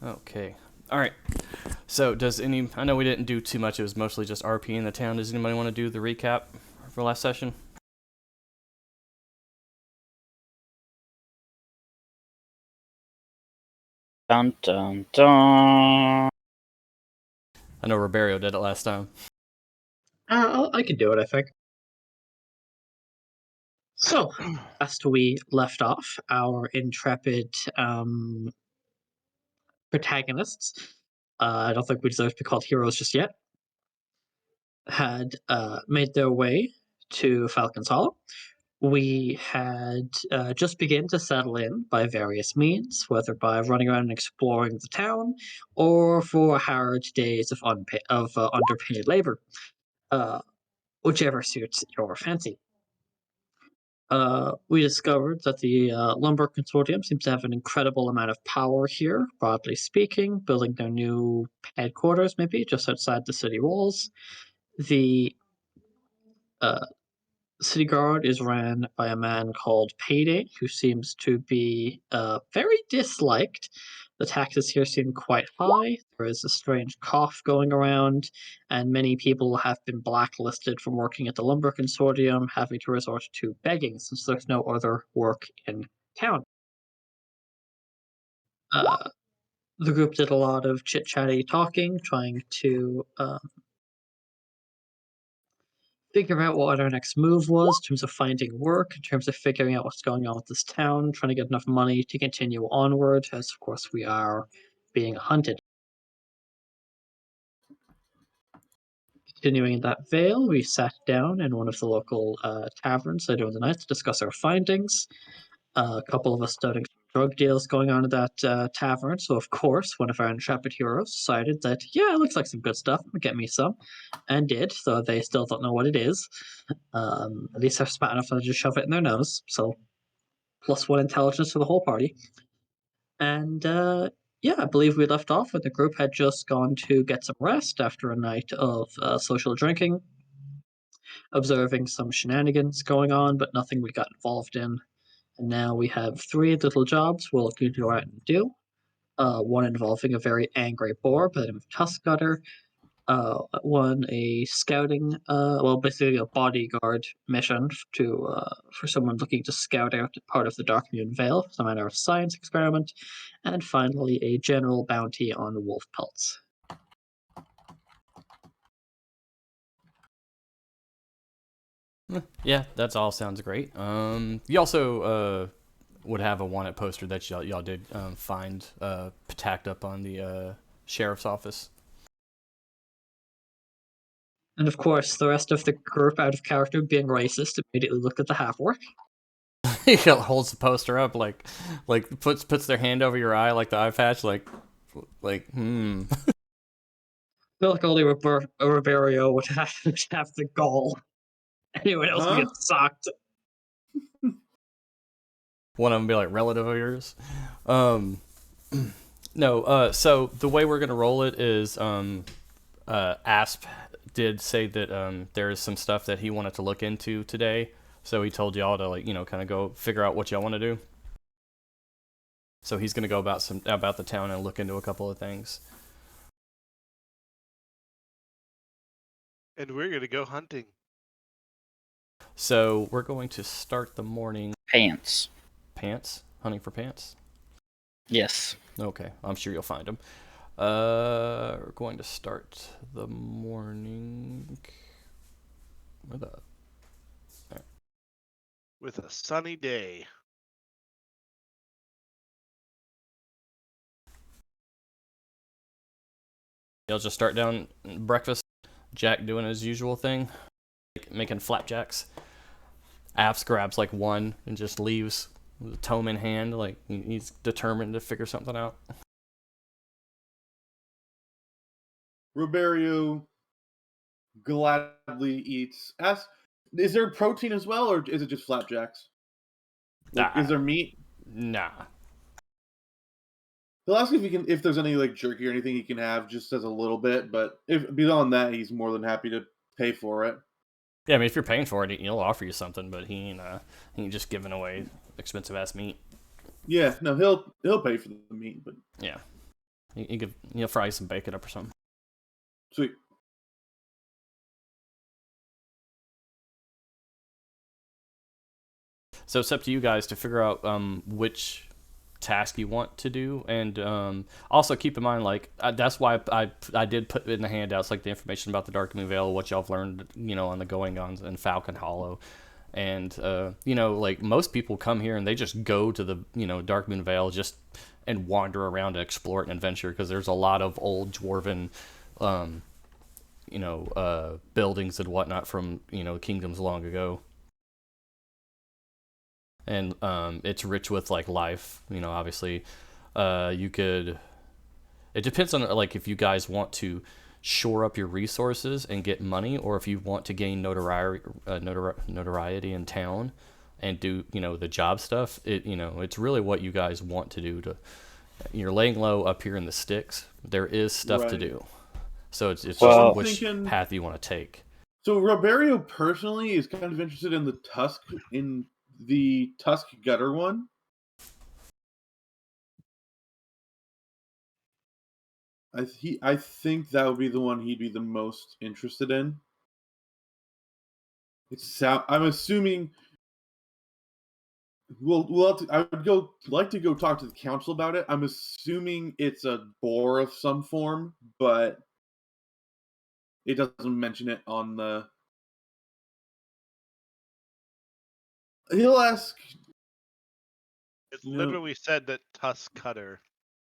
Okay. All right. So, I know we didn't do too much. It was mostly just RP in the town. Does anybody want to do the recap for last session? Dun dun dun. I know Ribeiro did it last time. I can do it, I think. So, last we left off, our intrepid protagonists, I don't think we deserve to be called heroes just yet, had made their way to Falcons Hollow. We had just begun to settle in by various means, whether by running around and exploring the town, or for hard days of underpaid labor, uh, whichever suits your fancy. We discovered that the Lumber Consortium seems to have an incredible amount of power here, broadly speaking, building their new headquarters, maybe just outside the city walls. The uh, city guard is ran by a man called Payday, who seems to be very disliked. The taxes here seem quite high. There is a strange cough going around, and many people have been blacklisted from working at the Lumber Consortium, having to resort to begging since there's no other work in town. Uh, the group did a lot of chit chatty talking, trying to figure out what our next move was in terms of finding work, in terms of figuring out what's going on with this town, trying to get enough money to continue onward, as of course we are being hunted. Continuing in that veil, we sat down in one of the local taverns later in the night to discuss our findings. A couple of us starting some drug deals going on at that tavern, so of course one of our intrepid heroes decided that, yeah, it looks like some good stuff, get me some, and did, though they still don't know what it is. At least they're smart enough to just shove it in their nose, so +1 intelligence for the whole party. And yeah, I believe we left off when the group had just gone to get some rest after a night of social drinking, observing some shenanigans going on, but nothing we got involved in. And now we have 3 little jobs we're looking to go out and do. One involving a very angry boar by the name of Tuskgutter, one a scouting, basically a bodyguard mission to for someone looking to scout out part of the Darkmoon Vale, some manner of science experiment, and finally a general bounty on wolf pelts. Yeah, that's all sounds great. You also would have a wanted poster that y'all did find tacked up on the sheriff's office. And of course, the rest of the group, out of character, being racist, immediately look at the half-orc. He holds the poster up, like puts their hand over your eye, like the eye patch, like. I feel like only Ribeiro would have the goal. Anyone else would get socked. One of them be like relative of yours. No. So the way we're gonna roll it is, Asp did say that there is some stuff that he wanted to look into today. So he told y'all to kind of go figure out what y'all want to do. So he's gonna go about the town and look into a couple of things. And we're gonna go hunting. So we're going to start the morning. Pants. Pants? Hunting for pants? Yes. Okay, I'm sure you'll find them. We're going to start the morning With a sunny day. Y'all just start down breakfast. Jack doing his usual thing, making flapjacks. Apps grabs one and just leaves with a tome in hand, like he's determined to figure something out. Ribeiro gladly eats. Is there protein as well, or is it just flapjacks? Is there meat? Nah. He'll ask if there's any jerky or anything he can have, just as a little bit. But if beyond that, he's more than happy to pay for it. Yeah, I mean, if you're paying for it, he'll offer you something, but he ain't just giving away expensive ass meat. Yeah, no, he'll pay for the meat, but yeah. You could fry some bacon up or something. Sweet. So it's up to you guys to figure out which task you want to do, and also keep in mind, like that's why I did put in the handouts like the information about the Dark Moon Vale, what y'all have learned, on the going-ons in Falcon Hollow, and like most people come here and they just go to the Dark Moon Vale just and wander around and explore it and adventure, because there's a lot of old dwarven buildings and whatnot from kingdoms long ago. And it's rich with like life, obviously. You could, it depends on like if you guys want to shore up your resources and get money, or if you want to gain notoriety in town and do the job stuff. It's really what you guys want to do. You're laying low up here in the sticks. There is stuff to do, so it's just which path you want to take. So Roberio personally is kind of interested in the Tusk Gutter one. I think that would be the one he'd be the most interested in. I'm assuming. I would like to go talk to the council about it. I'm assuming it's a boar of some form, but it doesn't mention it on the. He'll ask. It literally said that Tusk Cutter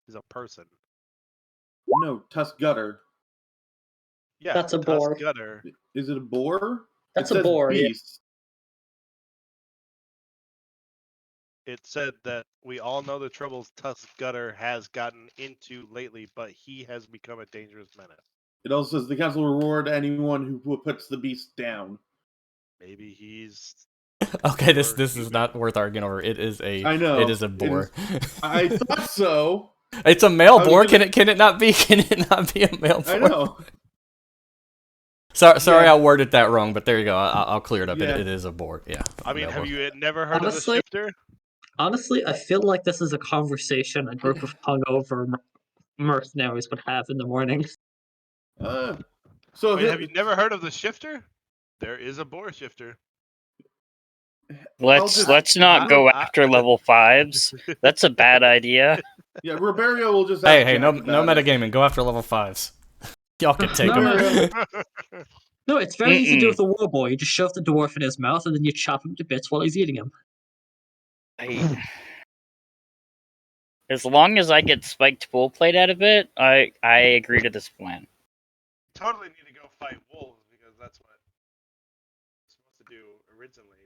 is a person. No, Tusk Gutter. Yeah, That's a boar. Tusk Gutter. Is it a boar? That's it a says boar. Beast. It said that we all know the troubles Tusk Gutter has gotten into lately, but he has become a dangerous menace. It also says the council will reward anyone who puts the beast down. Maybe he's okay. This is not worth arguing over. It is a. I know. It is a boar. I thought so. It's a male boar. Can it not be? Can it not be a male boar? I know. Sorry, I worded that wrong, but there you go. I'll clear it up. Yeah. It is a boar. Yeah. I mean, have you never heard of the shifter? Honestly, I feel like this is a conversation a group of hungover mercenaries would have in the morning. So have you never heard of the shifter? There is a boar shifter. Let's not go after level 5s. That's a bad idea. Yeah, Roberio will just. Hey, no metagaming. Go after level 5s. Y'all can take them. No, it's very easy to do with a war boy. You just shove the dwarf in his mouth and then you chop him to bits while he's eating him. As long as I get spiked bull plate out of it, I agree to this plan. Totally need to go fight wolves because that's what I'm supposed to do originally.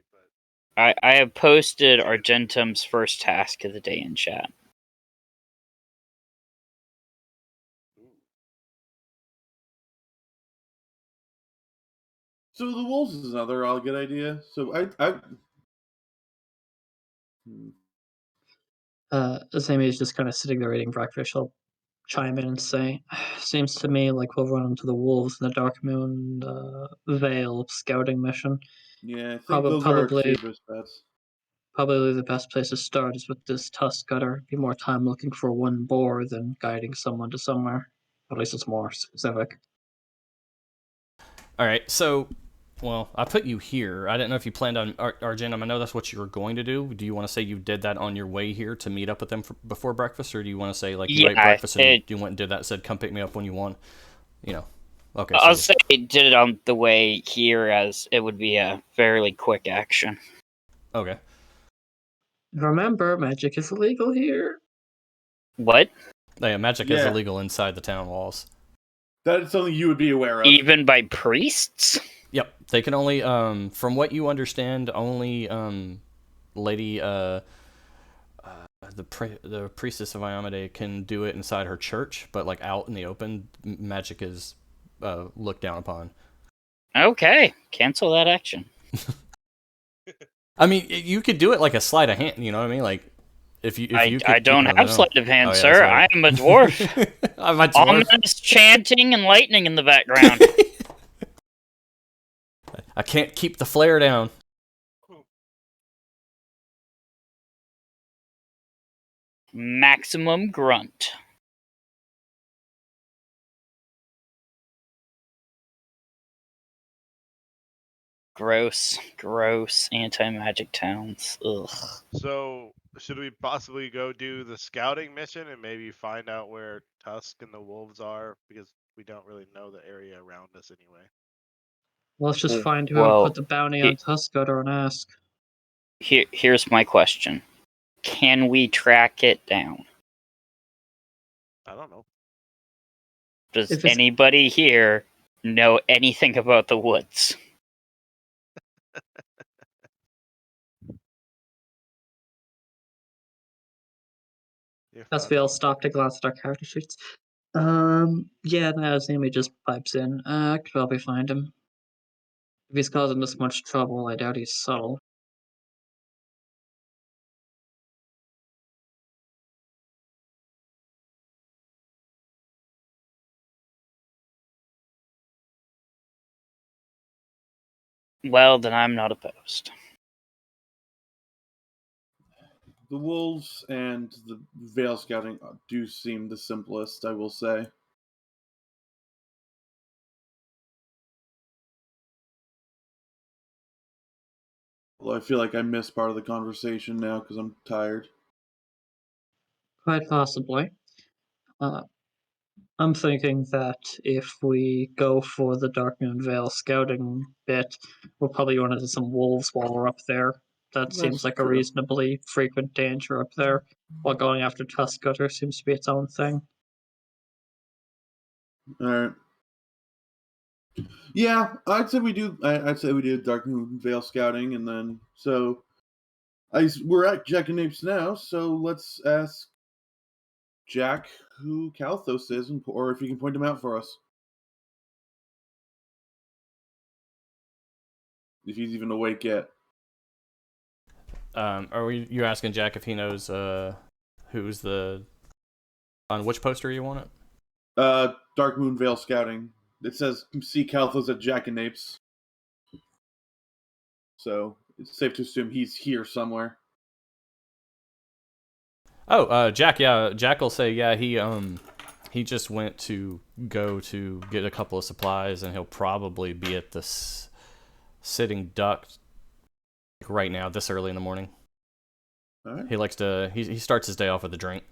But I have posted Argentum's first task of the day in chat. So the wolves is another all good idea. So Sammy is just kind of sitting there eating breakfast. She'll chime in and say, "Seems to me like we'll run into the wolves in the Dark Moon Vale scouting mission. Yeah, I think those are our safest bets. Probably the best place to start is with this Tusk Gutter. Be more time looking for one boar than guiding someone to somewhere. At least it's more specific." All right, so, well, I put you here. I didn't know if you planned on Argentum. I know that's what you were going to do. Do you want to say you did that on your way here to meet up with them before breakfast, or do you want to say like you ate breakfast and you went and did that, and said come pick me up when you want? Okay. I'll say I did it on the way here, as it would be a fairly quick action. Okay. Remember, magic is illegal here. What? Yeah, magic is illegal inside the town walls. That is something you would be aware of. Even by priests? Yep. They can only, from what you understand, only Lady, the priestess of Iomade can do it inside her church, but like out in the open, magic is looked down upon. Okay, cancel that action. I mean, you could do it like a sleight of hand. You know what I mean? Like if you. I don't have sleight of hand, sir. I am a dwarf. I'm a dwarf. Ominous chanting and lightning in the background. I can't keep the flare down. Maximum grunt. Gross anti-magic towns. Ugh. So, should we possibly go do the scouting mission and maybe find out where Tusk and the wolves are? Because we don't really know the area around us anyway. Let's just find whoever Well, put the bounty on Tuskgutter and ask. Here's my question: can we track it down? I don't know. Does If it's- anybody here know anything about the woods? As we all stop to glance at our character sheets. Yeah, no, as Amy just pipes in. I could probably find him. If he's causing this much trouble, I doubt he's subtle. Well, then I'm not opposed. The wolves and the veil scouting do seem the simplest, I will say. Well, I feel like I missed part of the conversation now because I'm tired. Quite possibly. I'm thinking that if we go for the Dark Moon Vale scouting bit, we'll probably run into some wolves while we're up there. That That's seems like a true. reasonably frequent danger up there, while going after Tuskgutter seems to be its own thing. All right. Yeah, I'd say we do. I'd say we do Dark Moon Veil scouting, and then we're at Jack and Apes now. So let's ask Jack who Kalthos is, or if you can point him out for us, if he's even awake yet. You asking Jack if he knows who's the on which poster you want it? Dark Moon Veil scouting. It says see Kalthos at Jack and Apes. So it's safe to assume he's here somewhere. Oh, Jack. Yeah, Jack will say yeah. He just went to go to get a couple of supplies, and he'll probably be at this Sitting Duck right now, this early in the morning. All right. He likes to. He starts his day off with a drink.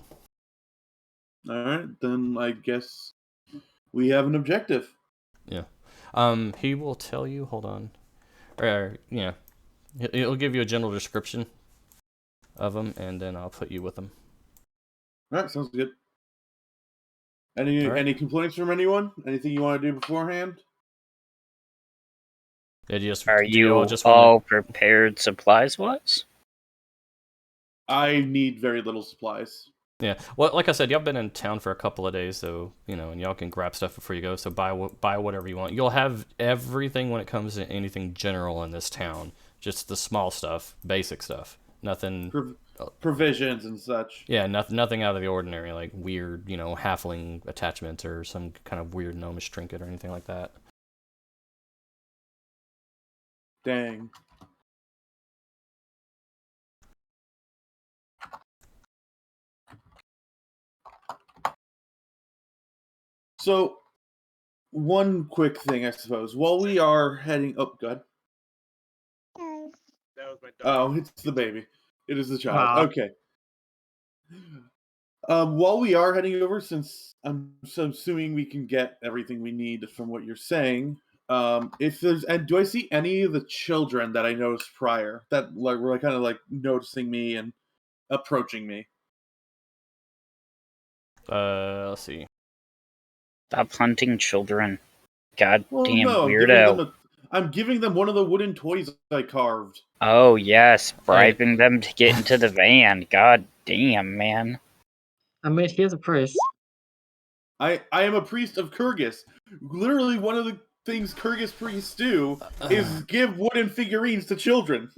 All right, then I guess we have an objective. Yeah. He will tell you. Hold on. Yeah. He'll give you a general description of him, and then I'll put you with him. All right, sounds good. Any complaints from anyone? Anything you want to do beforehand? Yeah, Are you all prepared supplies-wise? I need very little supplies. Yeah, well, like I said, y'all been in town for a couple of days, so and y'all can grab stuff before you go. So buy whatever you want. You'll have everything when it comes to anything general in this town. Just the small stuff, basic stuff. Nothing. Provisions and such. Yeah, nothing out of the ordinary, like weird, halfling attachment or some kind of weird gnomish trinket or anything like that. Dang. So, one quick thing, I suppose. While we are heading... Oh, God. That was my dog. Oh, it's the baby. It is the child. Wow. Okay. While we are heading over, since I'm assuming we can get everything we need from what you're saying, do I see any of the children that I noticed prior that were kind of noticing me and approaching me? Let's see. Stop hunting children. Goddamn no, weirdo. I'm giving them one of the wooden toys I carved. Oh, yes, bribing them to get into the van. God damn, man. I mean, he is a priest. I am a priest of Kyrgyz. Literally, one of the things Kyrgyz priests do is give wooden figurines to children.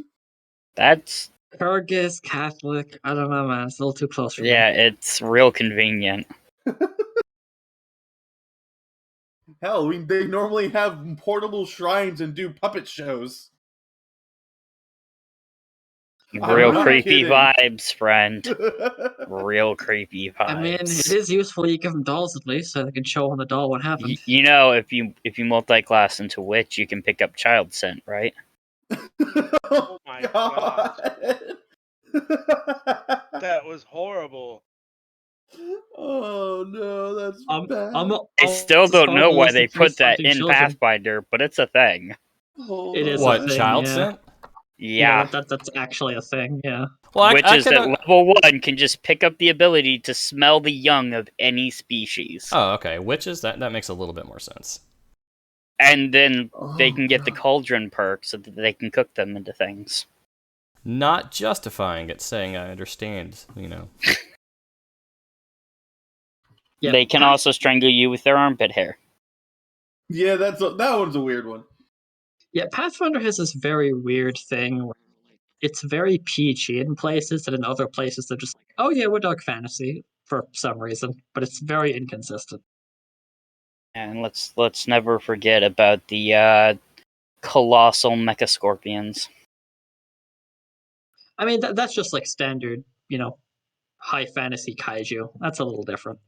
That's... Kyrgyz, Catholic, I don't know, man. It's a little too close for me. Yeah, it's real convenient. Hell, they normally have portable shrines and do puppet shows. Real creepy vibes, friend. Real creepy vibes. I mean, it is useful you give them dolls at least, so they can show on the doll what happened. If you multi-class into witch, you can pick up child scent, right? Oh my gosh. That was horrible. Oh no, that's bad. I still don't know why they put that in children. Pathfinder, but it's a thing. Hold It is on. a What, thing, child yeah. scent? Yeah. That's actually a thing, yeah. Well, Which I is could. that level 1 can just pick up the ability to smell the young of any species. Oh, okay. Witches, that makes a little bit more sense. And then they Oh, can get the God. cauldron perk so that they can cook them into things. Not justifying it, saying I understand, Yeah, They can also strangle you with their armpit hair. Yeah, that one's a weird one. Yeah, Pathfinder has this very weird thing where it's very PG in places, and in other places they're just like, oh yeah, we're dark fantasy for some reason, but it's very inconsistent. And let's never forget about the colossal mecha scorpions. I mean, that's just like standard, high fantasy kaiju. That's a little different.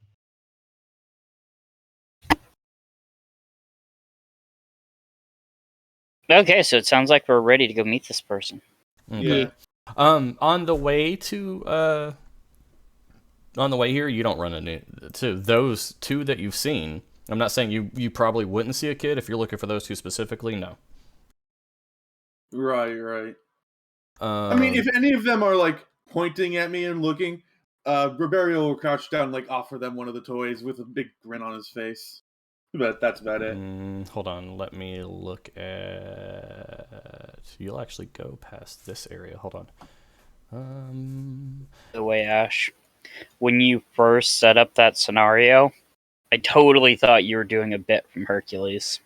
Okay, so it sounds like we're ready to go meet this person. Okay. Yeah. On the way here, you don't run into those two that you've seen. I'm not saying you probably wouldn't see a kid if you're looking for those two specifically. No. Right. I mean, if any of them are like pointing at me and looking, Roberio will crouch down and like offer them one of the toys with a big grin on his face. But that's about it. Hold on, let me look at. You'll actually go past this area. Hold on. The way, Ash, when you first set up that scenario, I totally thought you were doing a bit from Hercules.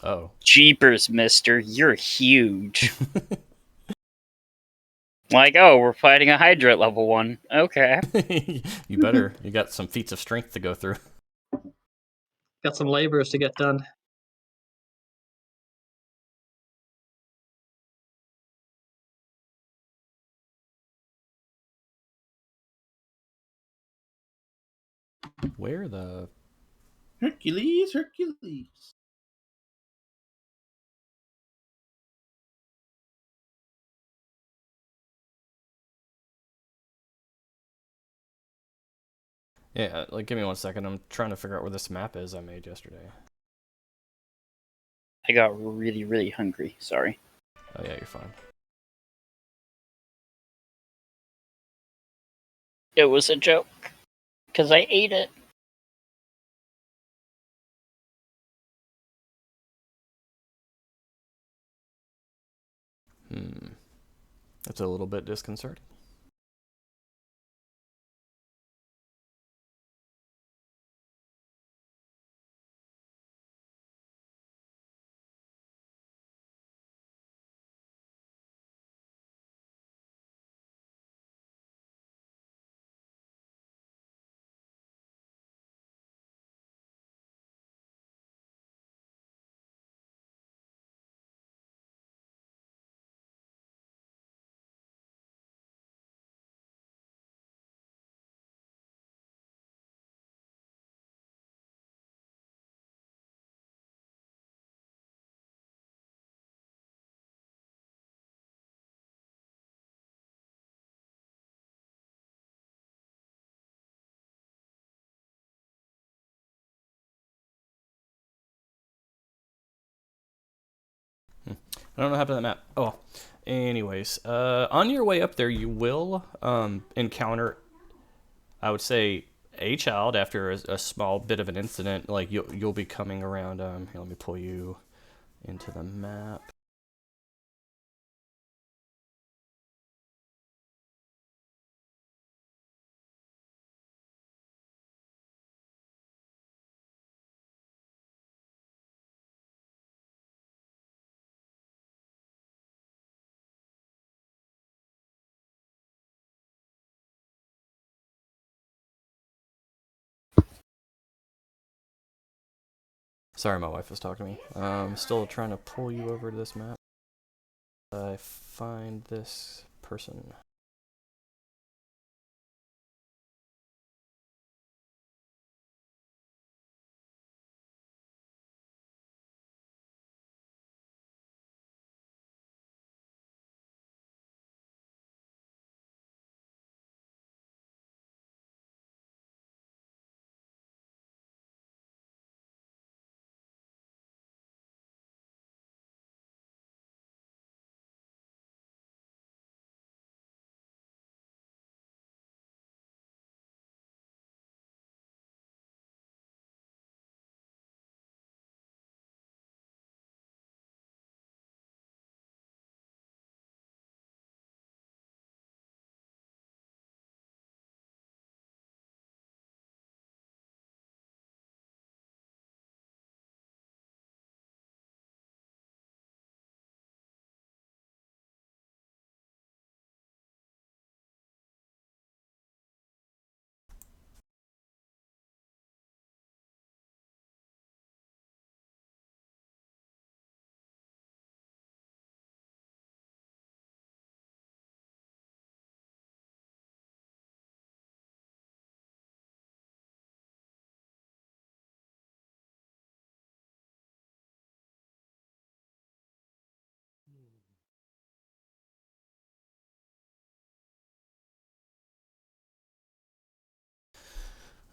Oh. Jeepers, mister, you're huge. Like, oh, we're fighting a Hydra at level 1. Okay. You better. You got some feats of strength to go through. Got some laborers to get done. Where the. Hercules. Yeah, give me 1 second. I'm trying to figure out where this map is I made yesterday. I got really, really hungry. Sorry. Oh, yeah, you're fine. It was a joke. Because I ate it. That's a little bit disconcerting. I don't know what happened to that map. Oh, anyways, on your way up there, you will encounter, I would say, a child after a small bit of an incident. Like you'll be coming around. Here, let me pull you into the map. Sorry, my wife was talking to me. I'm still trying to pull you over to this map. I find this person.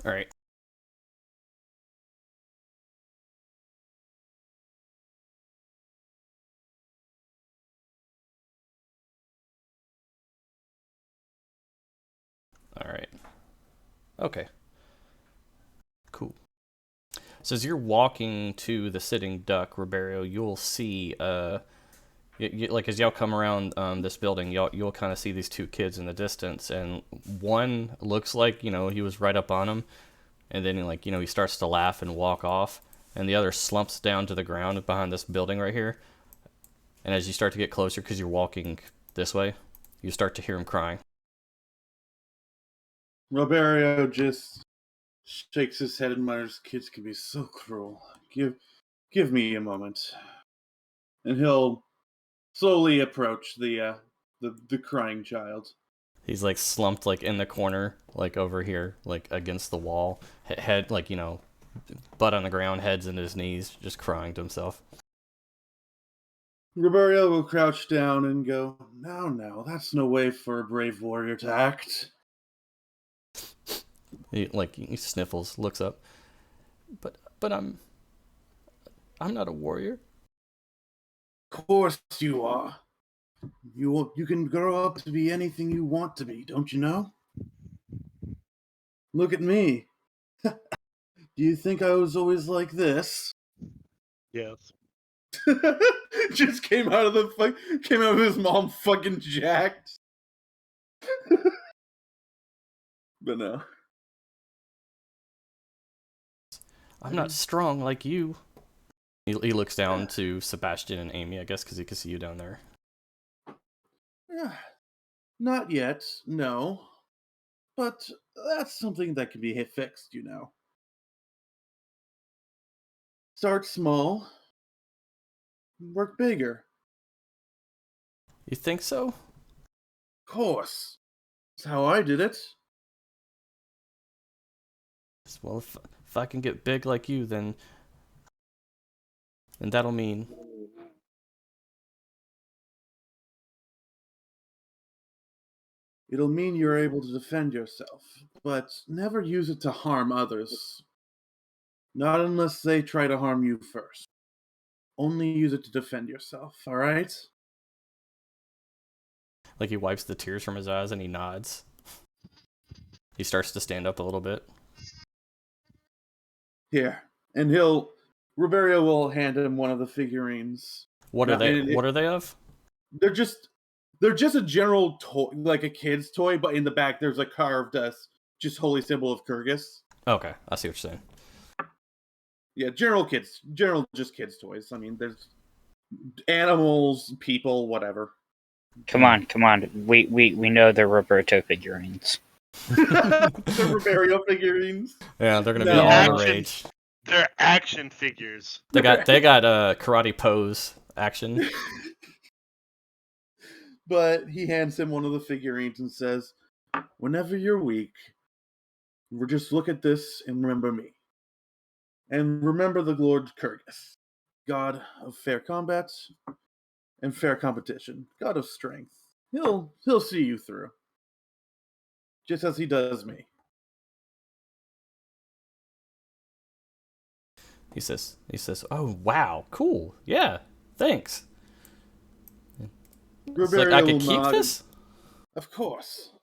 All right. All right. Okay. Cool. So as you're walking to the sitting duck, Ribeiro, you'll see, like as y'all come around this building, you'll kind of see these two kids in the distance, and one looks like he was right up on him, and then he starts to laugh and walk off, and the other slumps down to the ground behind this building right here. And as you start to get closer, because you're walking this way, you start to hear him crying. Roberio just shakes his head and mutters, "Kids can be so cruel. Give me a moment." And he'll slowly approach the crying child. He's like slumped like in the corner, like over here, like against the wall, head like butt on the ground, heads in his knees, just crying to himself. Roberio will crouch down and go, "Now, that's no way for a brave warrior to act." He sniffles, looks up. But I'm not a warrior. Of course you are. You can grow up to be anything you want to be, don't you know? Look at me. Do you think I was always like this? Yes. Just came out of his mom fucking jacked. But no. I'm not strong like you. He looks down to Sebastian and Amy, I guess, because he can see you down there. Not yet, no. But that's something that can be fixed, Start small. Work bigger. You think so? Of course. That's how I did it. Well, if I can get big like you, then that'll mean... It'll mean you're able to defend yourself, but never use it to harm others. Not unless they try to harm you first. Only use it to defend yourself, alright? Like he wipes the tears from his eyes and he nods. He starts to stand up a little bit. Here. And Ribeiro will hand him one of the figurines. What are they? What are they of? They're just a general toy, like a kid's toy, but in the back there's a carved just holy symbol of Kyrgyz. Okay, I see what you're saying. Yeah, general just kids' toys. I mean, there's animals, people, whatever. Come on. We know they're Roberto figurines. The Ribeiro figurines. Yeah, they're gonna No. be all Action. the rage. They're action figures. They got karate pose action. But he hands him one of the figurines and says, "Whenever you're weak, just look at this and remember me. And remember the Lord Kyrgyz, god of fair combat and fair competition, god of strength. He'll see you through, just as he does me." He says, "Oh wow, cool, yeah, thanks." It's like, I can keep this? Of course.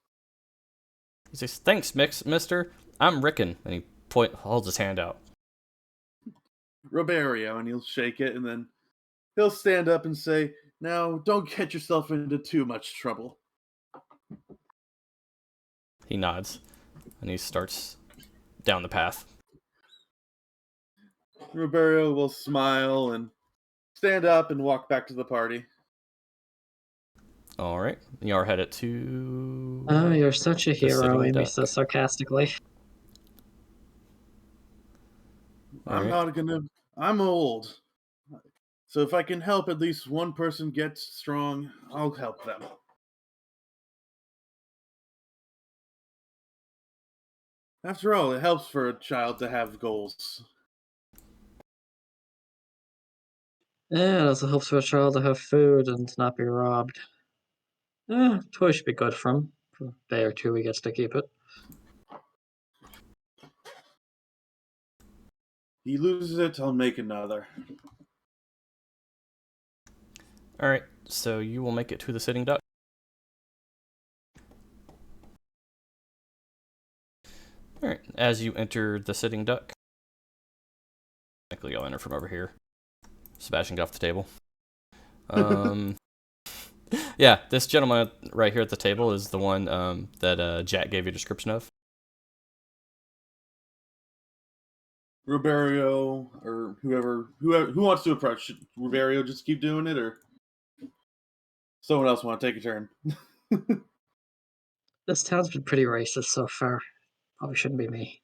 He says, "Thanks, mister. I'm Rickon." And he holds his hand out. Roberio, and he'll shake it, and then he'll stand up and say, "Now, don't get yourself into too much trouble." He nods, and he starts down the path. Roberio will smile and stand up and walk back to the party. All right, you are headed to... Oh, you're such a hero, sitting Amy duck. says sarcastically. I'm not gonna. I'm old. So if I can help at least one person get strong, I'll help them. After all, it helps for a child to have goals. Yeah, it also helps for a child to have food and not be robbed. Toy should be good for him. For a day or two he gets to keep it. He loses it, I'll make another. All right, so you will make it to the sitting duck. All right, as you enter the sitting duck, technically I'll enter from over here. Sebastian got off the table. Yeah, this gentleman right here at the table is the one that Jack gave you a description of. Roberio, or who wants to approach? Should Roberio just keep doing it, or someone else want to take a turn? This town's been pretty racist so far. Probably shouldn't be me.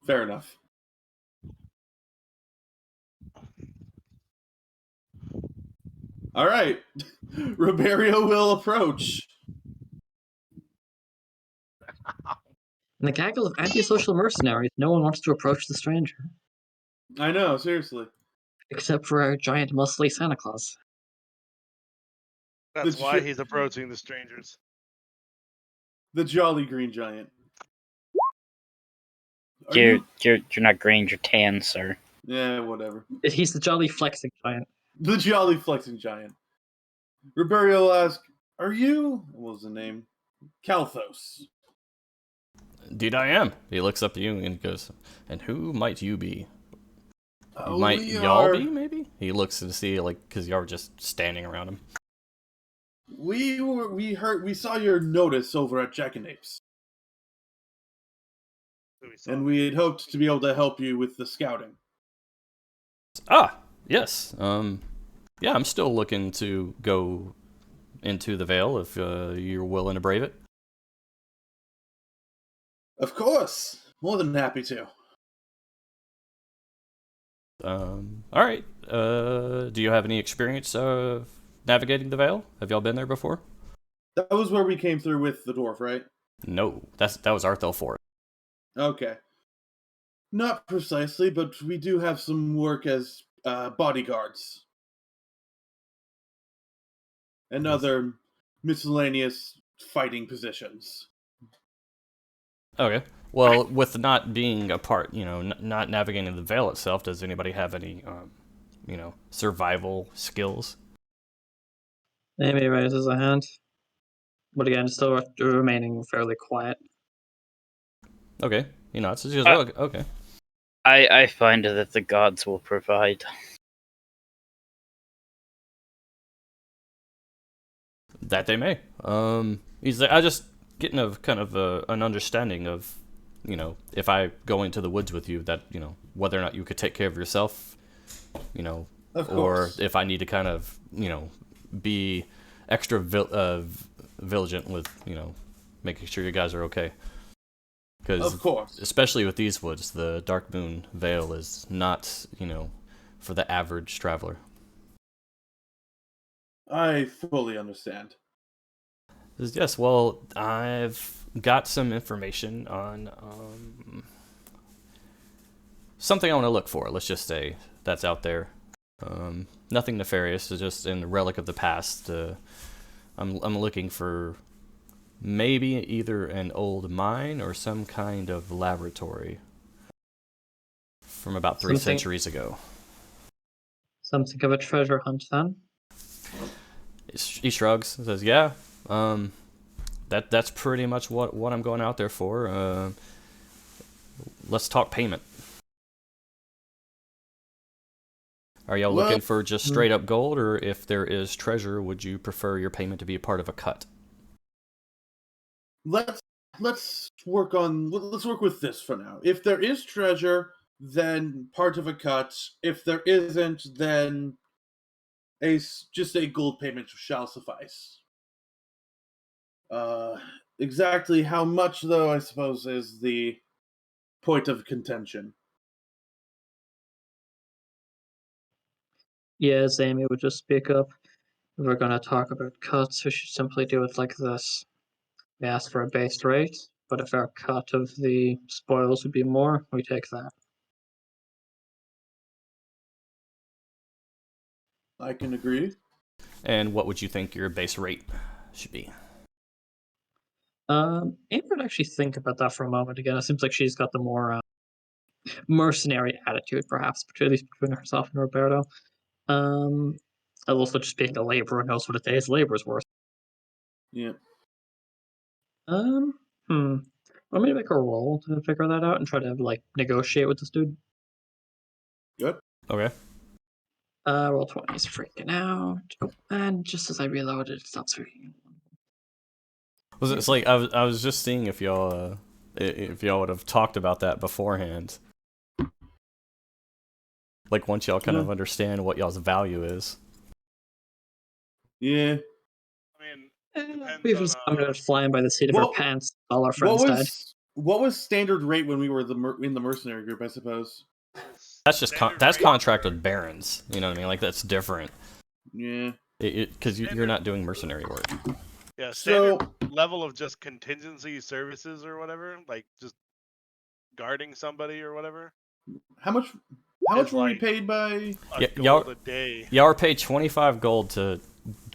Fair enough. All right. Roberio will approach. In the gaggle of antisocial mercenaries, no one wants to approach the stranger. I know, seriously. Except for our giant muscly Santa Claus. That's The why jo- he's approaching the strangers. The Jolly Green Giant. Are You're you? you're not green, you're tan, sir. Yeah, whatever. He's the jolly flexing giant. The Jolly Flexing Giant. Roberio will ask, are you? What was the name? Kalthos. Indeed, I am. He looks up at you and goes, "And who might you be? Might we y'all are. be? Maybe." He looks to see, like, because y'all were just standing around him. We saw your notice over at Jack and Apes, So we saw and we had hoped to be able to help you with the scouting. Ah, yes. Yeah, I'm still looking to go into the Vale if you're willing to brave it. Of course, more than happy to. All right. Do you have any experience of navigating the Vale? Have y'all been there before? That was where we came through with the dwarf, right? No, that was Arthel Forest. Okay. Not precisely, but we do have some work as bodyguards and other miscellaneous fighting positions. Okay. Well, with not being a part, not navigating the Vale itself, does anybody have any, survival skills? Amy raises a hand. But again, still remaining fairly quiet. Okay. It's just, okay. I find that the gods will provide. That they may. He's like, I just getting a kind of an understanding of, if I go into the woods with you, that whether or not you could take care of yourself, Of or course. if I need to kind of be extra vigilant with making sure you guys are okay. Because Of course. especially with these woods, the Dark Moon Vale is not for the average traveler. I fully understand. Yes, well, I've got some information on something I want to look for. Let's just say that's out there. Nothing nefarious. It's just in the relic of the past. I'm looking for maybe either an old mine or some kind of laboratory from about 3 centuries ago. Something of a treasure hunt, then? He shrugs and says, "Yeah, that's pretty much what I'm going out there for. Let's talk payment. Are y'all looking for just straight up gold, or if there is treasure, would you prefer your payment to be a part of a cut?" Let's work with this for now. If there is treasure, then part of a cut. If there isn't, then just a gold payment shall suffice. Exactly how much, though, I suppose, is the point of contention. Yes, Amy would just speak up. If we're going to talk about cuts, we should simply do it like this. We ask for a base rate, but if our cut of the spoils would be more, we take that. I can agree. And what would you think your base rate should be? Amy would actually think about that for a moment again. It seems like she's got the more mercenary attitude, perhaps, at least between herself and Roberto. And also just being a laborer knows what a day's labor is worth. Yeah. Um, hmm. Want me to make a roll to figure that out and try to like negotiate with this dude? Good. Okay. Roll 20 is freaking out. Oh, and just as I reloaded, it stops freaking. It's like I was just seeing if y'all would have talked about that beforehand. Like once y'all kind of understand what y'all's value is. Yeah. I mean, We depends just on, come to flying by the seat of our What- pants. All our friends died. What was standard rate when we were in the mercenary group? I suppose. That's just standard that's rate contract for- with barons. You know what I mean? Like that's different. Yeah. Because you're not doing mercenary work. Yeah, So standard level of just contingency services or whatever, like just guarding somebody or whatever. how much It's were we like paid by? a gold a day. Y'all are paid 25 gold to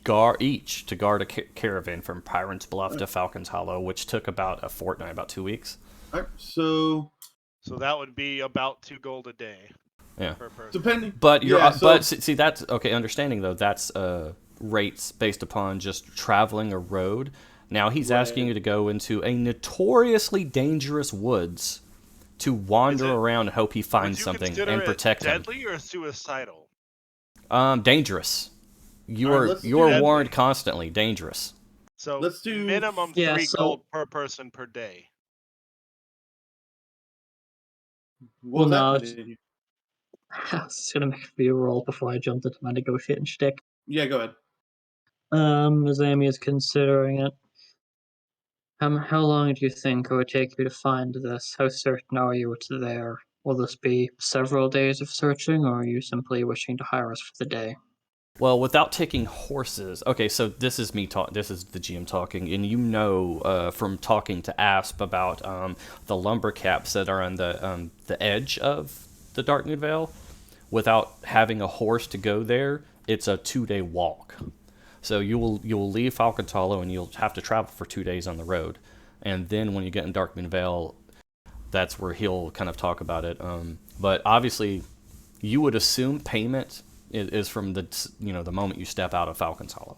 guard a caravan from Pirate's Bluff to Falcons Hollow, which took about a fortnight, about 2 weeks. All right, so So that would be about 2 gold a day. Yeah. Per person. depending. But you're Yeah, so- but see that's okay. Understanding though, that's rates based upon just traveling a road. Now he's asking Right. you to go into a notoriously dangerous woods to wander Is it- around and hope he Would finds you something consider and it protect him. deadly or suicidal? Dangerous. You All right, are let's you are do- warned constantly. Dangerous. So Let's do- minimum Yeah, 3 so- gold per person per day. What was Well, that? no, I was just gonna make a few roll before I jumped into my negotiating shtick. Yeah, go ahead. As Amy is considering it. How long do you think it would take you to find this? How certain are you it's there? Will this be several days of searching, or are you simply wishing to hire us for the day? Well, without taking horses. Okay, so this is me talk. This is the GM talking, and you know from talking to Asp about the lumber caps that are on the edge of the Darkmoon Vale. Without having a horse to go there, it's a 2-day walk. So you will leave Falcons Hollow and you'll have to travel for 2 days on the road, and then when you get in Darkmoon Vale, that's where he'll kind of talk about it. But obviously, you would assume payment is from the moment you step out of Falcons Hollow.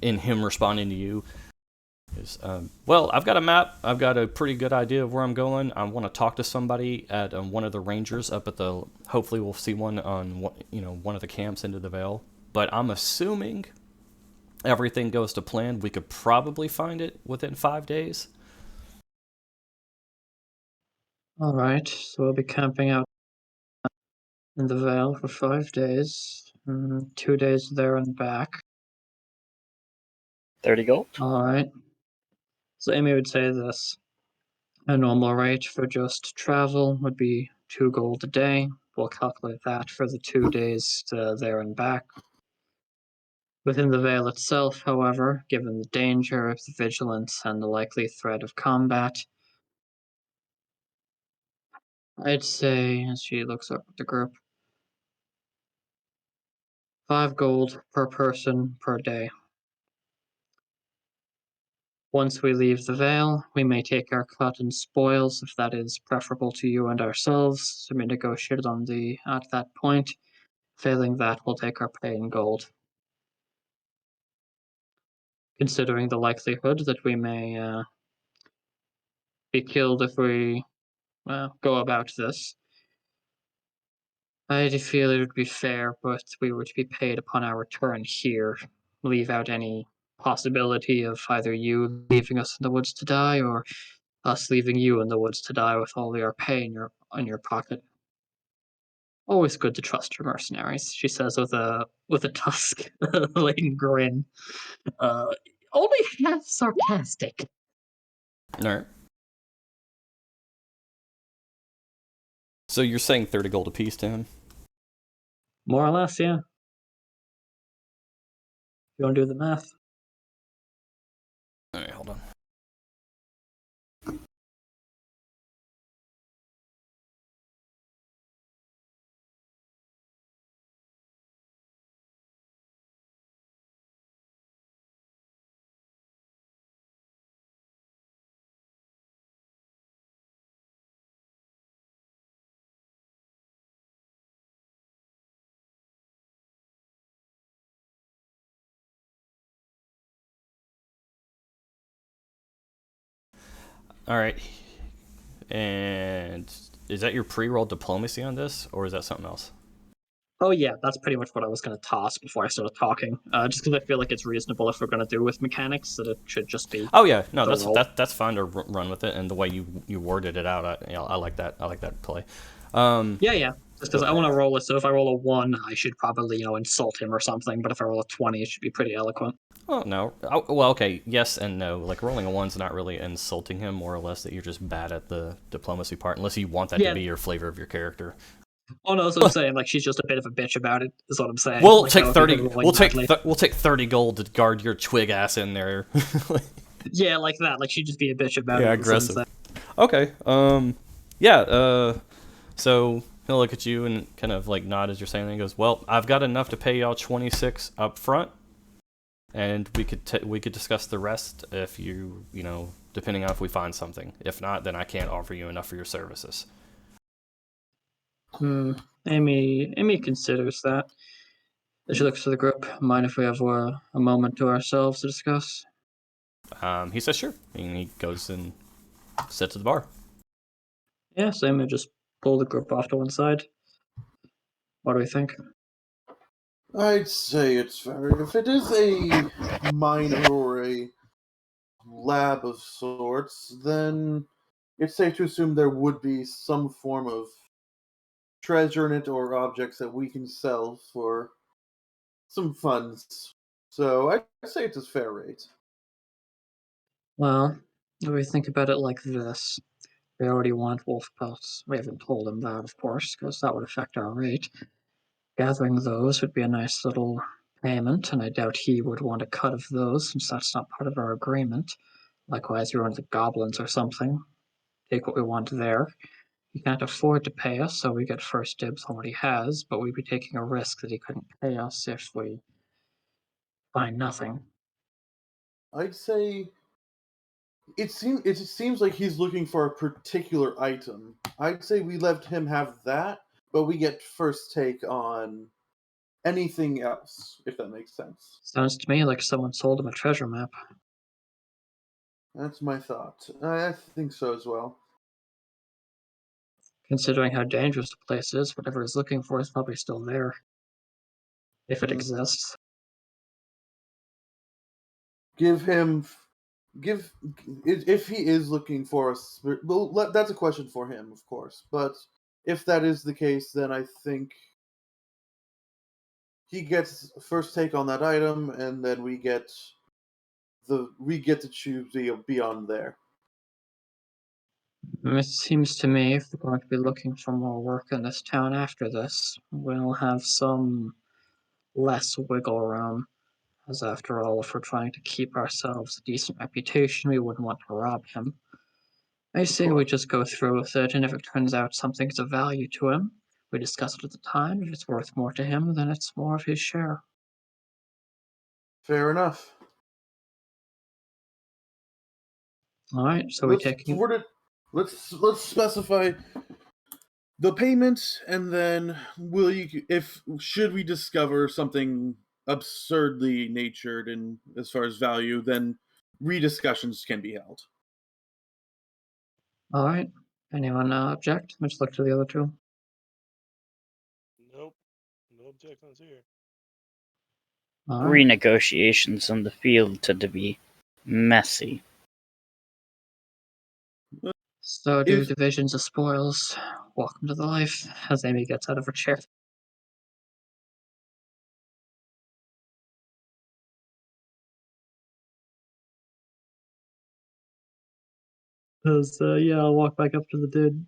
In him responding to you is, well, I've got a map. I've got a pretty good idea of where I'm going. I want to talk to somebody at one of the rangers up at the. Hopefully, we'll see one on one of the camps into the Vale. But I'm assuming everything goes to plan. We could probably find it within 5 days. All right, so we'll be camping out in the Vale for 5 days. 2 days there and back. 30 gold? All right. So Amy would say this. A normal rate for just travel would be 2 gold a day. We'll calculate that for the 2 days there and back. Within the Vale itself, however, given the danger of the vigilance and the likely threat of combat, I'd say, as she looks up at the group, 5 gold per person per day. Once we leave the Vale, we may take our cut in spoils if that is preferable to you and ourselves to be negotiated at that point. Failing that, we'll take our pay in gold. Considering the likelihood that we may be killed if we go about this, I feel it would be fair, but we were to be paid upon our return here. Leave out any possibility of either you leaving us in the woods to die or us leaving you in the woods to die with all your pay in your pocket. Always good to trust your mercenaries, she says with a tusk laden grin. Only half sarcastic. All right. So you're saying 30 gold apiece to him? More or less, yeah. You want to do the math? All right, hold on. All right. And is that your pre-roll diplomacy on this, or is that something else? Oh yeah, that's pretty much what I was going to toss before I started talking. Just because I feel like it's reasonable if we're going to do with mechanics that it should just be. Oh yeah, no, the roll. that's fine to run with it, and the way you worded it out, I like that. I like that play. Yeah. Just because I want to roll it, so if I roll a 1, I should probably insult him or something. But if I roll a 20, it should be pretty eloquent. Oh no. Well, okay. Yes and no. Like rolling a 1's not really insulting him, more or less that you're just bad at the diplomacy part, unless you want that to be your flavor of your character. Oh no, that's what I'm saying. Like she's just a bit of a bitch about it. Is what I'm saying. We'll like, take if 30. you're We'll rolling take badly. we'll take 30 gold to guard your twig ass in there. Yeah, like that. Like she'd just be a bitch about it. Yeah, is what I'm aggressive. saying. Okay. Yeah. So he'll look at you and kind of like nod as you're saying that. He goes, "Well, I've got enough to pay y'all 26 up front, and we could discuss the rest if you depending on if we find something. If not, then I can't offer you enough for your services." Amy considers that. She looks to the group. Mind if we have a moment to ourselves to discuss? He says sure, and he goes and sits at the bar. Yeah, so Amy just pull the group off to one side. What do we think? I'd say it's fair. If it is a mine or a lab of sorts, then it's safe to assume there would be some form of treasure in it or objects that we can sell for some funds. So I'd say it's a fair rate. Well, if we think about it like this, we already want wolf pelts. We haven't told him that, of course, because that would affect our rate. Gathering those would be a nice little payment, and I doubt he would want a cut of those since that's not part of our agreement. Likewise, we want the goblins or something. Take what we want there. He can't afford to pay us, so we get first dibs on what he has, but we'd be taking a risk that he couldn't pay us if we find nothing. I'd say it seems like he's looking for a particular item. I'd say we let him have that, but we get first take on anything else, if that makes sense. Sounds to me like someone sold him a treasure map. That's my thought. I think so as well. Considering how dangerous the place is, whatever he's looking for is probably still there. If it Mm. exists. Give him, give if he is looking for us. Well, that's a question for him, of course. But if that is the case, then I think he gets first take on that item, and then we get to choose beyond there. It seems to me if we're going to be looking for more work in this town after this, we'll have some less wiggle room. As after all, if we're trying to keep ourselves a decent reputation, we wouldn't want to rob him. I say we just go through with it, and if it turns out something's of value to him, we discuss it at the time. If it's worth more to him, then it's more of his share. Fair enough. All right, so we taking. Let's specify the payment, and then should we discover something absurdly natured in as far as value, then rediscussions can be held. All right. Anyone object? Let's look to the other two. Nope. No objections here. All right. Renegotiations on the field tend to be messy. So do divisions of spoils. Welcome to the life. As Amy gets out of her chair. I'll walk back up to the dude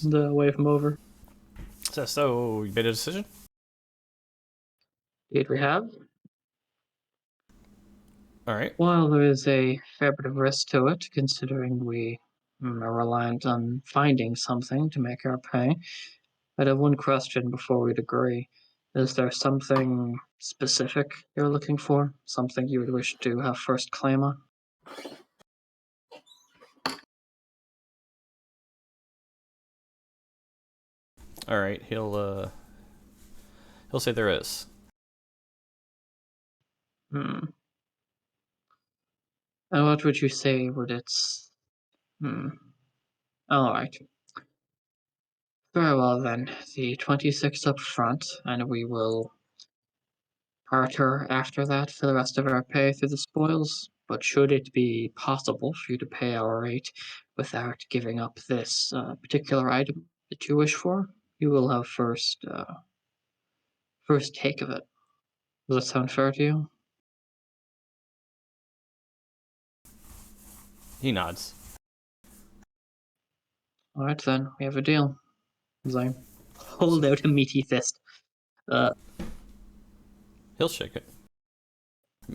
and wave him over. So you made a decision? Indeed, we have. All right. While there is a fair bit of risk to it, considering we are reliant on finding something to make our pay, I'd have one question before we'd agree. Is there something specific you're looking for? Something you would wish to have first claim on? All right. He'll say there is. And what would you say would its... Alright. Very well then. The 26 up front, and we will barter after that for the rest of our pay through the spoils. But should it be possible for you to pay our rate without giving up this particular item that you wish for, you will have first take of it. Does that sound fair to you? He nods. All right then, we have a deal. As I hold out a meaty fist. He'll shake it.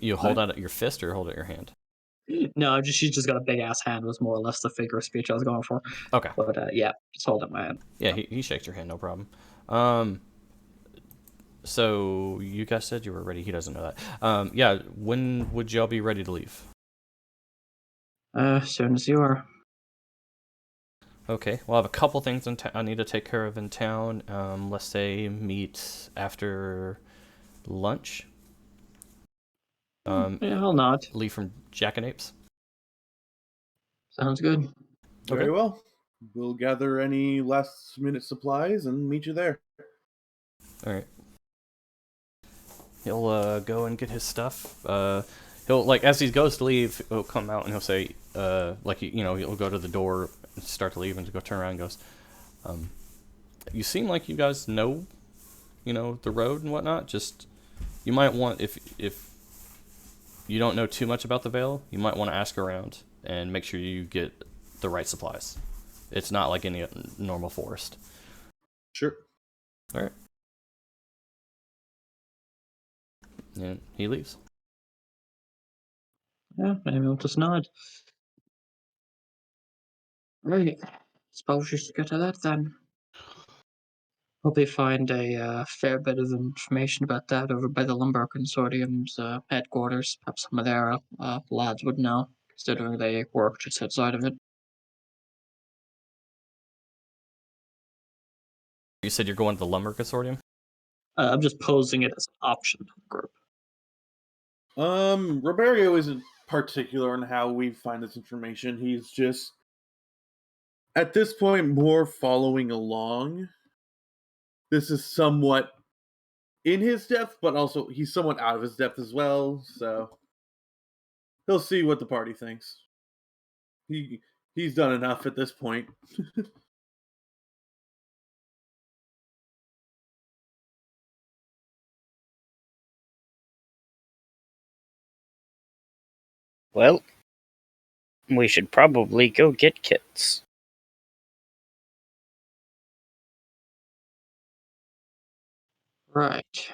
You hold out your fist or hold out your hand? No, she's just got a big ass hand. Was more or less the figure of speech I was going for. Okay. But yeah, just hold out my hand. Yeah, he shakes your hand, no problem. So you guys said you were ready. He doesn't know that. Yeah, when would y'all be ready to leave? As soon as you are. Okay, well, I have a couple things I need to take care of in town. Let's say meet after lunch. Yeah, I'll nod. Leave from Jackanapes. Sounds good. Very well. We'll gather any last minute supplies and meet you there. All right. He'll go and get his stuff. He'll, like, as he goes to leave, he'll come out and he'll say, like, he'll go to the door and start to leave and go turn around and goes, you seem like you guys know, the road and whatnot. Just, you might want, if you don't know too much about the Vale, you might want to ask around and make sure you get the right supplies. It's not like any normal forest. Sure. All right. And he leaves. Yeah, maybe we'll just nod. Right. Suppose we should get to that then. Probably find a fair bit of information about that over by the Lumber Consortium's headquarters. Perhaps some of their lads would know, considering they work just outside of it. You said you're going to the Lumber Consortium? I'm just posing it as an option to the group. Roberto isn't particular on how we find this information. He's just, at this point, more following along. This is somewhat in his depth, but also he's somewhat out of his depth as well, so he'll see what the party thinks. He's done enough at this point. Well, we should probably go get kits. Right.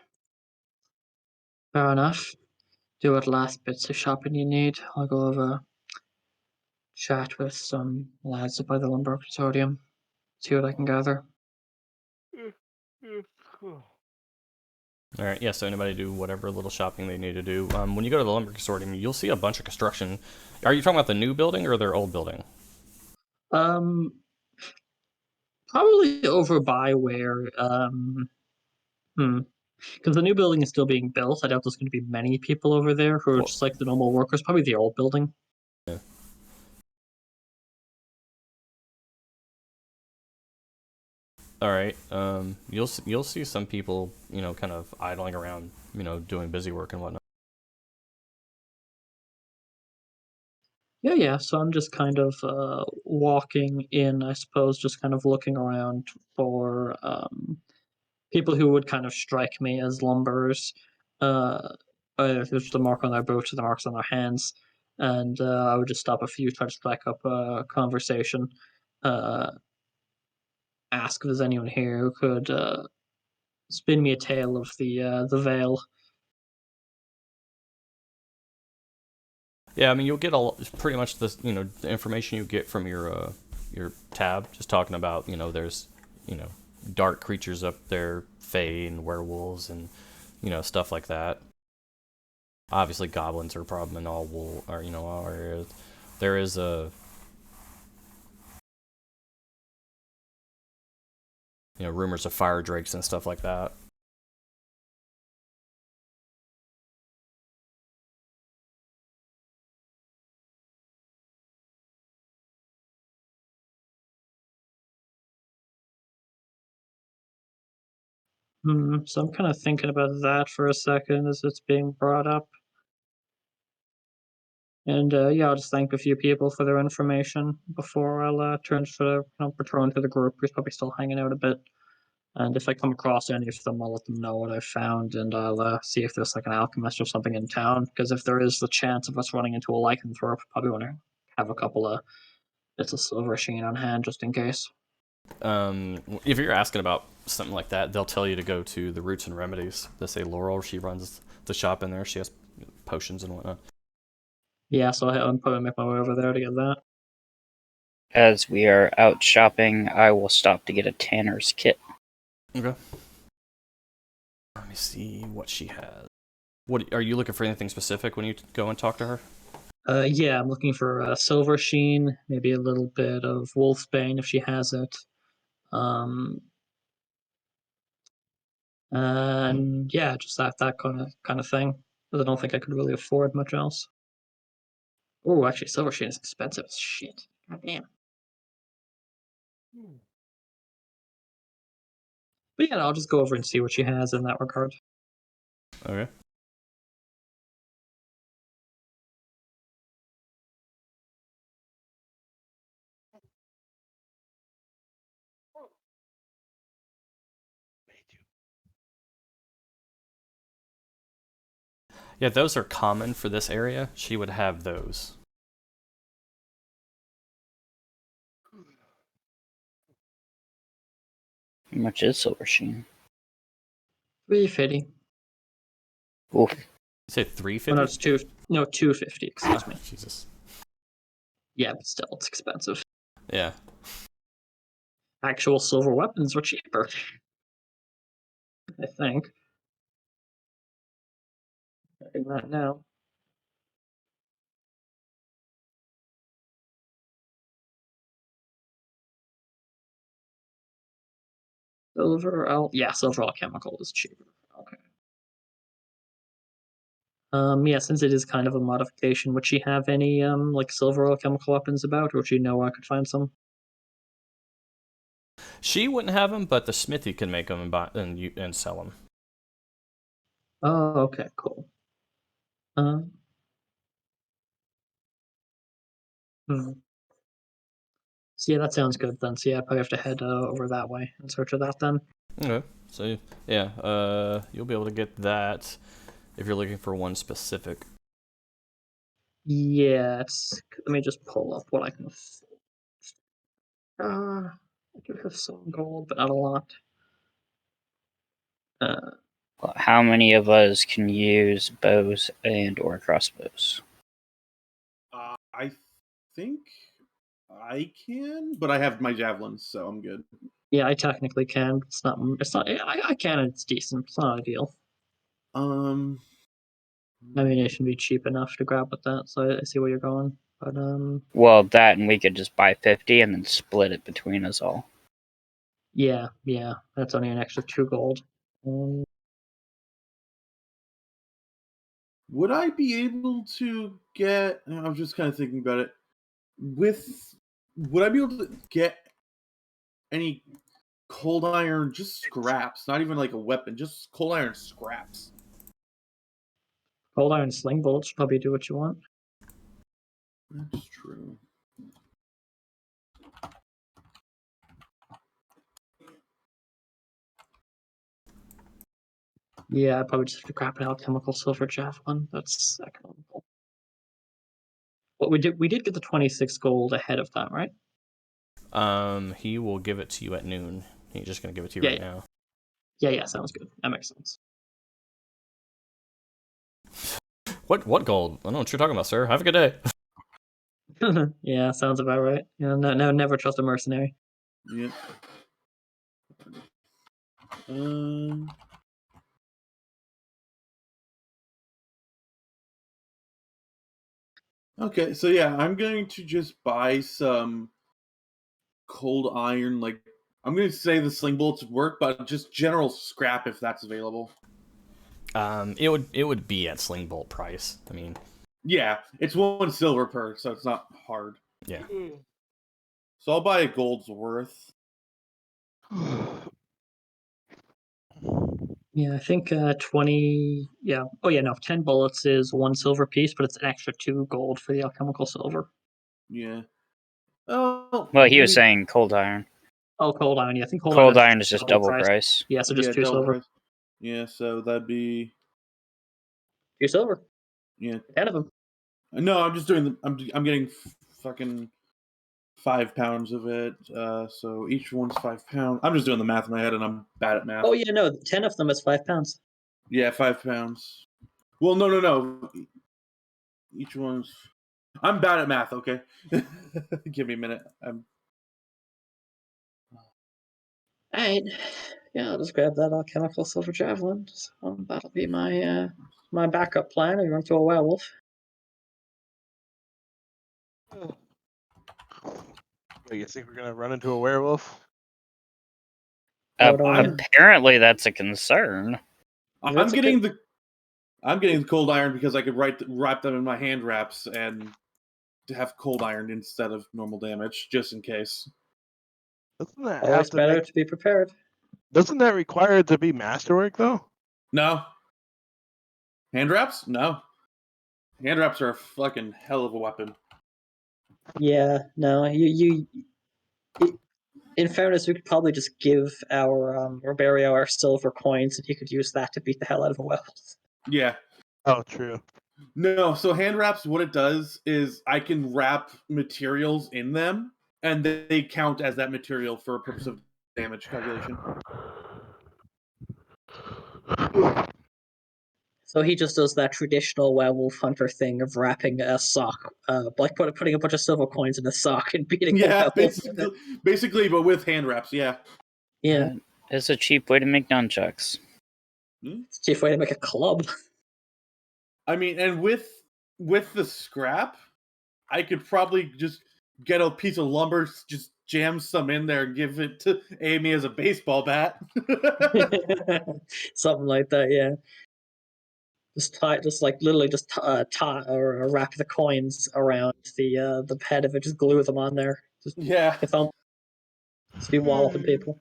Fair enough. Do what last bits of shopping you need. I'll go over, chat with some lads by the Lumber Consortium, see what I can gather. All right, yeah, so anybody do whatever little shopping they need to do. When you go to the Lumber Consortium, you'll see a bunch of construction. Are you talking about the new building or their old building? Probably over by where, because the new building is still being built. I doubt there's going to be many people over there who are Well- just like the normal workers. Probably the old building. Yeah. All right. You'll see some people, kind of idling around, doing busy work and whatnot. Yeah. So I'm just kind of walking in, I suppose, just kind of looking around for people who would kind of strike me as lumberers. There's the mark on their boots, the marks on their hands, and I would just stop a few, try to strike up a conversation, uh, ask if there's anyone here who could spin me a tale of the Vale. Yeah, I mean, you'll get pretty much the information you get from your tab, just talking about, there's, dark creatures up there, fae and werewolves and, stuff like that. Obviously, goblins are a problem in all areas. There is a, rumors of fire drakes and stuff like that. So I'm kind of thinking about that for a second as it's being brought up. And yeah, I'll just thank a few people for their information before I'll return to the group. He's probably still hanging out a bit. And if I come across any of them, I'll let them know what I found, and I'll see if there's like an alchemist or something in town. Because if there is the chance of us running into a lycanthrope, probably want to have a couple of bits of silver sheen on hand just in case. If you're asking about something like that, they'll tell you to go to the Roots and Remedies. They say Laurel, she runs the shop in there. She has potions and whatnot. Yeah, so I'll probably make my way over there to get that. As we are out shopping, I will stop to get a tanner's kit. Okay. Let me see what she has. What are you looking for? Anything specific when you go and talk to her? Yeah, I'm looking for silver sheen, maybe a little bit of wolfsbane if she has it. And yeah, just that kind of thing. Because I don't think I could really afford much else. Oh, actually, silver sheen is expensive as shit. God damn. But yeah, I'll just go over and see what she has in that regard. Okay. Yeah, those are common for this area. She would have those. How much is silver sheen? 350. Oof. You say 350? Oh, no, it's 250. Excuse me. Jesus. Yeah, but still, it's expensive. Yeah. Actual silver weapons were cheaper. I think. Checking that now. Silver alchemical is cheaper. Okay. Yeah, since it is kind of a modification, would she have any like silver alchemical weapons about, or would she know I could find some? She wouldn't have them, but the smithy can make them and buy and sell them. Oh, okay, cool. Um, hmm. So yeah, that sounds good then. So yeah, I probably have to head over that way in search of that then. Okay. So yeah, you'll be able to get that if you're looking for one specific. Yeah, let me just pull up what I can. I do have some gold, but not a lot. Well, how many of us can use bows and or crossbows? I think I can, but I have my javelins, so I'm good. Yeah, I technically can. But it's not. It's not. I can. And it's decent. It's not ideal. Ammunition be cheap enough to grab with that. So I see where you're going. But Well, that and we could just buy 50 and then split it between us all. yeah, that's only an extra 2 gold. Would I be able to get? I was just kind of thinking about it. Would I be able to get any cold iron, just scraps, not even like a weapon, just cold iron scraps? Cold iron sling bullets probably do what you want. That's true. Yeah, I probably just have to grab an alchemical silver javelin. That's economical. What we did get the 26 gold ahead of time, right? He will give it to you at noon. He's just gonna give it to you Yeah, right yeah. now. Yeah, sounds good. That makes sense. What gold? I don't know what you're talking about, sir. Have a good day. Yeah, sounds about right. No, never trust a mercenary. Yeah. Okay, so yeah, I'm going to just buy some cold iron. Like, I'm going to say the sling bullets work, but just general scrap if that's available. It would be at sling bolt price. I mean, yeah, it's 1 silver per, so it's not hard. Yeah. So I'll buy a gold's worth. Yeah, I think 20. Yeah. Oh, yeah, no. 10 bullets is 1 silver piece, but it's an extra 2 gold for the alchemical silver. Yeah. Oh. Well, he was saying cold iron. Oh, cold iron. Yeah, I think Cold iron iron is just double price. Yeah, so just 2 double silver. price. Yeah, so that'd be 2 silver. yeah. 10 of them. No, I'm just doing. I'm getting fucking 5 pounds of it. So each one's 5 pounds. I'm just doing the math in my head, and I'm bad at math. Oh, yeah, no. 10 of them is 5 pounds. Yeah, 5 pounds. Well, no. Each one's. I'm bad at math. Okay, give me a minute. Alright. Yeah, I'll just grab that alchemical silver javelin. So that'll be my my backup plan. I run to a werewolf. Wait, you think we're gonna run into a werewolf? What do I- Apparently, that's a concern. I'm That's getting the. I'm getting the cold iron because I could wrap them in my hand wraps and to have cold iron instead of normal damage, just in case. Doesn't that Always better to be prepared. Doesn't that require it to be masterwork though? No. Hand wraps? No. Hand wraps are a fucking hell of a weapon. Yeah, no, in fairness, we could probably just give our Roberio our silver coins, and he could use that to beat the hell out of a werewolf. Yeah. Oh, true. No, so hand wraps, what it does is I can wrap materials in them, and they count as that material for a purpose of damage calculation. So he just does that traditional werewolf hunter thing of wrapping a sock, like putting a bunch of silver coins in a sock and beating a Yeah, werewolf. basically, but with hand wraps, yeah. Yeah, It's a cheap way to make nunchucks. it's a cheap way to make a club. I mean, and with the scrap, I could probably just get a piece of lumber, just jam some in there, and give it to Amy as a baseball bat. Something like that, yeah. Just tie, just like literally just tie or wrap the coins around the head of it. Just glue them on there. Just Yeah. just be walloping people.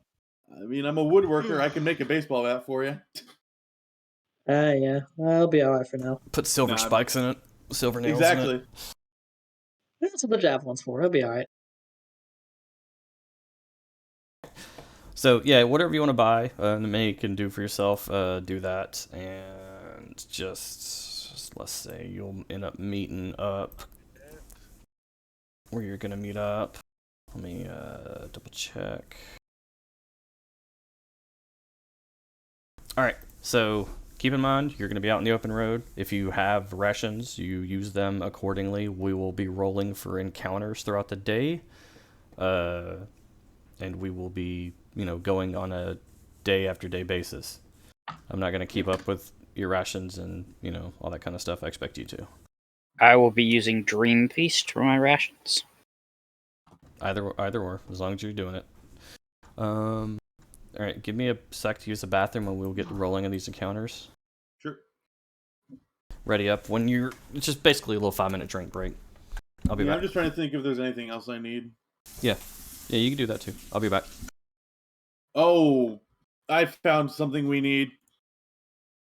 I mean, I'm a woodworker. I can make a baseball bat for you. Yeah, I'll be alright for now. Put silver spikes in it, silver nails in Exactly. it. That's what the javelin's for. I'll be alright. So yeah, whatever you want to buy and make and do for yourself, do that, and just let's say you'll end up meeting up where you're gonna meet up. Let me double check. All right, so keep in mind you're gonna be out in the open road. If you have rations, you use them accordingly. We will be rolling for encounters throughout the day, and we will be going on a day after day basis. I'm not going to keep up with your rations and all that kind of stuff. I expect you to. I will be using Dream Feast for my rations. Either or, as long as you're doing it. All right, give me a sec to use the bathroom and we'll get rolling on these encounters. Sure. Ready up when you're. It's just basically a little 5-minute drink break. I'll be back. I'm just trying to think if there's anything else I need. Yeah, you can do that too. I'll be back. Oh, I found something we need.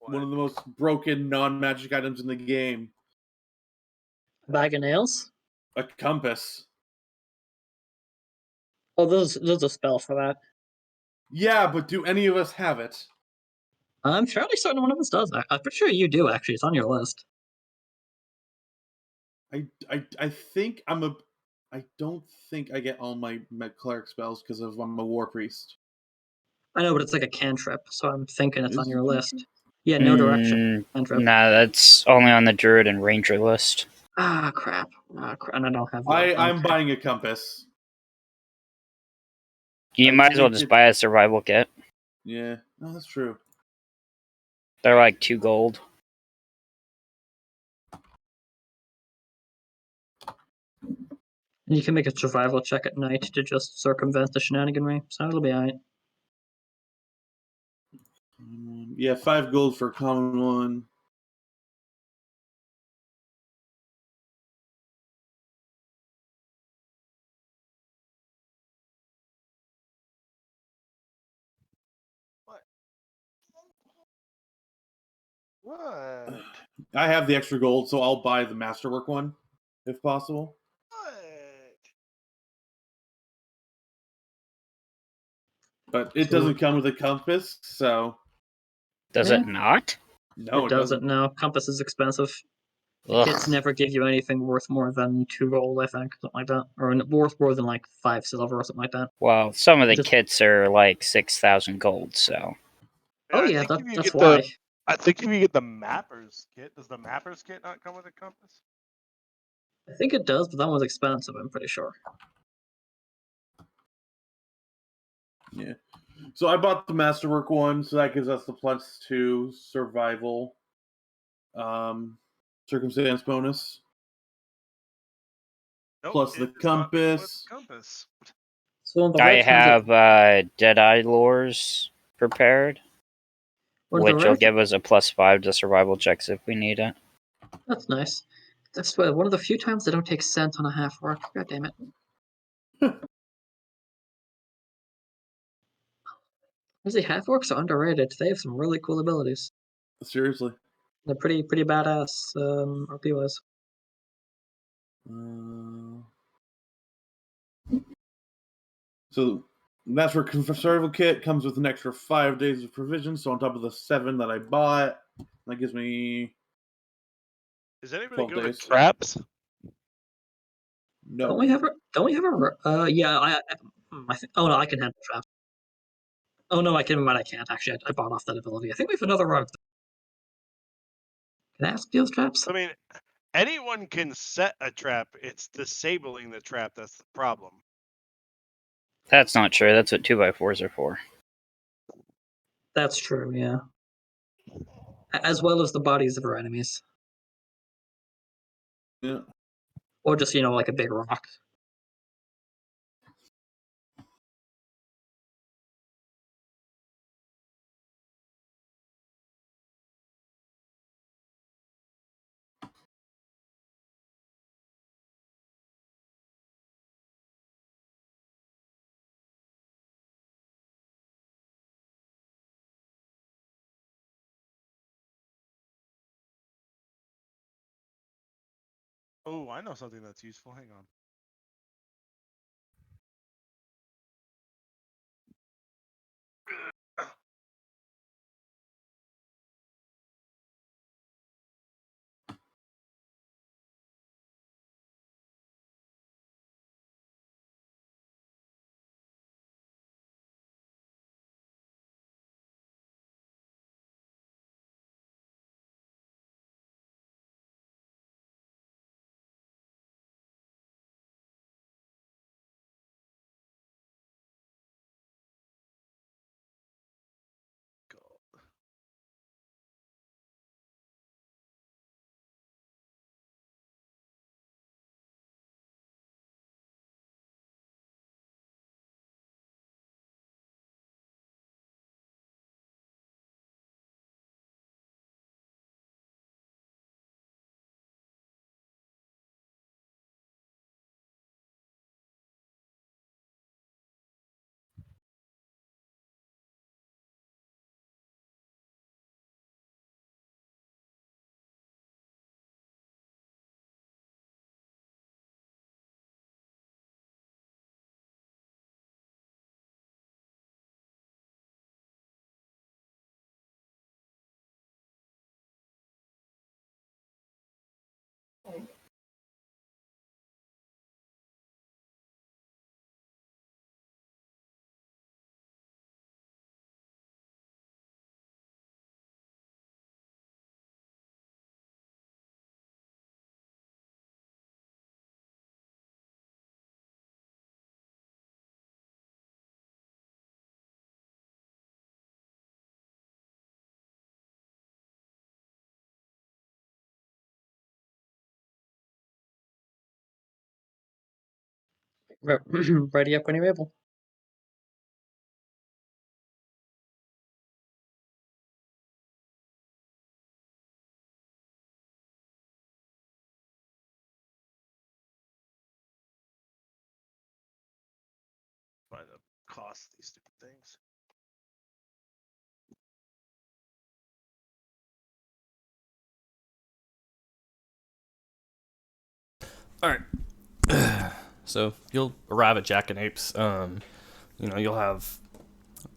One of the most broken non-magic items in the game. A bag of nails? A compass. Oh, there's a spell for that. Yeah, but do any of us have it? I'm fairly certain one of us does. I'm pretty sure you do, actually. It's on your list. I think I don't think I get all my cleric spells because I'm a war priest. I know, but it's like a cantrip, so I'm thinking it's Is on your it? list. Yeah, no direction. Cantrip. Nah, that's only on the Druid and Ranger list. Ah, crap. And I don't have that. I'm Okay. buying a compass. You I might as well think just it- buy a survival kit. Yeah, no, that's true. They're like 2 gold. And you can make a survival check at night to just circumvent the shenaniganry, so it'll be alright. Yeah, 5 gold for a common one. What? I have the extra gold, so I'll buy the masterwork one, if possible. What? But it So- doesn't come with a compass, so Does Yeah. it not? no, it doesn't now. Compass is expensive. The kits Ugh. never give you anything worth more than 2 gold, I think, something like that, or worth more than like 5 silver or something like that. Well, some of the Just- kits are like 6,000 gold, so. Oh I yeah, think if you that's get why. I think if you get the Mappers kit, does the Mappers kit not come with a compass? I think it does, but that one's expensive. I'm pretty sure. yeah. So I bought the masterwork one, so that gives us the +2 survival circumstance bonus. Nope, Plus the it does not come with compass. compass. So on the I red hand, have Deadeye lures prepared, on the which will red, give us a +5 to survival checks if we need it. that's nice. That's one of the few times they don't take scent on a half orc. God damn it. Honestly, half orcs are underrated. They have some really cool abilities. Seriously. They're pretty badass RP wise. So masterwork survival kit comes with an extra 5 days of provisions. So on top of the 7 that I bought, that gives me Is anybody 12 good with days. traps? No. Don't we have a? Yeah, I think. Oh no, I can handle traps. Oh no, I can. But I can't actually. I bought off that ability. I think we have another rogue. Can I ask deals traps? I mean, anyone can set a trap. It's disabling the trap that's the problem. That's not true. That's what 2x4s are for. That's true. Yeah. As well as the bodies of our enemies, Yeah. or just like a big rock. Oh, I know something that's useful. Hang on. Ready up when you're able. By the cost of these stupid things. All right. So you'll arrive at Jack and Apes. You'll have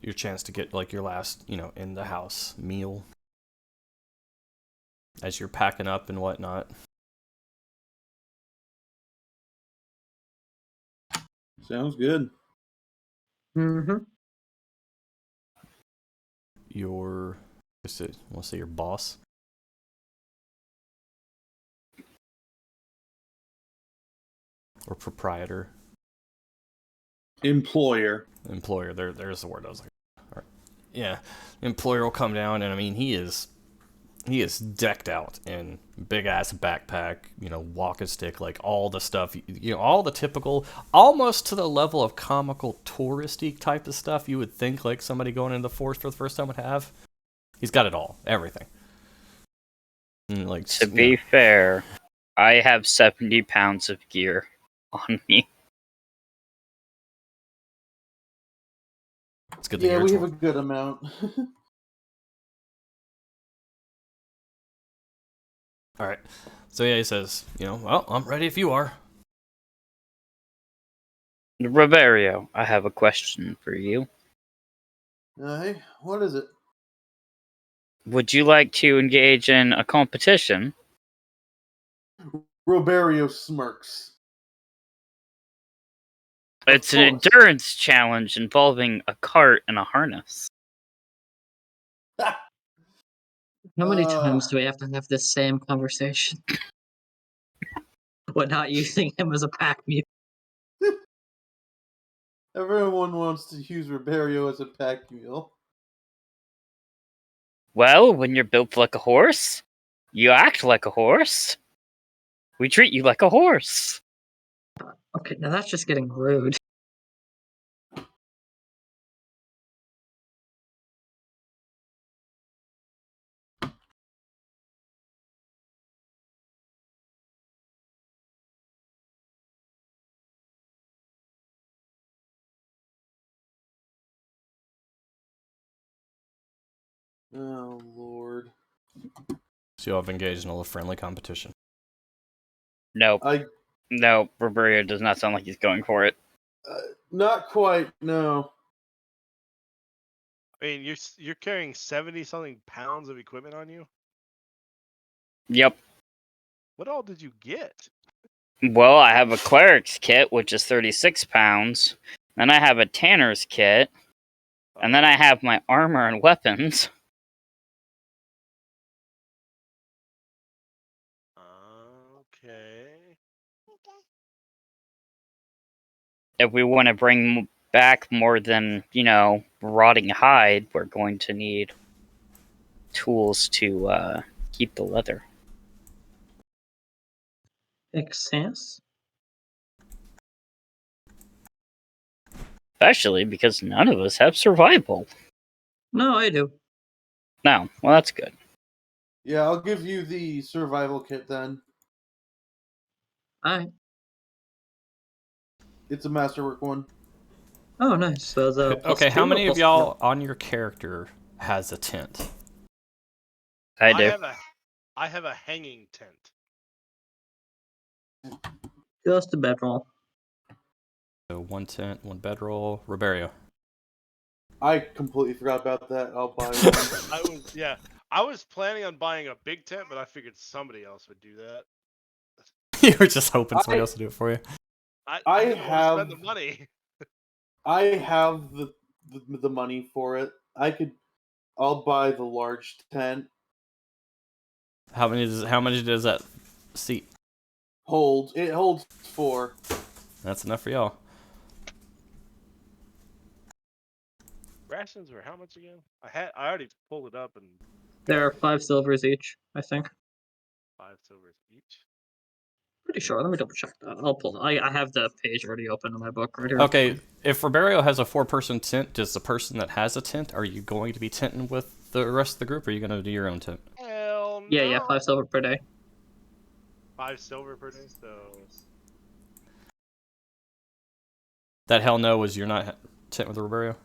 your chance to get like your last, in the house meal as you're packing up and whatnot. Sounds good. Mm-hmm. Let's say your boss. Or proprietor. Employer. There's the word I was like. All right. Yeah, employer will come down, and I mean he is decked out in big ass backpack, walking stick, like all the stuff, all the typical, almost to the level of comical touristy type of stuff you would think like somebody going into the forest for the first time would have. He's got it all, everything. And like To be fair, I have 70 pounds of gear on me. It's good to hear. Yeah, we have a good amount. All right. So yeah, he says, well, I'm ready if you are. Riverio, I have a question for you. Hey, what is it? Would you like to engage in a competition? Roberio smirks. It's an endurance challenge involving a cart and a harness. How many times do we have to have this same conversation? We're not using him as a pack mule. Everyone wants to use Roberio as a pack mule. Well, when you're built like a horse, you act like a horse. We treat you like a horse. Okay, now that's just getting rude. Oh, Lord. So you'll have engaged in a little friendly competition. No, Riverio does not sound like he's going for it. Not quite, no. I mean, you're carrying 70-something pounds of equipment on you? Yep. What all did you get? Well, I have a cleric's kit, which is 36 pounds. Then I have a tanner's kit. And then I have my armor and weapons. Okay. If we want to bring back more than, rotting hide, we're going to need tools to keep the leather. Makes sense. Especially because none of us have survival. No, I do. No, well, that's good. Yeah, I'll give you the survival kit then. Alright. It's a masterwork one. Oh, nice. So the Okay, how +2 or many of +3? y'all on your character has a tent? I do. I have a hanging tent. Just a bedroll. So one tent, one bedroll. Riberio. I completely forgot about that. I'll buy one. I was planning on buying a big tent, but I figured somebody else would do that. You were just hoping somebody else would do it for you. I didn't want to spend the money. I have the money for it. I'll buy the large tent. How many does that seat? It holds 4. That's enough for y'all. Rations were how much again? I already pulled it up and There are 5 silvers each, I think. 5 silvers each. Pretty sure. Let me double check that. I'll pull it. I have the page already open in my book right here. Okay, if Riberio has a 4-person tent, does the person that has a tent, are you going to be tenting with the rest of the group, or are you going to do your own tent? Hell no. Yeah, 5 silver per day. 5 silver per day, so... That hell no was you're not tent with Riberio?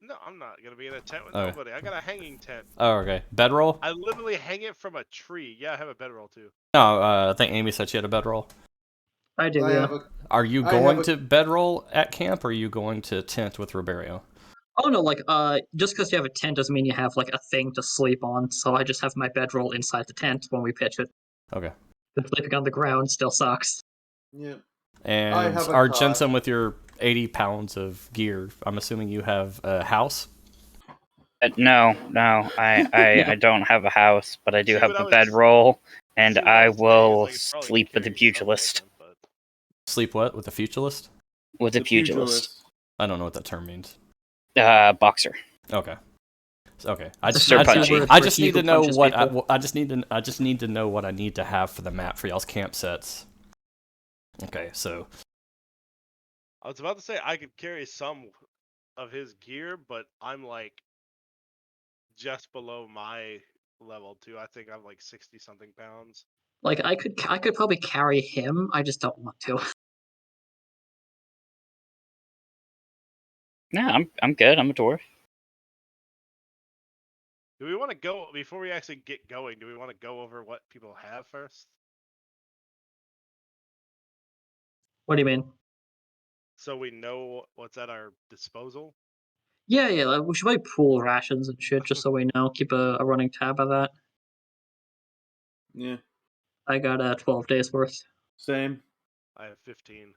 No, I'm not going to be in a tent with nobody. I got a hanging tent. Oh, okay. Bedroll? I literally hang it from a tree. Yeah, I have a bedroll too. No, I think Amy said she had a bedroll. I do, I yeah. have a. Are you I going have a- to bedroll at camp, or are you going to tent with Riberio? Oh no, like just because you have a tent doesn't mean you have like a thing to sleep on. So I just have my bedroll inside the tent when we pitch it. Okay. But sleeping on the ground still sucks. Yeah. I And have a cot. Argentum, with your 80 pounds of gear, I'm assuming you have a house? No, I don't have a house, but I do See, have what I a was- bedroll, and See, what I I was saying is will I could probably sleep with the carry some pugilist. with him, but Sleep what? With a pugilist? With the pugilist. I don't know what that term means. Boxer. Okay. Okay. I It's a just, Sir I, fancy Punchy. word I for just he need who to know punches what people. I just need to know what I need to have for the map for y'all's camp sets. Okay, so I was about to say I could carry some of his gear, but I'm like just below my level too. I think I'm like 60 something pounds. Like I could probably carry him. I just don't want to. Yeah, I'm good. I'm a dwarf. Do we want to go before we actually get going? Do we want to go over what people have first? What do you mean? So we know what's at our disposal? Yeah, yeah. Like, we should probably pool rations and shit just so we know. Keep a running tab of that. Yeah. I got 12 days worth. Same. I have 15.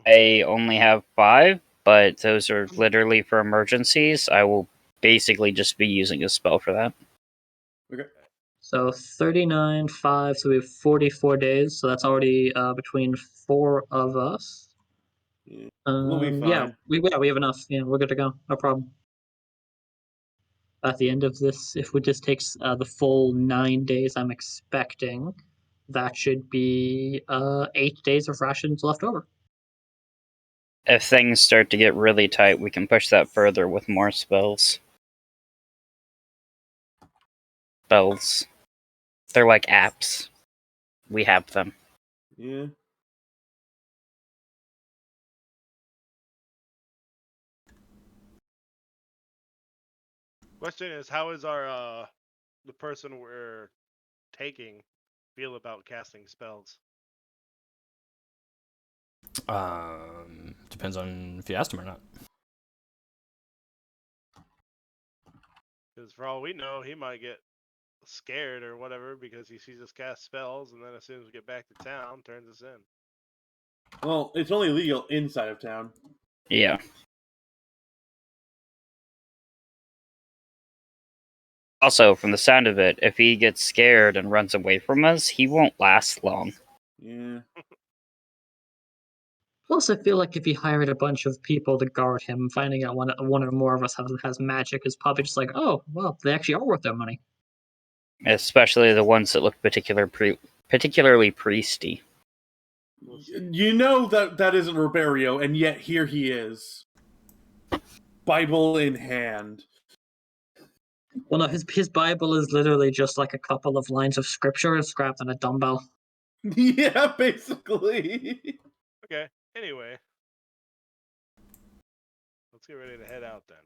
I only have 5, but those are literally for emergencies. I will basically just be using a spell for that. Okay. So 39, 5, so we have 44 days. So that's already between 4 of us. Yeah. We'll be Yeah, fine. we have enough. Yeah, we're good to go. No problem. At the end of this, if we just takes the full 9 days, I'm expecting that should be 8 days of rations left over. If things start to get really tight, we can push that further with more spells. Spells. They're like apps. We have them. Yeah. Question is, how is our the person we're taking feel about casting spells? depends on if you asked him or not. Because for all we know, he might get scared or whatever because he sees us cast spells, and then as soon as we get back to town, turns us in. Well, it's only legal inside of town. Yeah. Also, from the sound of it, if he gets scared and runs away from us, he won't last long. Yeah. Plus, I feel like if he hired a bunch of people to guard him, finding out one or more of us has magic is probably just like, oh, well, they actually are worth their money. Especially the ones that look particularly priesty. We'll see. You know that isn't Riberio, and yet here he is. Bible in hand. Well, no, his Bible is literally just like a couple of lines of scripture scrapped on a dumbbell. Yeah, basically. Okay, anyway. Let's get ready to head out then.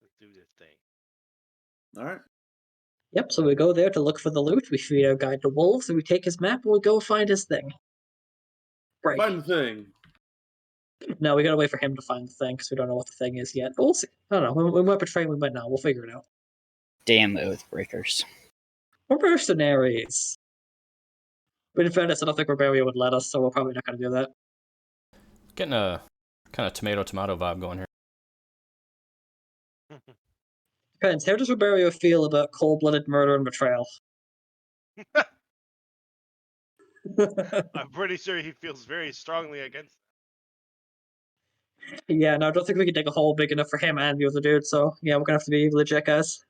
Let's do this thing. Alright. Yep, so we go there to look for the loot, we feed our guide to wolves, and we take his map and we go find his thing. Break. Find the thing. No, we gotta wait for him to find the thing, because we don't know what the thing is yet. But we'll see. I don't know. We might betray him, we might not. We'll figure it out. Damn Oathbreakers. We're mercenaries. But in fairness, I don't think Riberio would let us, so we're probably not gonna do that. Getting a kind of tomato vibe going here. Depends. How does Riberio feel about cold-blooded murder and betrayal? I'm pretty sure he feels very strongly against Yeah, no, I don't think we can dig a hole big enough for him and the other dude, so yeah, we're gonna have to be legit, guys.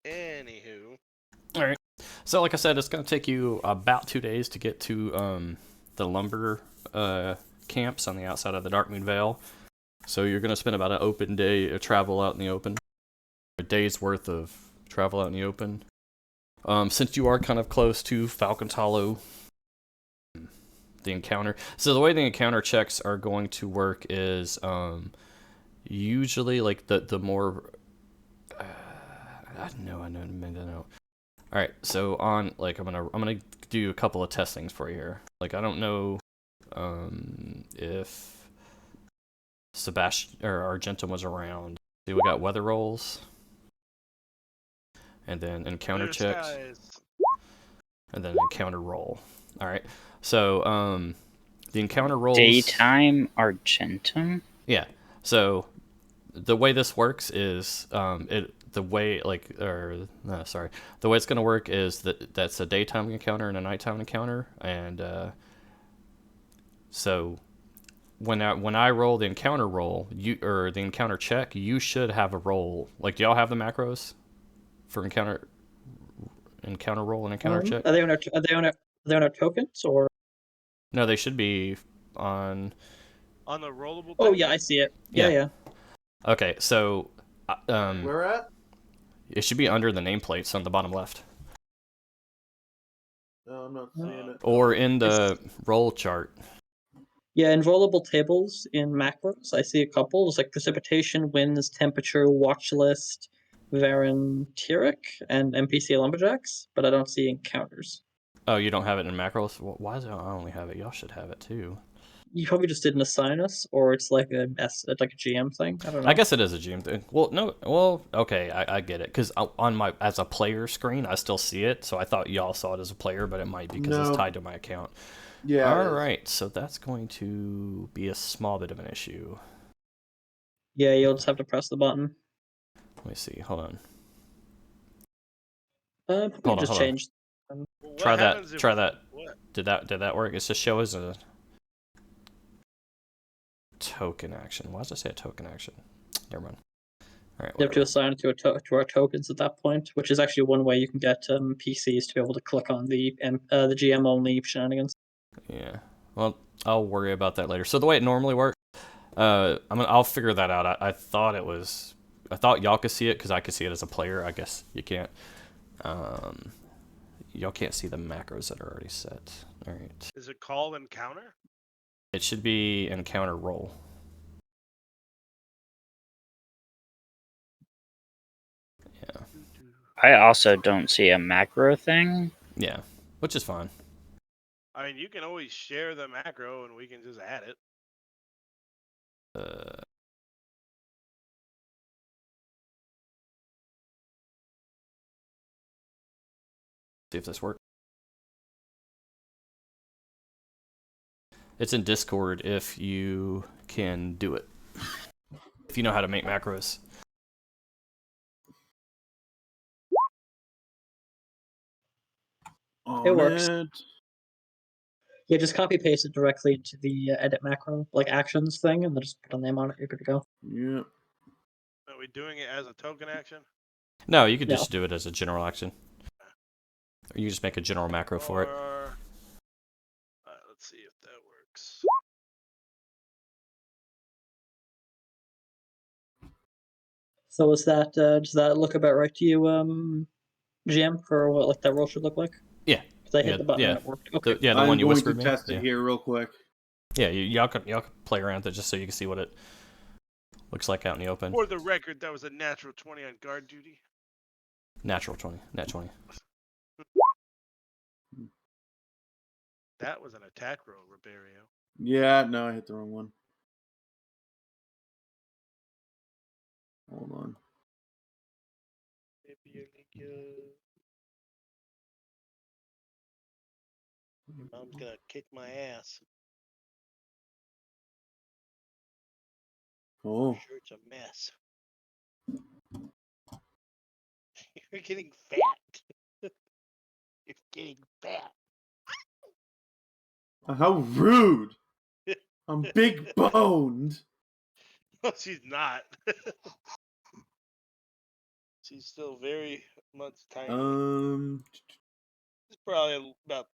Anywho. All right. So, like I said, it's going to take you about 2 days to get to the lumber camps on the outside of the Darkmoon Vale. So you're going to spend about an open day of travel out in the open. A day's worth of travel out in the open. Since you are kind of close to Falcons Hollow, the encounter. So the way the encounter checks are going to work is usually like the more... I know. All right, so on like I'm gonna do a couple of testings for you here. Like I don't know if Sebastian or Argentum was around. See, we got weather rolls, and then encounter Clear checks, skies. and then encounter roll. All right, so the encounter rolls. Daytime Argentum? Yeah. So the way this works is the way it's gonna work is that's a daytime encounter and a nighttime encounter, and so when I roll the encounter roll, the encounter check, you should have a roll. Like, do y'all have the macros for encounter roll and encounter check? Are they on our tokens or? No, they should be on. On the rollable Oh token? yeah, I see it. Yeah. Yeah. Okay, so Where at? it should be under the nameplates on the bottom left, No, I'm not seeing it. or in the roll chart. Yeah, in rollable tables in macros, I see a couple. There's like precipitation, winds, temperature, watch list, Varantyric, and NPC lumberjacks, but I don't see encounters. Oh, you don't have it in macros? Why does I only have it? Y'all should have it too. You probably just didn't assign us, or it's like it's like a GM thing. I don't know. I guess it is a GM thing. Well, no, okay, I get it. Because on my as a player screen, I still see it. So I thought y'all saw it as a player, but it might be because it's tied to my account. Yeah. All right, so that's going to be a small bit of an issue. Yeah, you'll just have to press the button. Let me see. Hold on. Hold on. Change. Well, what Try happens that. if- Try that. What? Did that work? It's just show as a token action. Why does it say a token action? Never mind. All right. You have to Whatever. assign it to our tokens at that point, which is actually one way you can get PCs to be able to click on the GM only shenanigans. Yeah. Well, I'll worry about that later. So the way it normally works, I'll figure that out. I thought y'all could see it because I could see it as a player. I guess you can't. Y'all can't see the macros that are already set. All right. Is it call encounter? It should be encounter roll. Yeah. I also don't see a macro thing. Yeah. Which is fine. I mean, you can always share the macro and we can just add it. See if this works. It's in Discord if you can do it. If you know how to make macros. It works. It. Yeah, just copy paste it directly into the edit macro, like actions thing, and then just put a name on it. You're good to go. Yeah. Are we doing it as a token action? No, you could just do it as a general action. Or you just make a general macro for it. Let's see if that works. So is that does that look about right to you, GM, for what like that roll should look like? Yeah. Because I hit the button and it worked. Okay. The I'm one you going whispered to me. test it here real quick. Yeah, y'all could play around with it just so you can see what it looks like out in the open. For the record, that was a natural 20 on guard duty. Natural 20. Nat 20. That was an attack roll, Riberio. Yeah, no, I hit the wrong one. Hold on. Mom's gonna kick my ass. Oh. Shirt's a mess. You're getting fat. You're getting fat. How rude! I'm big boned. No, she's not. She's still very much tiny. She's probably about,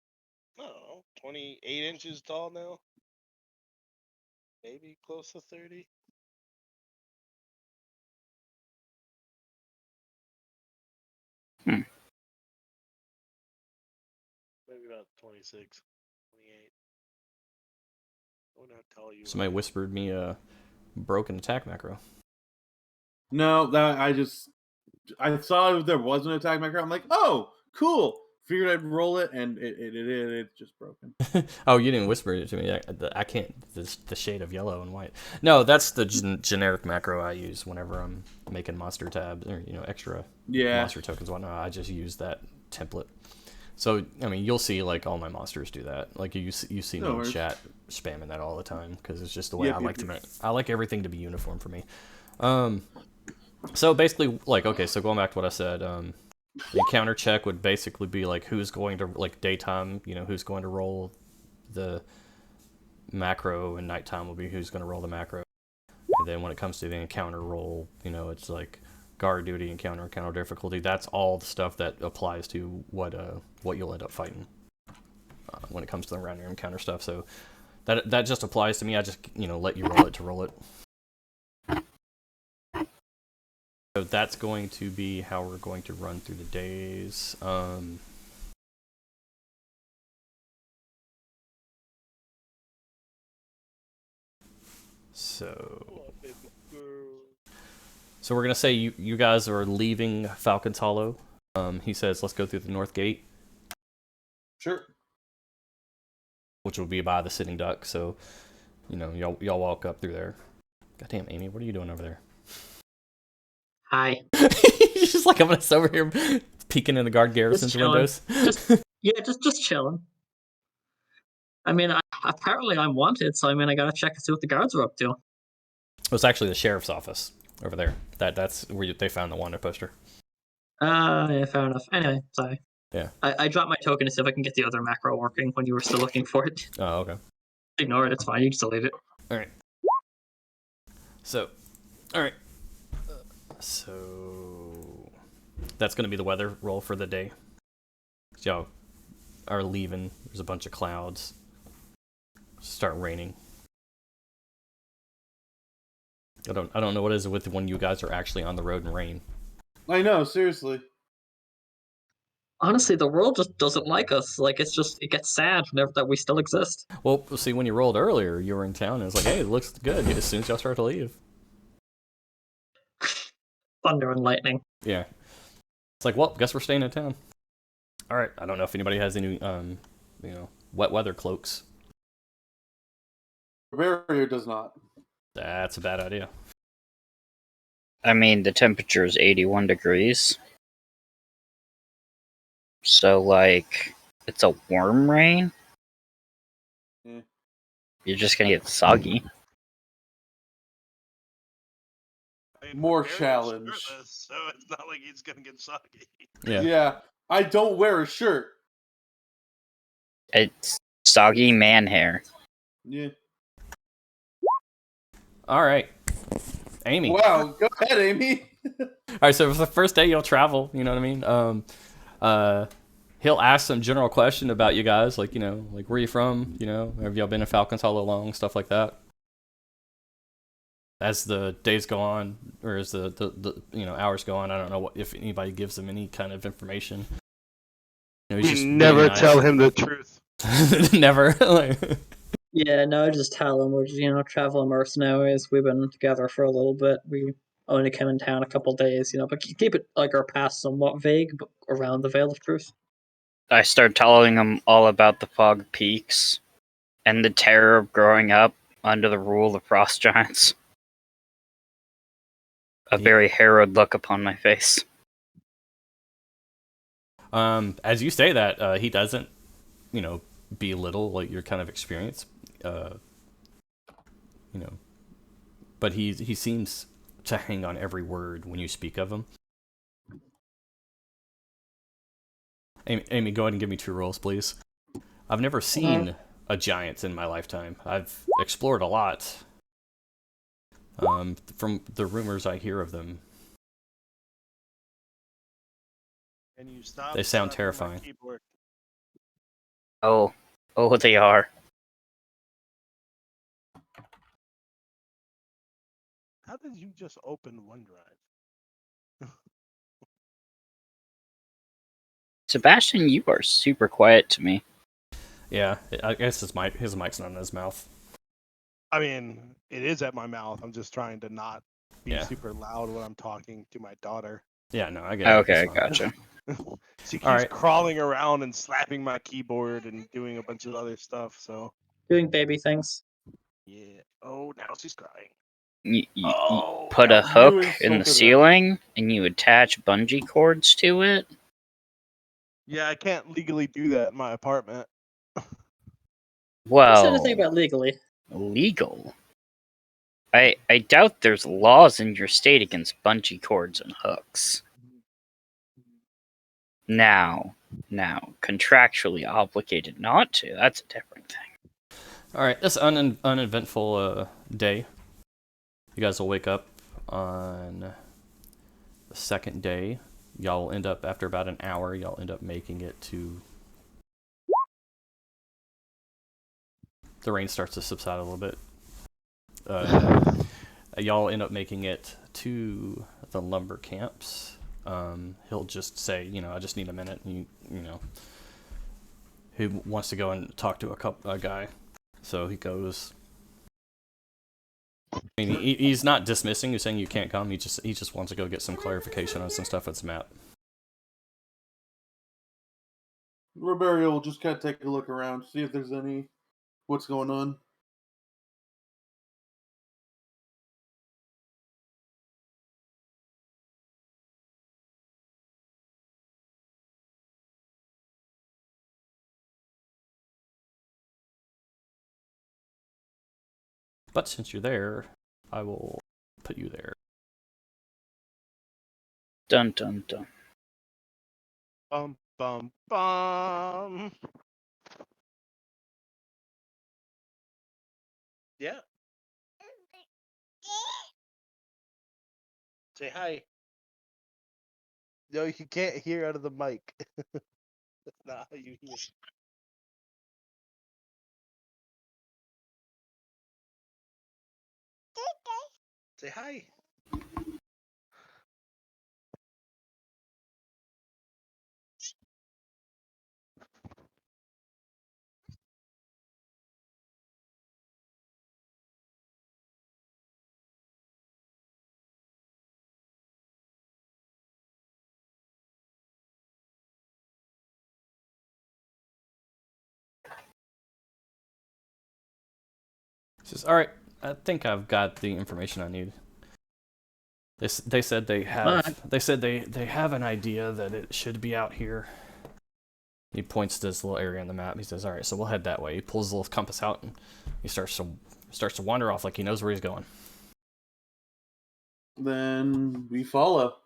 I don't know, 28 inches tall now. Maybe close to 30. Maybe about 26, 28. I wonder how tall you Somebody are. whispered me a broken attack macro. No, that I just I saw there was an attack macro. I'm like, oh, cool. Figured I'd roll it, and it's just broken. Oh, you didn't whisper it to me. I can't. The shade of yellow and white. No, that's the generic macro I use whenever I'm making monster tabs or extra monster tokens and whatnot. I just use that template. So I mean, you'll see like all my monsters do that. Like you see me in chat spamming that all the time because it's just the way I like to make. I like everything to be uniform for me. So basically, like, okay, so going back to what I said, the encounter check would basically be like who's going to, like, daytime, who's going to roll the macro, and nighttime will be who's going to roll the macro. And then when it comes to the encounter roll, it's like guard duty, encounter difficulty. That's all the stuff that applies to what you'll end up fighting when it comes to the random encounter stuff. So that just applies to me. I just let you roll it to roll it. So that's going to be how we're going to run through the days. So we're gonna say you guys are leaving Falcons Hollow. He says, let's go through the north gate. Sure. Which will be by the sitting duck. So, y'all walk up through there. Goddamn, Amy, what are you doing over there? Hi. He's just like, I'm just over here peeking in the guard garrison's windows. just chilling. I mean, apparently I'm wanted, so I mean, I gotta check and see what the guards are up to. It's actually the sheriff's office over there. That's where they found the wanted poster. Yeah, fair enough. Anyway, sorry. Yeah. I dropped my token to see if I can get the other macro working when you were still looking for it. Oh, okay. Ignore it, it's fine, you can delete it. Alright. So, alright. So, that's going to be the weather roll for the day. Y'all are leaving. There's a bunch of clouds. Start raining. I don't know what it is with when you guys are actually on the road in rain. I know, seriously. Honestly, the world just doesn't like us. Like, it gets sad whenever that we still exist. Well, see, when you rolled earlier, you were in town, and it's like, hey, it looks good as soon as y'all start to leave. Thunder and lightning. Yeah. It's like, well, guess we're staying in town. Alright, I don't know if anybody has any, wet weather cloaks. Barrier does not. That's a bad idea. I mean, the temperature is 81 degrees. So, like, it's a warm rain. Yeah. You're just gonna get soggy. More challenge. Shirtless, so it's not like he's gonna get soggy. Yeah. I don't wear a shirt. It's soggy man hair. Yeah. Alright. Amy. Wow, go ahead, Amy. Alright, so for the first day you'll travel, you know what I mean? He'll ask some general question about you guys, like, like where you from, have y'all been in Falcons Hollow long, stuff like that. As the days go on, or as the hours go on, I don't know if anybody gives them any kind of information. He's just never tell him the truth. Never. Yeah, no, just tell him we're just, traveling mercenaries. We've been together for a little bit. We only came in town a couple days, but keep it like our past somewhat vague, but around the veil of truth. I start telling him all about the fog peaks and the terror of growing up under the rule of frost giants. A very harrowed look upon my face. As you say that, he doesn't, belittle like your kind of experience, but he seems to hang on every word when you speak of him. Amy, go ahead and give me 2 rolls, please. I've never seen a giant in my lifetime. I've explored a lot. From the rumors I hear of them, And you stop. they sound terrifying. Oh, they are. How did you just open OneDrive? Sebastian, you are super quiet to me. Yeah, I guess his mic's not in his mouth. I mean, it is at my mouth. I'm just trying to not be super loud when I'm talking to my daughter. Yeah, no, I get it. Okay, It's fine. gotcha. She keeps Alright. crawling around and slapping my keyboard and doing a bunch of other stuff. So Doing baby things. yeah. Oh, now she's crying. You Oh, put that a was hook You in insult the her. ceiling and you attach bungee cords to it. Yeah, I can't legally do that in my apartment. Who said anything Well, about legally? legal. I doubt there's laws in your state against bungee cords and hooks. Now, contractually obligated not to, that's a different thing. Alright, this uneventful day. You guys will wake up on the second day. Y'all will end up, after about an hour, y'all end up making it to... The rain starts to subside a little bit. Y'all end up making it to the lumber camps. He'll just say, I just need a minute. He wants to go and talk to a guy. So he goes. I mean, he's not dismissing. He's saying you can't come. He just wants to go get some clarification on some stuff with this map. Roberto will just kind of take a look around, see if there's what's going on. But since you're there, I will put you there. Dun dun dun. Bum bum bum. Yeah. Say hi. No, you can't hear out of the mic. That's not how you hear. Say hi. He says, "All right, I think I've got the information I need." They said they have. Alright. They said they have an idea that it should be out here. He points to this little area on the map. He says, "All right, so we'll head that way." He pulls the little compass out and he starts to wander off like he knows where he's going. Then we follow.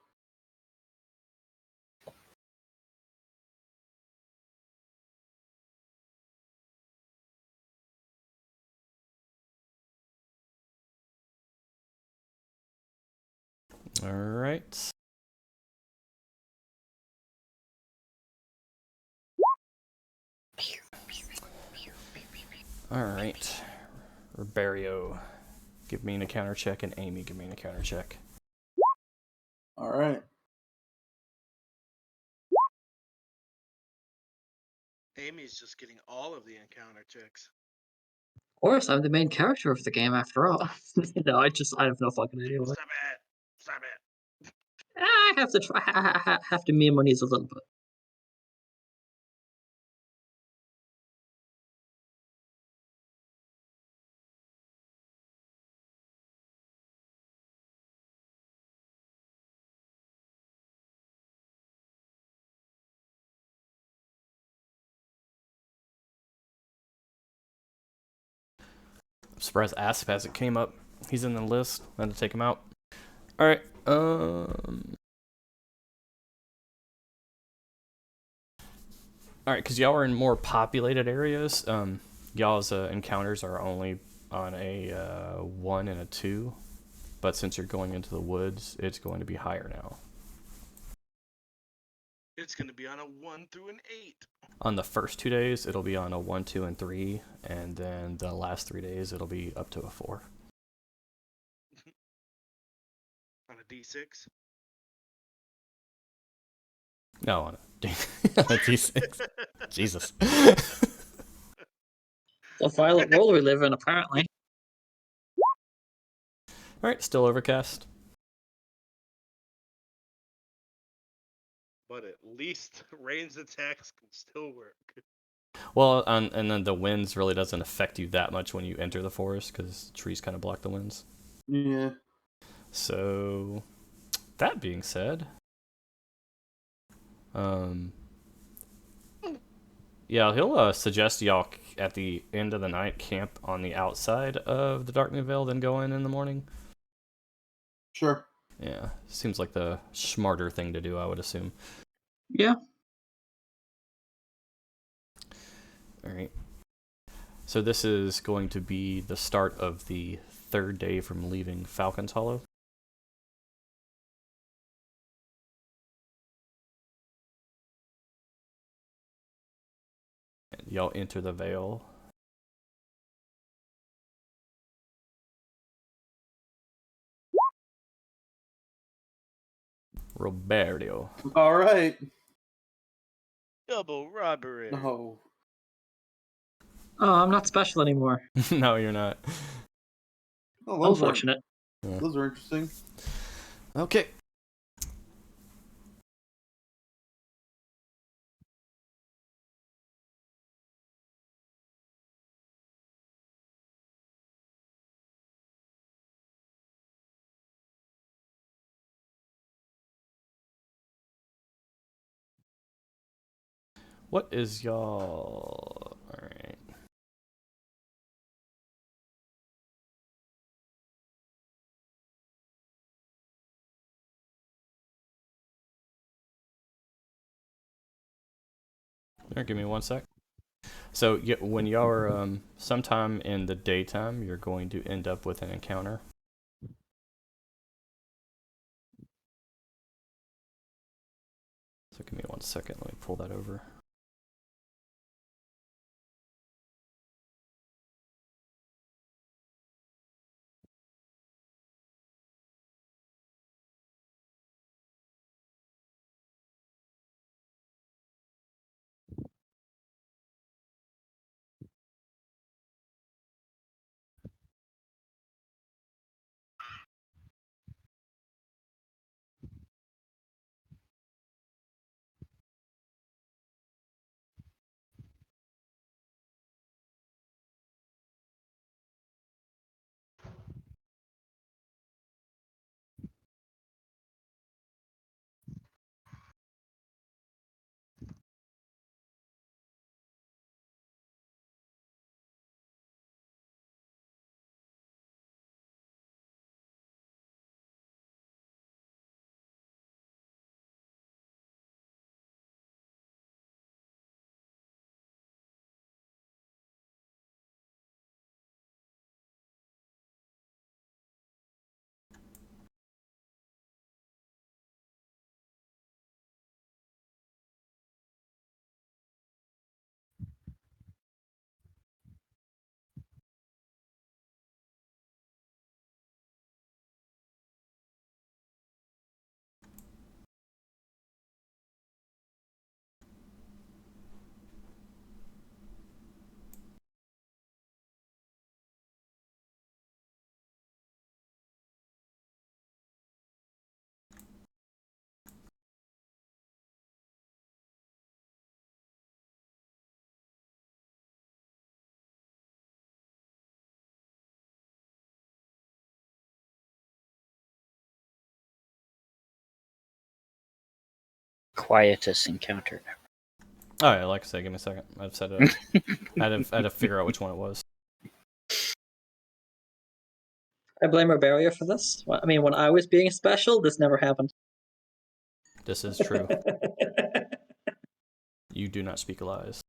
All right. All right. Roberto, give me an encounter check, and Amy, give me an encounter check. All right. Amy's just getting all of the encounter checks. Of course, I'm the main character of the game after all. No, I have no fucking idea what. Stop it! Stop it! I have to try. Have to meme my knees a little bit. I'm surprised Asp hasn't came up. He's in the list. I had to take him out. All right. All right, because y'all are in more populated areas. Y'all's encounters are only on a 1 and a 2, but since you're going into the woods, it's going to be higher now. It's gonna be on a 1 through an 8. On the first 2 days, it'll be on a 1, 2, and 3, and then the last 3 days, it'll be up to a 4. On a D6. No, on a, on a D6. Jesus. The violent world we live in, apparently. All right, still overcast. but at least ranged attacks can still work. Well, and then the winds really doesn't affect you that much when you enter the forest because trees kind of block the winds. Yeah. So, that being said, yeah, he'll suggest y'all at the end of the night camp on the outside of the Darkning Vale, then go in the morning. Sure. Yeah, seems like the smarter thing to do, I would assume. Yeah. All right. So this is going to be the start of the third day from leaving Falcons Hollow. And y'all enter the Vale. Roberto. All right. Double robbery. Oh. Oh, I'm not special anymore. No, you're not. Oh, those are Unfortunate. those are interesting. Okay. What is y'all? All right. Here, give me 1 sec. So when y'all are sometime in the daytime, you're going to end up with an encounter. So give me 1 second. Let me pull that over. Quietest encounter. Oh yeah, like I said, give me a second. I've said it. I had to figure out which one it was. I blame Roberto for this. I mean, when I was being special, this never happened. This is true. You do not speak lies.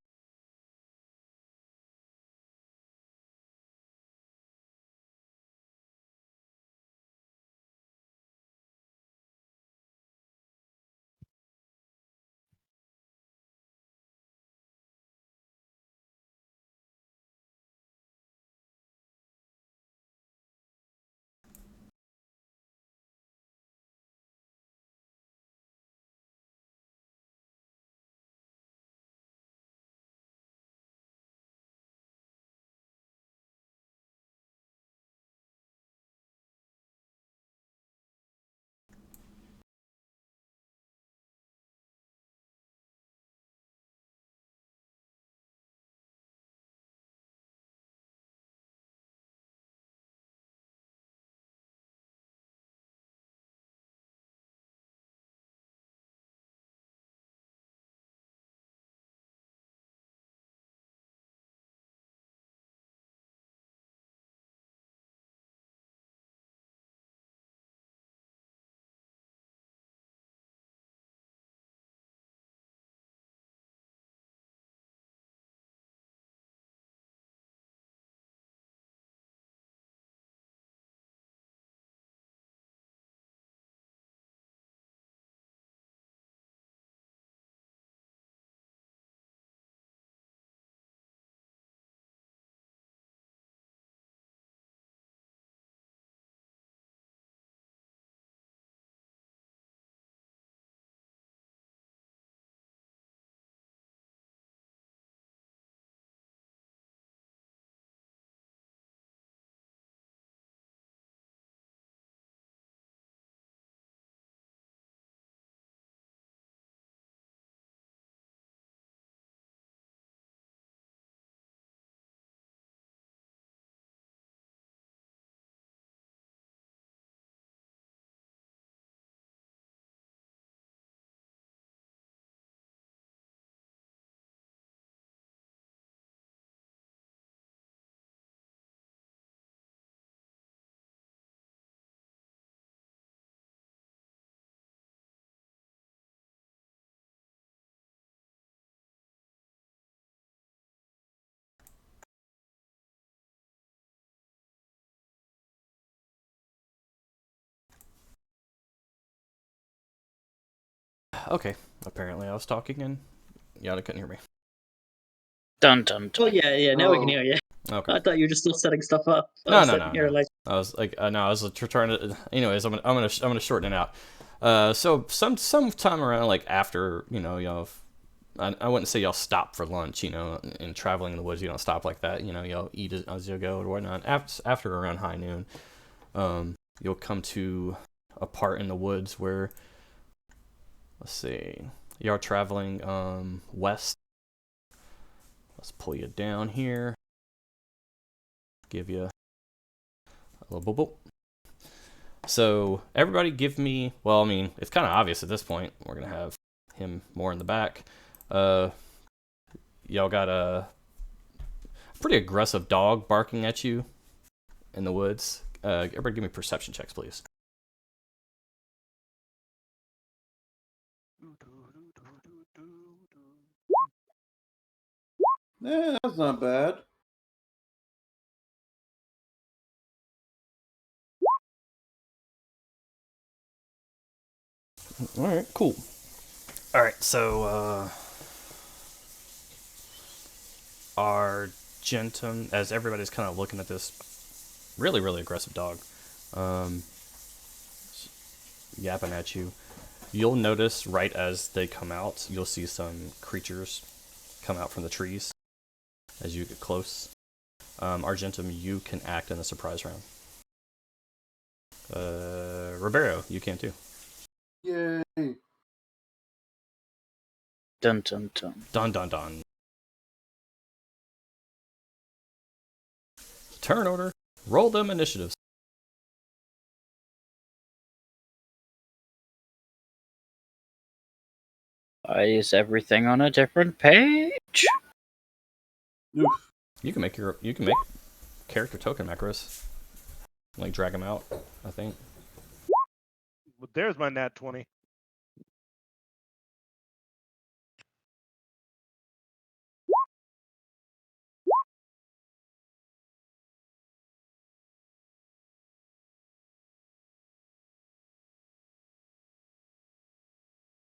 Okay. Apparently I was talking and y'all couldn't hear me. Dun dun Oh dun. yeah, now we can hear you. Okay. I thought you were just still setting stuff up. No. Like, I was like, no, I was trying to. Anyways, I'm gonna shorten it out. So sometime around like after y'all, I wouldn't say y'all stop for lunch. In traveling in the woods, you don't stop like that. Y'all eat as you go or whatnot. After around high noon, you'll come to a part in the woods where, let's see, y'all traveling west. Let's pull you down here. Give you a little boop. So everybody give me, well, I mean, it's kind of obvious at this point. We're going to have him more in the back. Y'all got a pretty aggressive dog barking at you in the woods. Everybody give me perception checks, please. That's not bad. All right, cool. All right, so Argentum, as everybody's kind of looking at this really, really aggressive dog, yapping at you, you'll notice right as they come out, you'll see some creatures come out from the trees as you get close. Argentum, you can act in a surprise round. Ribeiro, you can too. Yay. Dun dun dun. Dun dun dun. Turn order. Roll them initiatives. Is everything on a different page? Oof. You can make character token macros. Like drag them out, I think. But there's my nat 20.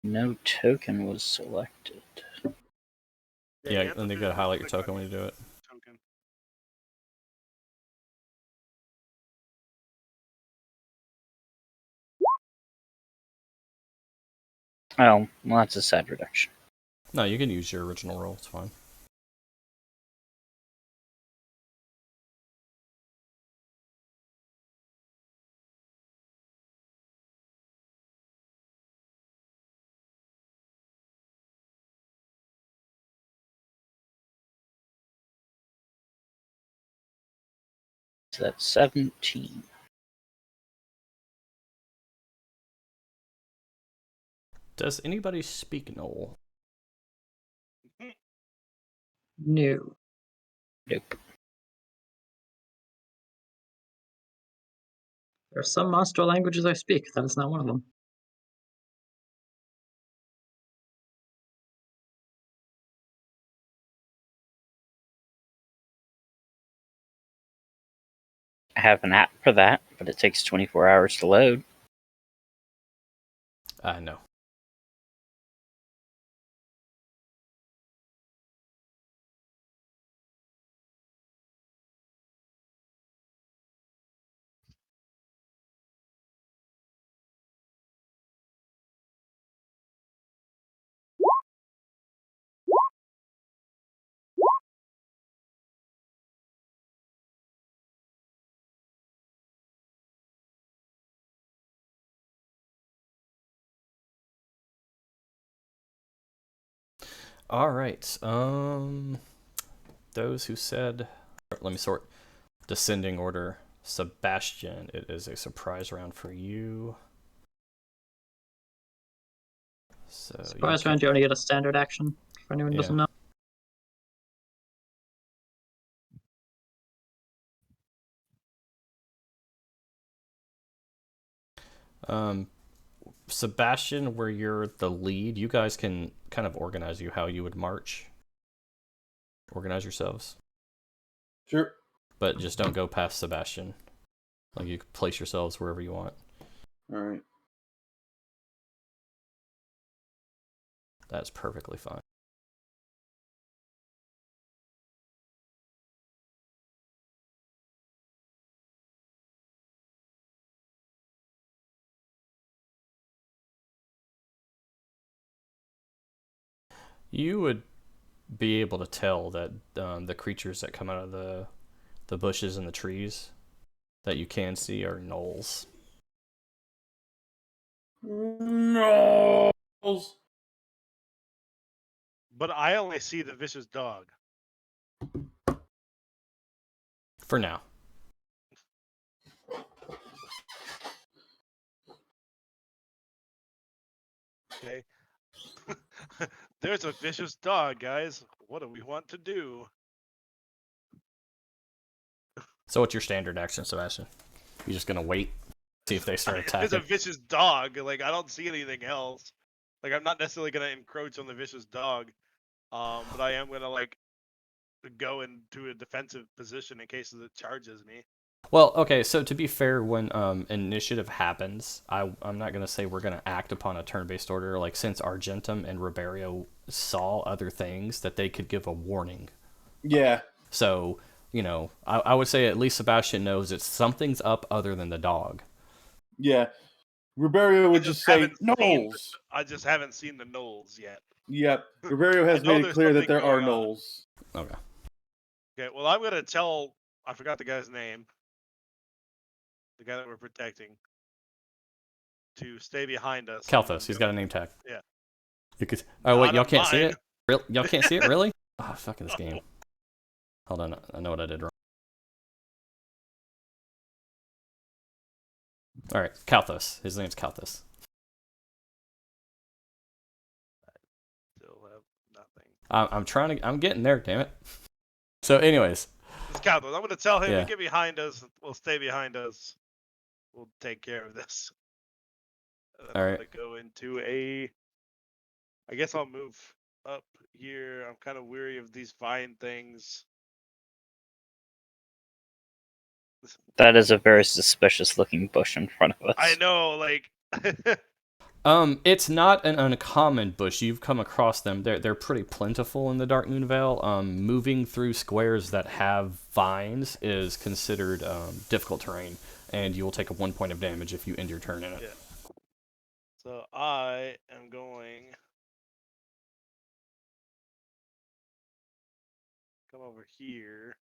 No token was selected. Yeah, and you gotta highlight your token when you do it. Token. Oh, well, that's a sad reduction. No, you can use your original roll. It's fine. So that's 17. Does anybody speak Noel? no. Nope. There are some monster languages I speak. That is not one of them. I have an app for that, but it takes 24 hours to load. No. All right. Those who said, let me sort descending order. Sebastian, it is a surprise round for you. So Surprise round, you only get a standard action, for anyone who doesn't know. Sebastian, where you're the lead, you guys can kind of organize how you would march. Organize yourselves. Sure. But just don't go past Sebastian. Like, you can place yourselves wherever you want. All right. That's perfectly fine. You would be able to tell that the creatures that come out of the bushes and the trees that you can see are gnolls. No. But I only see the vicious dog. For now. Okay. There's a vicious dog, guys. What do we want to do? So what's your standard action, Sebastian? You just gonna wait, see if they start There's a attacking? vicious dog. Like, I don't see anything else. Like, I'm not necessarily gonna encroach on the vicious dog. But I am gonna like go into a defensive position in case it charges me. Well, okay. So to be fair, when initiative happens, I'm not gonna say we're gonna act upon a turn-based order. Like since Argentum and Riberio saw other things, that they could give a warning. Yeah. So I would say at least Sebastian knows that something's up other than the dog. Yeah. Riberio would just say gnolls. I just haven't seen the gnolls yet. Yep. Riberio has I know made it there's clear that something there are going on. gnolls. Okay. Okay, well, I'm gonna tell. I forgot the guy's name. The guy that we're protecting. To stay behind us. Kalthus, he's got a name tag. Yeah. You could. Oh wait, Not y'all of can't see mine. it. Y'all can't see it, really? Oh, fucking this game. Hold on, I know what I did wrong. All right, Kalthus. His name's Kalthus. Still have nothing. I'm trying to. I'm getting there. Damn it. So, anyways. It's Calvin. I'm gonna tell him Yeah. to get behind us. We'll stay behind us. We'll take care of this. All I'm right. gonna go into a. I guess I'll move up here. I'm kind of weary of these vine things. That is a very suspicious looking bush in front of us. I know, like. It's not an uncommon bush. You've come across them. They're pretty plentiful in the Dark Moon Vale. Moving through squares that have vines is considered difficult terrain, and you will take a 1 point of damage if you end your turn in it. Yeah. So I am going. Come over here.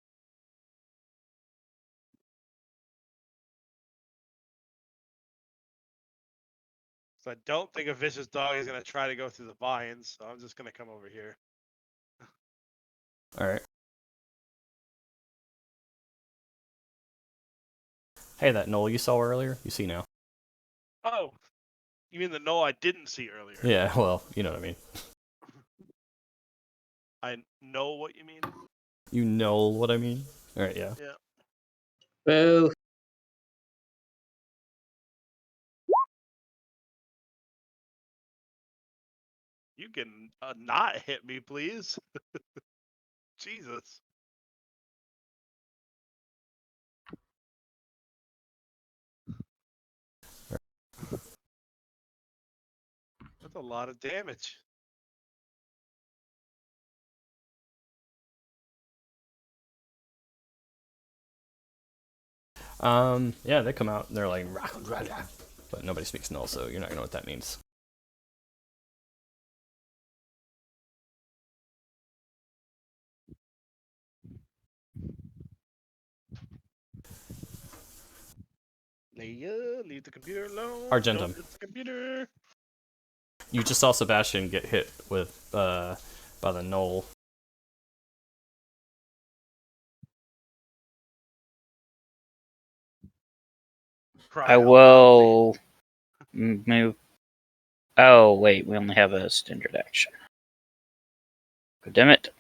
So I don't think a vicious dog is going to try to go through the vines, so I'm just going to come over here. All right. Hey, that knoll you saw earlier, you see now. Oh, you mean the knoll I didn't see earlier? Yeah, well, you know what I mean. I know what you mean. You know what I mean? All right, yeah. Yeah. Boo. You can not hit me, please. Jesus. That's a lot of damage. Yeah, they come out and they're like, but nobody speaks null, so you're not gonna know what that means. Leia, leave the computer alone. Argentum. Don't hit the computer. You just saw Sebastian get hit with by the knoll. I will move. Oh wait, we only have a standard action. God damn it!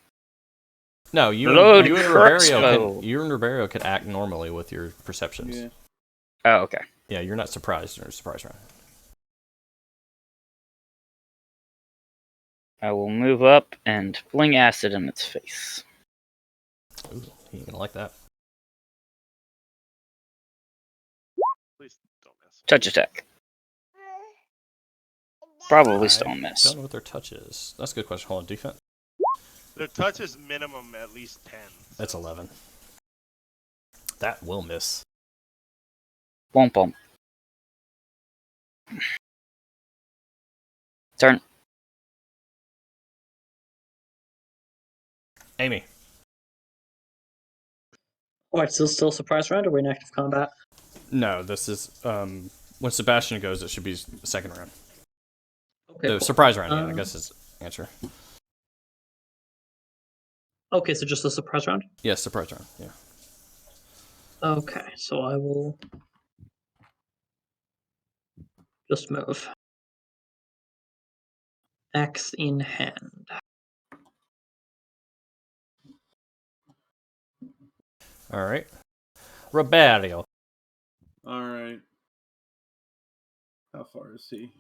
No, you Load and crossbow. Riberio can act normally with your perceptions. Yeah. Oh, okay. Yeah, you're not surprised. You're surprised, right? I will move up and fling acid in its face. Ooh, he ain't gonna like that. Please don't miss. Touch attack. Probably still I miss. don't know what their touch is. That's a good question. Hold on, defense. Their touch is minimum at least 10. That's 11. That will miss. Womp womp. Turn. Amy. Alright, so still surprise round, or we're in active combat? No, this is when Sebastian goes, it should be second round. Okay, The cool. surprise round, yeah, I guess is answer. Okay, so just a surprise round? Yeah, surprise round, yeah. Okay, so I will just move. Axe in hand. Alright. Rebellion. Alright. How far is he?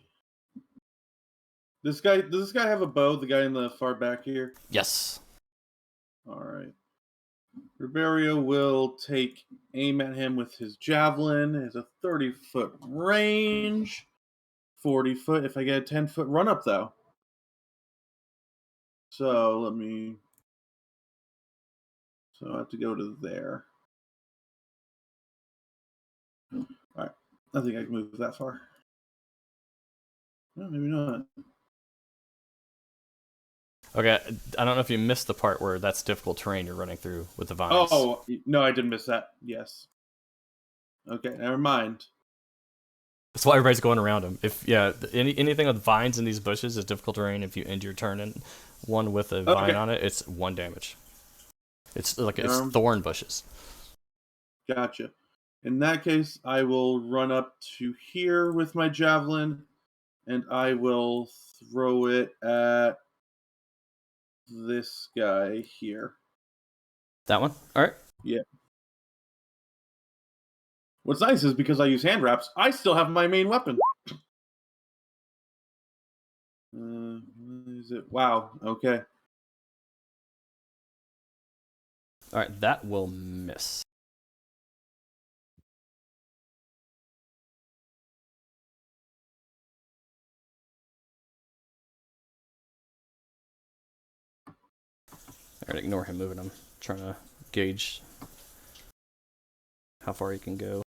Does this guy have a bow? The guy in the far back here? Yes. Alright. Riberio will take aim at him with his javelin. It has a 30-foot range. 40 foot if I get a 10-foot run up, though. So I have to go to there. Alright. I think I can move that far. No, maybe not. Okay, I don't know if you missed the part where that's difficult terrain you're running through with the vines. Oh, no, I didn't miss that. Yes. Okay, never mind. That's why everybody's going around them. If anything with vines in these bushes is difficult terrain. If you end your turn in one with a vine on it, it's 1 damage. It's like it's thorn bushes. Gotcha. In that case, I will run up to here with my javelin, and I will throw it at this guy here. That one? Alright. Yeah. What's nice is because I use hand wraps, I still have my main weapon. What is it? Wow. Okay. Alright, that will miss. Alright, ignore him moving. I'm trying to gauge how far he can go.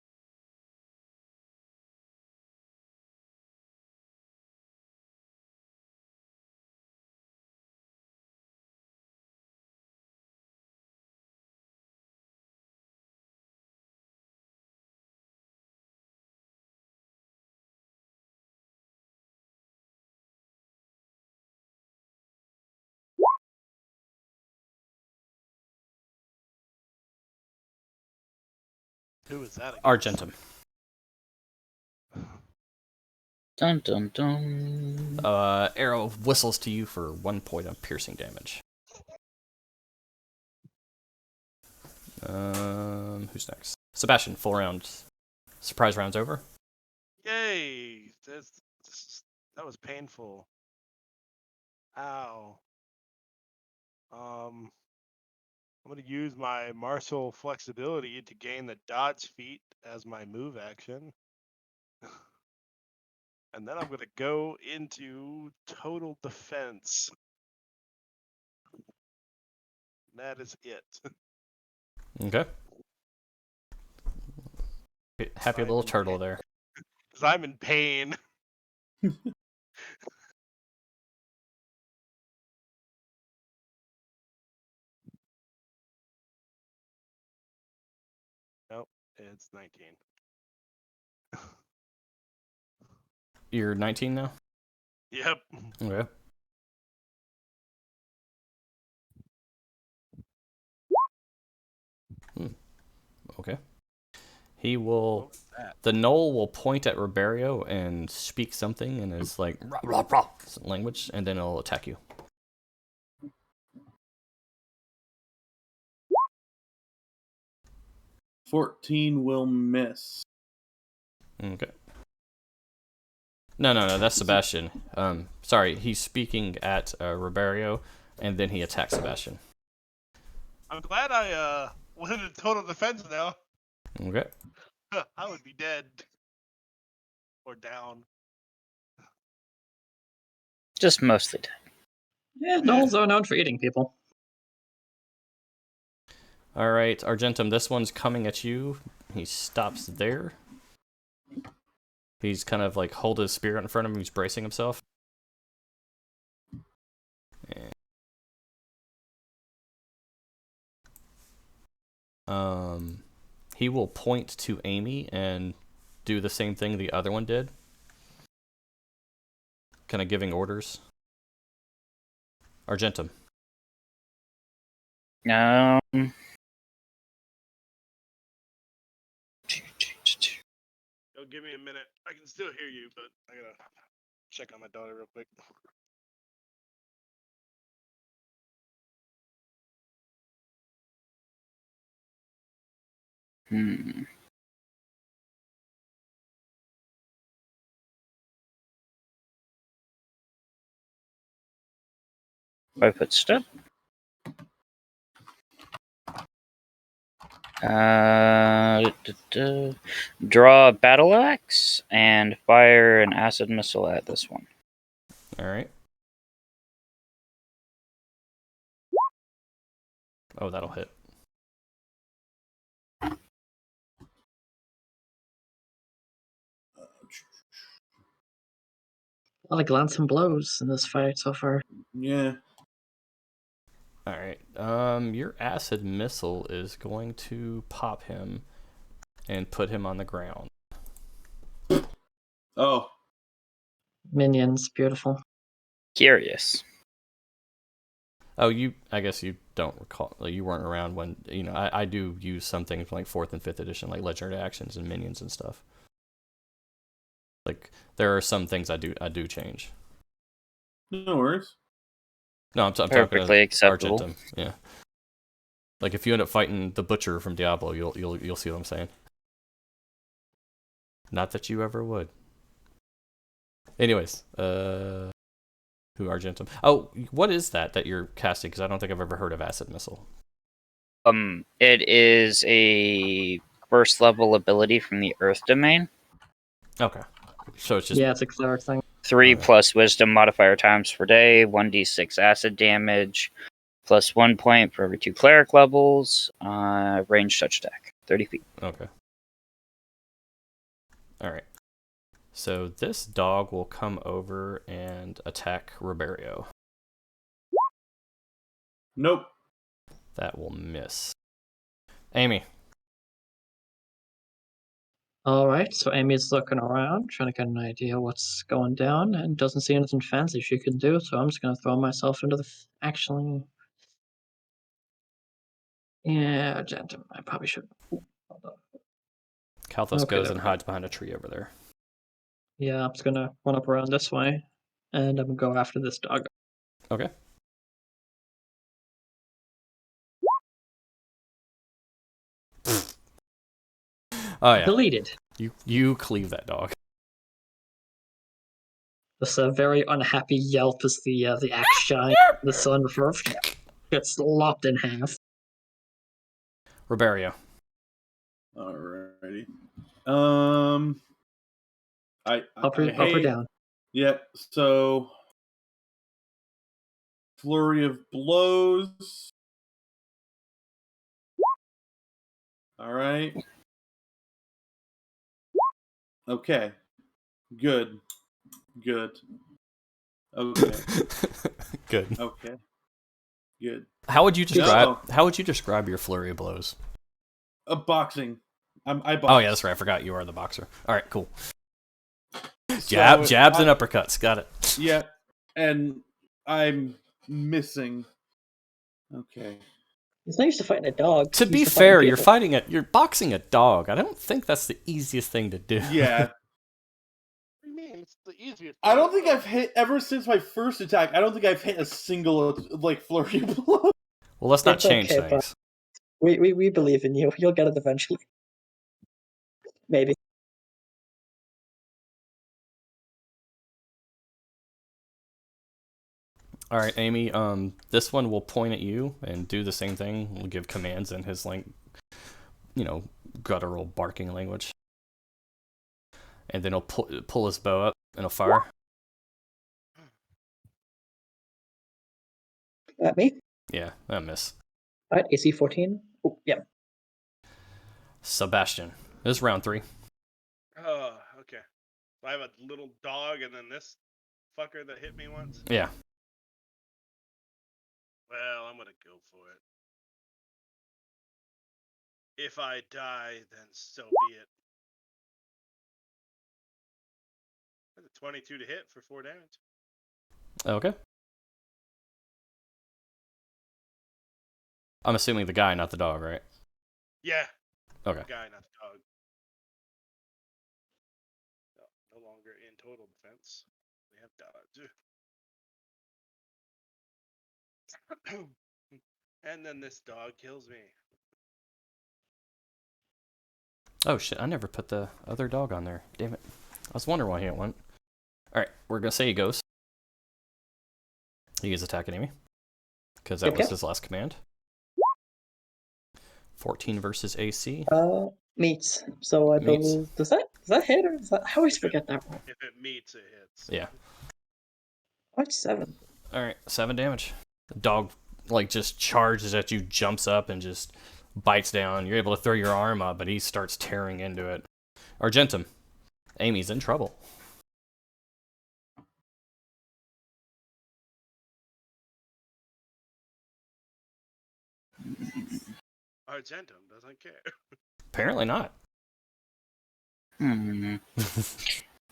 Who is that again? Argentum. Dun dun dun. Arrow whistles to you for 1 point of piercing damage. Who's next? Sebastian, full round. Surprise round's over. Yay! That was painful. Ow. I'm gonna use my martial flexibility to gain the dodge feat as my move action. And then I'm gonna go into total defense. That is it. Okay. Happy little turtle there. Because I'm in pain. Nope, it's 19. You're 19 now? Yep. Okay. Okay. He will. The gnoll will point at Riberio and speak something in his like rah, rah, rah, language, and then it'll attack you. $14 will miss. Okay. No, that's Sebastian. Sorry, he's speaking at Riberio, and then he attacks Sebastian. I'm glad I went into total defense now. Okay. I would be dead. Or down. Just mostly dead. Yeah, gnolls are known for eating people. All right, Argentum, this one's coming at you. He stops there. He's kind of like hold his spear in front of him. He's bracing himself. He will point to Amy and do the same thing the other one did. Kind of giving orders. Argentum. No. Yo, give me a minute. I can still hear you, but I gotta check on my daughter real quick. Hmm. 5-foot step. Draw a battle axe and fire an acid missile at this one. All right. Oh, that'll hit. A lot of glancing blows in this fight so far. Yeah. All right. Your acid missile is going to pop him and put him on the ground. Oh. Minions, beautiful. Curious. Oh, I guess you don't recall. Like, you weren't around when, I do use some things like 4th and 5th edition, like legendary actions and minions and stuff. Like, there are some things I do change. No worries. No, I'm talking Perfectly to acceptable. Argentum. Yeah. Like, if you end up fighting the Butcher from Diablo, you'll see what I'm saying. Not that you ever would. Anyways, who Argentum? Oh, what is that you're casting? Because I don't think I've ever heard of Acid Missile. It is a first level ability from the Earth domain. Okay. So it's just... Yeah, it's a cleric thing. 3 Okay. plus wisdom modifier times per day, 1d6 acid damage, plus 1 point for every 2 cleric levels, range touch attack, 30 feet. Okay. Alright. So this dog will come over and attack Riberio. Nope. That will miss. Amy. Alright, so Amy's looking around, trying to get an idea what's going down, and doesn't see anything fancy she can do, so I'm just gonna throw myself into the... Actually... Yeah, Argentum, I probably should... Ooh, hold on. Kalthus Okay, goes there and we go. hides behind a tree over there. Yeah, I'm just gonna run up around this way, and I'm gonna go after this dog. Okay. Oh yeah. Deleted. You cleave that dog. This very unhappy yelp as the axe shine, the sun gets lopped in half. Riberio. Alrighty. Up or down. Yeah. So flurry of blows. All right. Okay. Good. Okay. Good. Okay. Good. How would you describe No. How would you describe your flurry of blows? Boxing. I box. Oh yeah, that's right. I forgot you are the boxer. All right, cool. So Jabs and uppercuts. Got it. Yeah, and I'm missing. Okay. He's not used to fighting a dog. To He's be used to fighting fair, people. you're boxing a dog. I don't think that's the easiest thing to do. Yeah. What do you mean? It's the easiest. I don't think I've hit ever since my first attack. I don't think I've hit a single flurry blow. Well, let's not It's change okay, things. We believe in you. You'll get it eventually. Maybe. All right, Amy. This one will point at you and do the same thing. We'll give commands in his guttural barking language, and then he'll pull his bow up and he'll fire. At me. Yeah, that miss. All right, AC 14. Oh, yeah. Sebastian. This is round 3. Oh, okay. I have a little dog and then this fucker that hit me once. Yeah. Well, I'm gonna go for it. If I die, then so be it. That's a 22 to hit for 4 damage. Okay. I'm assuming the guy, not the dog, right? Yeah. Okay. The guy, not the dog. No longer in total defense. We have dodge. And then this dog kills me. Oh shit, I never put the other dog on there. Damn it. I was wondering why he didn't want. Alright, we're gonna say he goes. He is attacking Amy. Because that was his last command. 14 versus AC. Meets. So I Meets. believe does that hit or does that? I always forget that roll. If it meets, it hits. Yeah. What's 7? Alright, 7 damage. The dog like just charges at you, jumps up and just bites down. You're able to throw your arm up, but he starts tearing into it. Argentum. Amy's in trouble. Argentum doesn't care. Apparently not.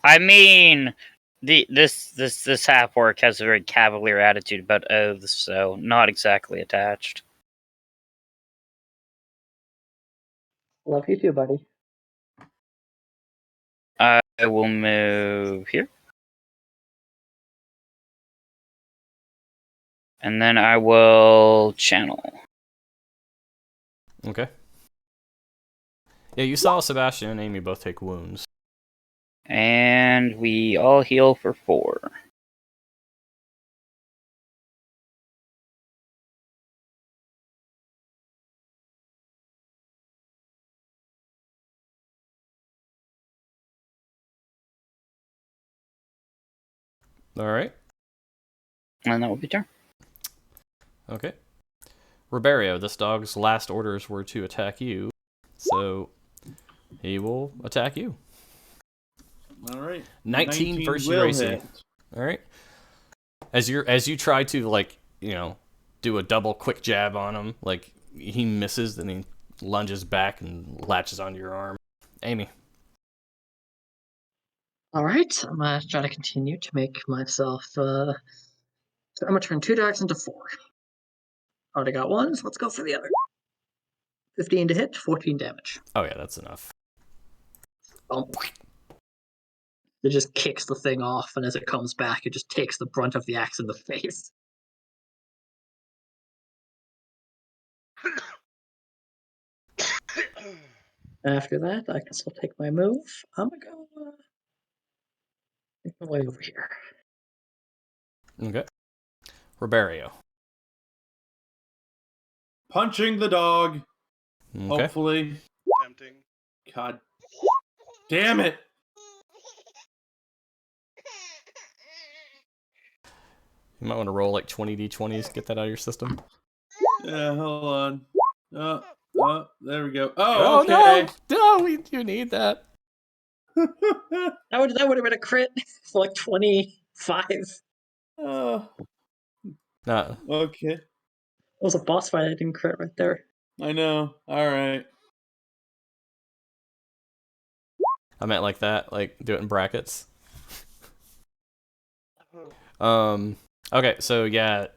I mean, this half orc has a very cavalier attitude about oaths, so not exactly attached. Love you too, buddy. I will move here. And then I will channel. Okay. Yeah, you saw Sebastian and Amy both take wounds. And we all heal for 4. Alright. And that will be turn. Okay. Riberio, this dog's last orders were to attack you, so he will attack you. All right. 19 versus your AC. Hit. All right. As you try to like, do a double quick jab on him, like he misses, then he lunges back and latches onto your arm. Amy. All right, I'm gonna try to continue to make myself. So I'm gonna turn 2 dogs into 4. Already got one, so let's go for the other. 15 to hit, 14 damage. Oh yeah, that's enough. It just kicks the thing off, and as it comes back, it just takes the brunt of the axe in the face. After that, I guess I'll take my move. I'm gonna go make my way over here. Okay. Riberio. Punching the dog. Okay. Hopefully. Tempting. God damn it. You might want to roll like 20 d20s, get that out of your system. Yeah, hold on. There we go. Oh, okay. No, you need that. That would have been a crit for like 25. Nah. Okay. It was a boss fight. I didn't crit right there. I know. All right. I meant like that, like do it in brackets. Okay, so yeah,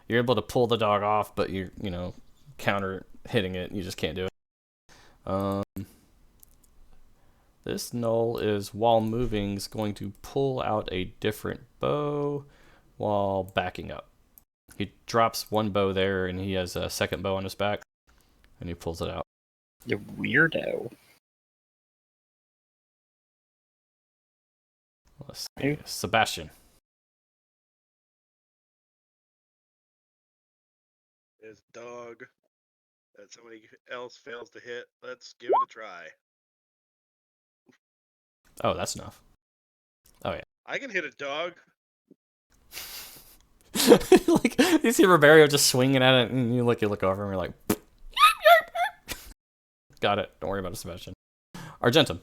you're able to pull the dog off, but you're, counter hitting it. You just can't do it. This null is, while moving, is going to pull out a different bow while backing up. He drops one bow there, and he has a second bow on his back, and he pulls it out. You weirdo. Let's see. Sebastian. This dog that somebody else fails to hit. Let's give it a try. Oh, that's enough. Oh, yeah. I can hit a dog. Like you see Roberto just swinging at it, and you look over, and you're like, got it. Don't worry about it, Sebastian. Argentum.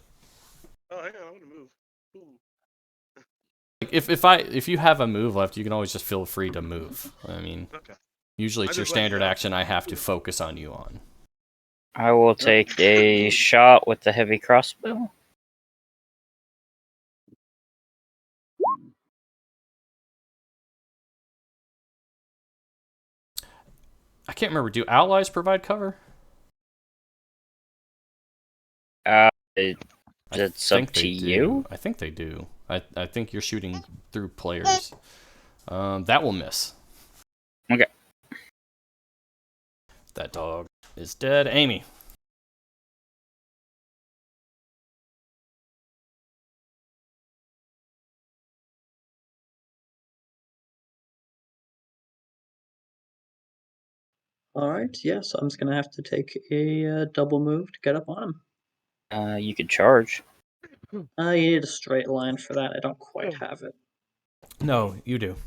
Oh, hang on, I'm gonna move. Ooh. Like if you have a move left, you can always just feel free to move. I mean, Okay. usually it's I your just let you standard know. action I have to focus on you on. I will take a shot with the heavy crossbow. I can't remember. Do allies provide cover? It's up to you. I think they do. I think you're shooting through players. That will miss. Okay. That dog is dead. Amy. All right, yes, I'm just gonna have to take a double move to get up on him. You could charge. You need a straight line for that. I don't quite have it. No, you do.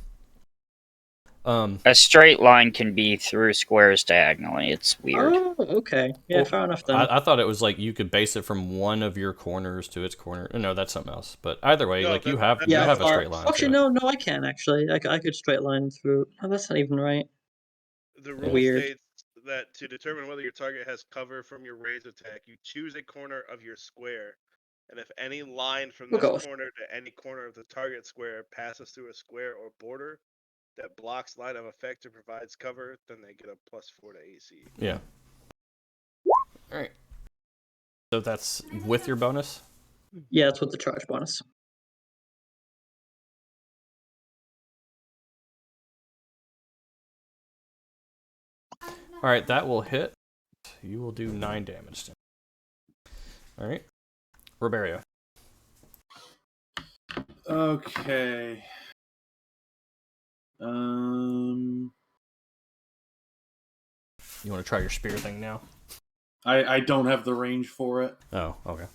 A straight line can be through squares diagonally. It's weird. Oh, okay. Yeah, Well, fair enough then. I thought it was like you could base it from one of your corners to its corner. No, that's something else. But either way, No, like you that- have yeah, a straight line. Actually, to it. no, I can actually. I could straight line through. No, that's not even right. The rule Weird. states that to determine whether your target has cover from your raise attack, you choose a corner of your square, and if any line from We'll this go with- corner to any corner of the target square passes through a square or border that blocks line of effect or provides cover, then they get a +4 to AC. Yeah. All right. So that's with your bonus. Yeah, it's with the charge bonus. All right, that will hit. You will do 9 damage to him. All right. Roberio. Okay. You want to try your spear thing now? I don't have the range for it. Oh, okay.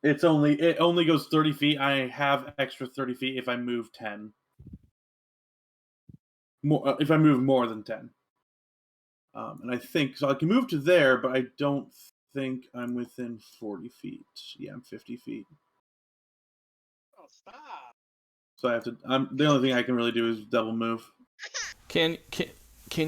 It only goes 30 feet. I have extra 30 feet if I move 10. More if I move more than 10. And I think so. I can move to there, but I don't think I'm within 40 feet. Yeah, I'm 50 feet. Oh, stop! So I have to. The only thing I can really do is double move. Can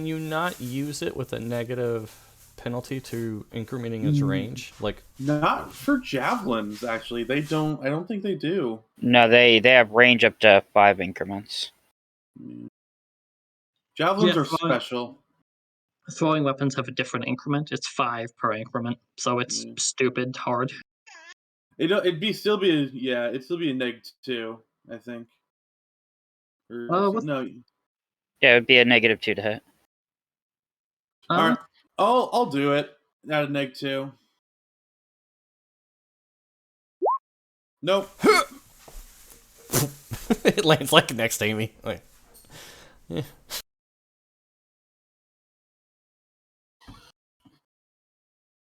you not use it with a negative penalty to incrementing its range? Like Not for javelins, actually. They don't. I don't think they do. No, they have range up to 5 increments. Javelins Yeah, are special. Throwing weapons have a different increment. It's 5 per increment, so it's stupid hard. It'd still be a -2, I think. No. Yeah, it would be a -2 to hit. All right. I'll do it at a -2. Nope. it lands like next to Amy. Like, yeah.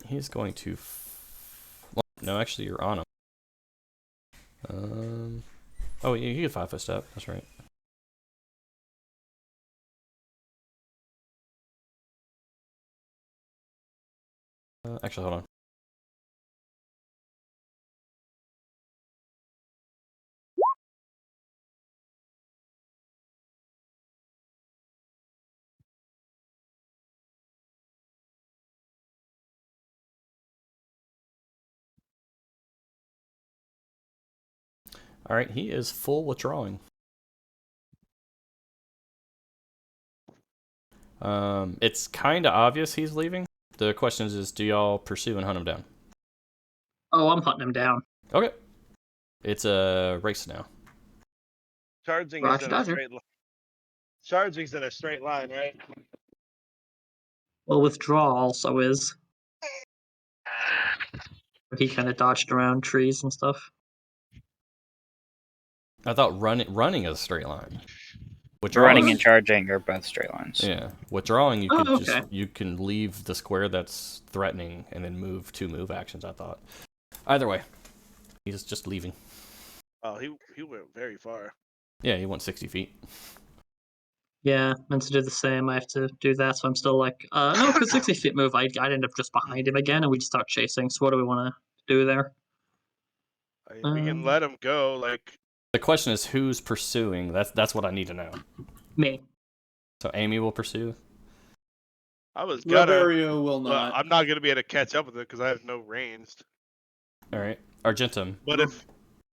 He's going to. No, actually, you're on him. Oh, you get 5-foot step. That's right. Actually, hold on. All right, he is full withdrawing. It's kind of obvious he's leaving. The question is, do y'all pursue and hunt him down? Oh, I'm hunting him down. Okay. It's a race now. Charging is in a straight line. Charging's in a straight line, right? Well, withdrawal also is. He kind of dodged around trees and stuff. I thought running is a straight line. Running and charging are both straight lines. Yeah, withdrawing you can leave the square that's threatening and then move 2 move actions. I thought. Either way, he's just leaving. Oh, he went very far. Yeah, he went 60 feet. Yeah, meant to do the same. I have to do that, so I'm still like, no, because 60 feet move, I'd end up just behind him again, and we'd start chasing. So what do we want to do there? I mean, we can let him go. Like, The question is who's pursuing. That's what I need to know. Me. So Amy will pursue. I was gonna, Riberio will but not. I'm not gonna be able to catch up with it because I have no ranged. All right, Argentum. But if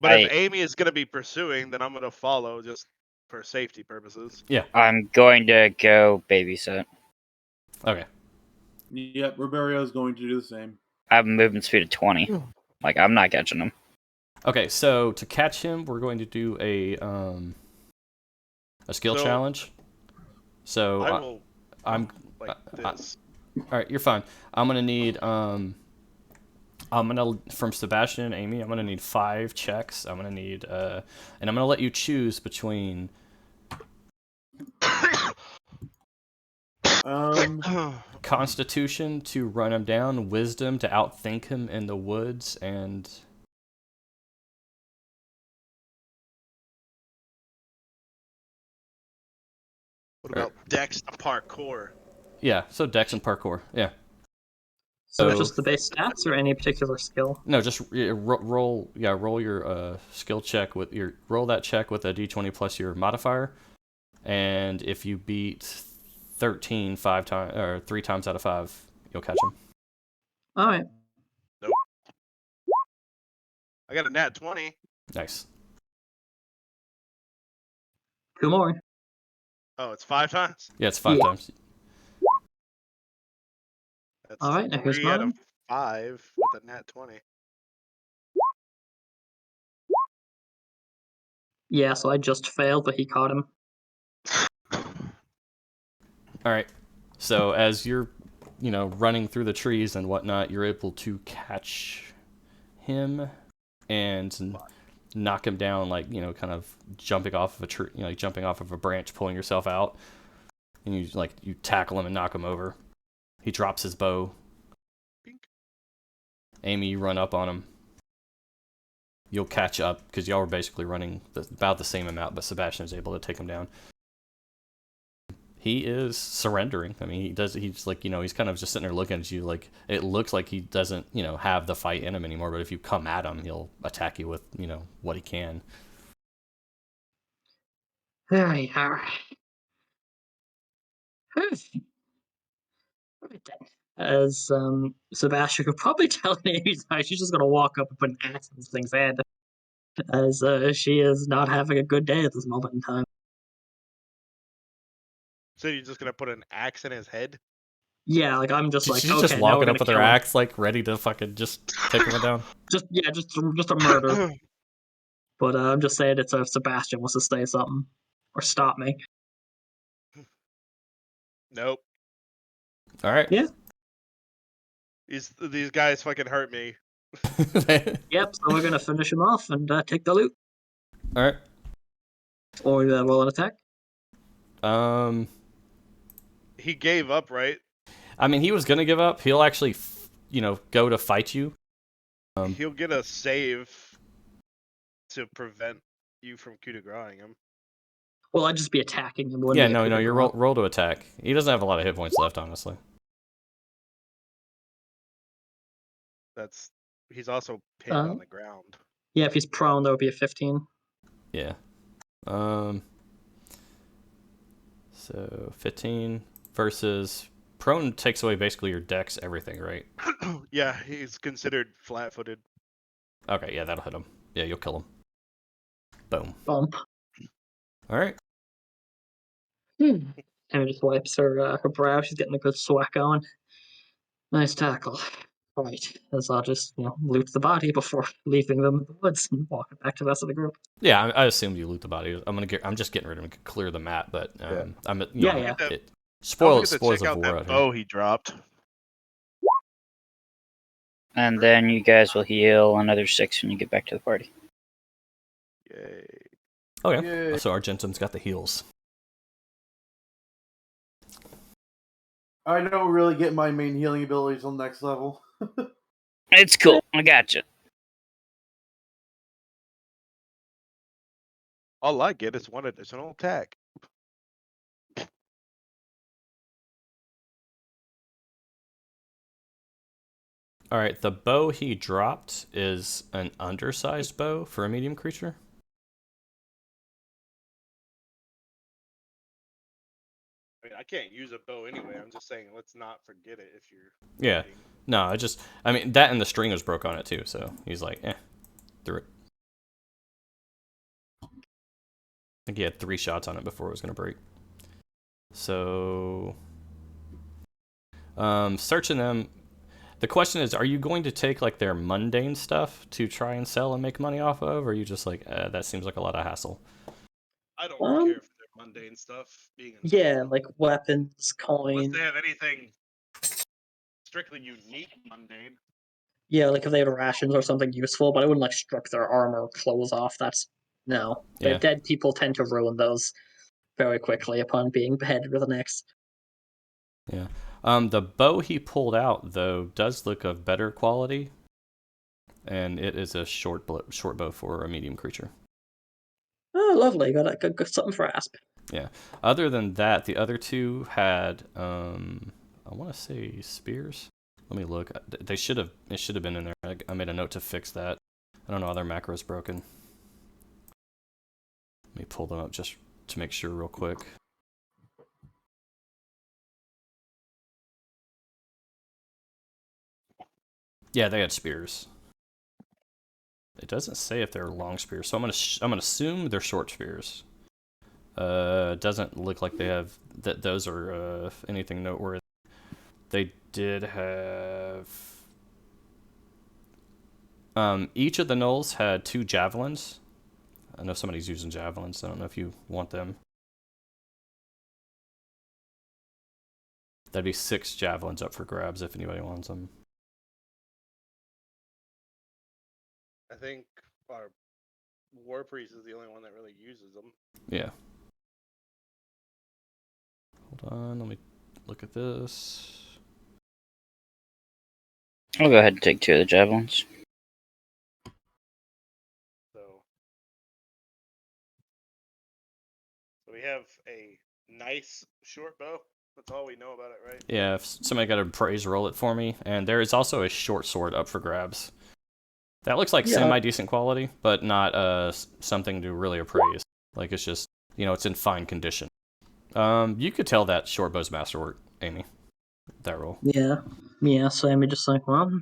I- Amy is gonna be pursuing, then I'm gonna follow just for safety purposes. I'm going to go babysit. Okay. Yep, Riberio is going to do the same. I have a movement speed of 20. Like, I'm not catching him. Okay, so to catch him, we're going to do a skill So, challenge. So I will I'm like this. all right. You're fine. I'm gonna need I'm gonna from Sebastian and Amy. I'm gonna need 5 checks. I'm gonna need and I'm gonna let you choose between Constitution to run him down, Wisdom to outthink him in the woods, and What about Dex to parkour? yeah. So Dex and parkour. Yeah. So So- just the base stats or any particular skill? No, just roll. Yeah, roll your skill check with your roll that check with a d20 plus your modifier, and if you beat 13 5 times or 3 times out of 5, you'll catch him. All right. I got a nat 20. Nice. 2 more. Oh, it's 5 times. Yeah, it's 5 Yeah. times. That's All right, now here's 3 out mine. of 5 with a nat 20. Yeah, so I just failed, but he caught him. All right. So as you're, running through the trees and whatnot, you're able to catch him and knock him down, like, kind of jumping off of a tree, like jumping off of a branch, pulling yourself out, and you tackle him and knock him over. He drops his bow. Pink. Amy, you run up on him. You'll catch up because y'all were basically running about the same amount, but Sebastian is able to take him down. He is surrendering. I mean, he's like, he's kind of just sitting there looking at you. Like, it looks like he doesn't, have the fight in him anymore. But if you come at him, he'll attack you with, what he can. There you are. Right then. As Sebastian could probably tell Amy's now, she's just gonna walk up and put an axe in this thing's head. As she is not having a good day at this moment in time. So you're just gonna put an axe in his head? Yeah, like I'm just like, She's okay, just now we're walking gonna up with her kill him. axe, like ready to fucking just take him down. Just a murder. But I'm just saying it's if Sebastian wants to say something or stop me. Nope. All right. Yeah. These guys fucking hurt me. Yep. So we're gonna finish him off and take the loot. All right. Or roll an attack. He gave up, right? I mean, he was gonna give up. He'll actually, go to fight you. He'll get a save to prevent you from coup de grace him. Well, I'd just be attacking him. Yeah, no, you roll to attack. He doesn't have a lot of hit points left, honestly. He's also pinned on the ground. Yeah, if he's prone, that would be a 15. Yeah. So 15 versus prone takes away basically your dex, everything, right? Yeah, he's considered flat-footed. Okay, yeah, that'll hit him. Yeah, you'll kill him. Boom. Bump. All right. And just wipes her brow. She's getting a good swack on. Nice tackle. Right. As I'll just, loot the body before leaving them in the woods and walking back to the rest of the group. Yeah, I assumed you loot the body. I'm just getting rid of him to clear the map, but I'm Yeah. spoils check of out war that out here. bow he dropped. And then you guys will heal another 6 when you get back to the party. Yay. Okay. Yay. So Argentum's got the heals. I don't really get my main healing abilities on next level. It's cool. I gotcha. All I get is one additional attack. All right, the bow he dropped is an undersized bow for a medium creature. I mean, I can't use a bow anyway. I'm just saying, let's not forget it if you're. Yeah. fighting. No, I mean, that and the string was broke on it too, so he's like, threw it. I think he had 3 shots on it before it was going to break. So, searching them. The question is, are you going to take like their mundane stuff to try and sell and make money off of, or are you just like, that seems like a lot of hassle? I don't care for their mundane stuff being involved. Yeah, like weapons, Unless coin. they have anything strictly unique mundane. Yeah, like if they had rations or something useful, but I wouldn't like strip their armor or clothes off. That's no. Yeah. Dead people tend to ruin those very quickly upon being beheaded with an axe. Yeah. The bow he pulled out though does look of better quality, and it is a short bow for a medium creature. Oh, lovely! Got something for Asp. Yeah. Other than that, the other 2 had I want to say spears. Let me look. They should have. It should have been in there. I made a note to fix that. I don't know. Other macros broken. Let me pull them up just to make sure real quick. Yeah, they had spears. It doesn't say if they're long spears, so I'm gonna assume they're short spears. Doesn't look like they have that. Those are anything noteworthy. They did have. Each of the gnolls had 2 javelins. I know somebody's using javelins. I don't know if you want them. That'd be 6 javelins up for grabs if anybody wants them. I think our war priest is the only one that really uses them. Yeah. Hold on, let me look at this. I'll go ahead and take 2 of the javelins. So we have a nice short bow. That's all we know about it, right? Yeah, if somebody got to praise roll it for me. And there is also a short sword up for grabs. That looks like semi-decent quality, but not something to really appraise. Like, it's just, it's in fine condition. You could tell that short bow's masterwork, Amy. That roll. Yeah. So Amy just like, well.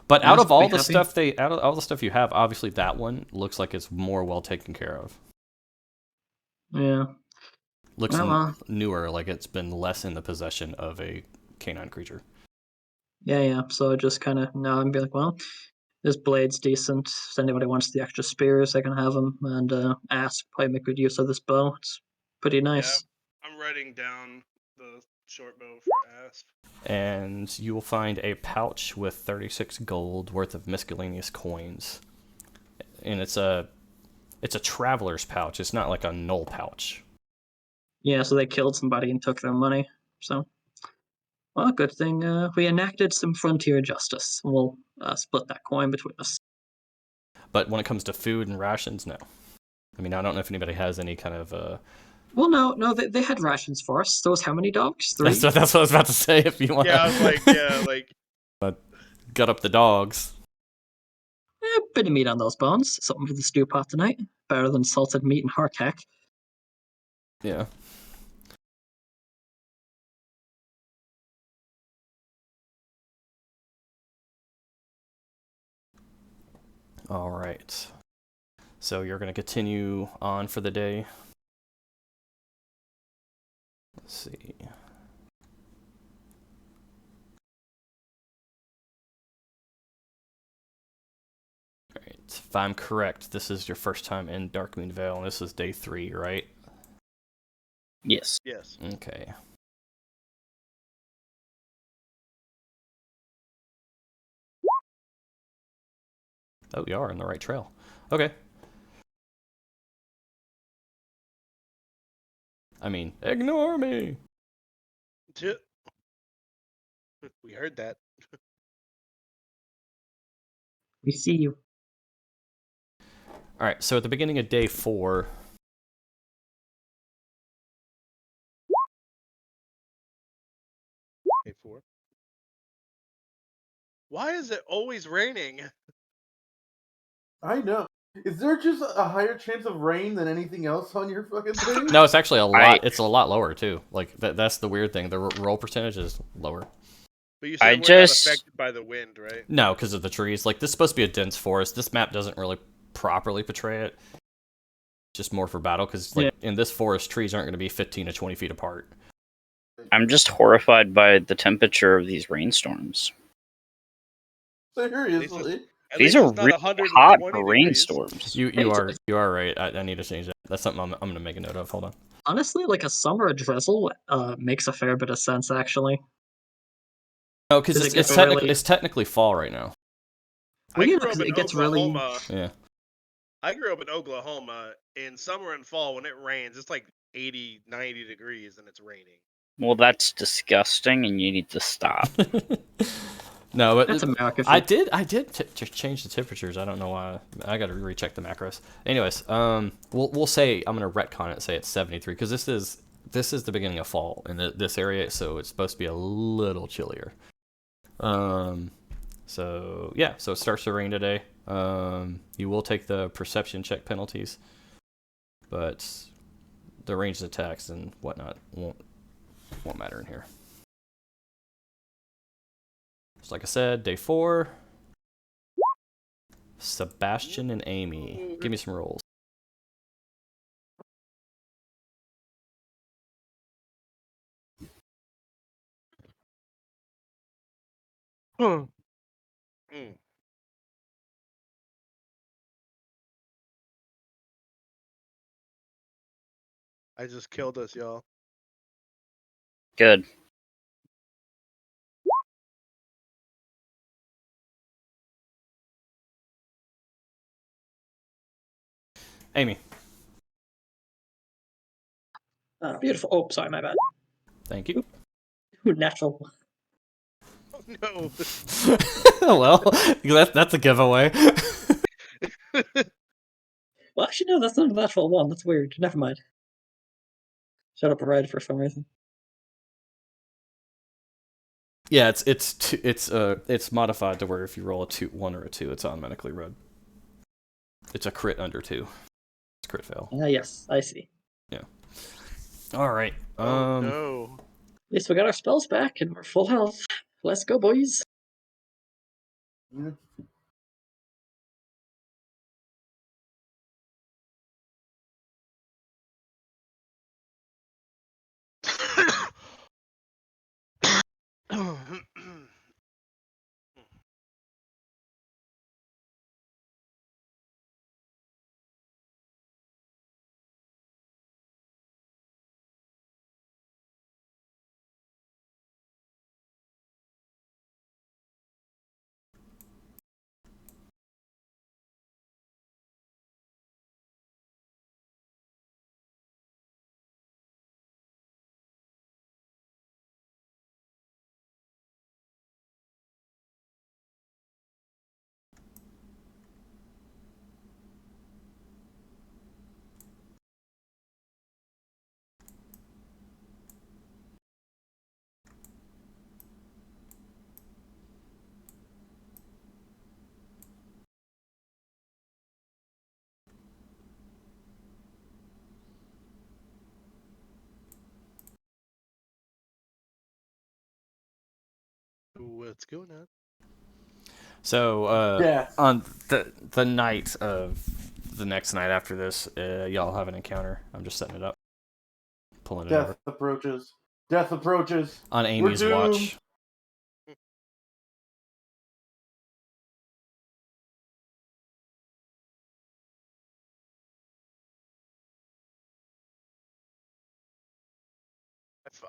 But out of all the stuff you have, obviously that one looks like it's more well taken care of. Yeah. Looks newer, like it's been less in the possession of a canine creature. Yeah. So I just kind of now I'm be like, well, this blade's decent. If anybody wants the extra spears, I can have them. And Asp probably make good use of this bow. It's pretty nice. Yeah, I'm writing down the short bow for Asp. And you will find a pouch with 36 gold worth of miscellaneous coins. And it's a traveler's pouch. It's not like a gnoll pouch. Yeah, so they killed somebody and took their money. So, well, good thing we enacted some frontier justice. We'll split that coin between us. But when it comes to food and rations, no. I mean, I don't know if anybody has any kind of... Well, no, they had rations for us. Those how many dogs? 3? That's what I was about to say, if you want. Yeah, I was like... But gut up the dogs. A bit of meat on those bones. Something for the stew pot tonight. Better than salted meat and hardtack. Yeah. All right. So you're going to continue on for the day. Let's see. All right. If I'm correct, this is your first time in Darkmoon Vale, and this is day 3, right? Yes. Yes. Okay. Oh, you are on the right trail. Okay. I mean, ignore me. We heard that. We see you. All right. So at the beginning of day 4. Day 4. Why is it always raining? I know. Is there just a higher chance of rain than anything else on your fucking thing? No, it's actually a lot. I- It's a lot lower too. Like that's the weird thing. The roll percentage is lower. But you I said we're just- not affected by the wind, right? No, because of the trees. Like this is supposed to be a dense forest. This map doesn't really properly portray it. Just more for battle, because like in this forest, trees aren't going to be 15 to 20 feet apart. I'm just horrified by the temperature of these rainstorms. Seriously. At These least are it's not really 120 hot degrees. rainstorms. You are right. I need to change that. That's something I'm going to make a note of. Hold on. Honestly, like a summer drizzle makes a fair bit of sense, actually. No, because Does it it's get technically really- it's technically fall right now. Well, I yeah, grew up 'cause in it gets really- Oklahoma. Yeah. I grew up in Oklahoma. In summer and fall, when it rains, it's like 80, 90 degrees, and it's raining. Well, that's disgusting, and you need to stop. No, but That's America. I did change the temperatures. I don't know why. I got to recheck the macros. Anyways, we'll say I'm gonna retcon it and say it's 73 because this is the beginning of fall in this area, so it's supposed to be a little chillier. So yeah, so it starts to rain today. You will take the perception check penalties, but the ranged attacks and whatnot won't matter in here. So like I said, day 4. Sebastian and Amy. Give me some rolls. Mm. I just killed us, y'all. Good. Amy. Beautiful. Oh, sorry, my bad. Thank you. Ooh, natural. Oh, no. Well, that's a giveaway. Well, actually, no, that's not a natural one. That's weird. Never mind. Shut up, red for some reason. Yeah, it's modified to where if you roll a 1 or a 2, it's automatically red. It's a crit under 2. It's crit fail. Yes, I see. Yeah. All right. Oh, no. At least we got our spells back and we're full health. Let's go, boys. Yeah. What's going on? So Yeah. on the night of the next night after this, y'all have an encounter. I'm just setting it up, pulling it over Death approaches. Death approaches. on Amy's watch.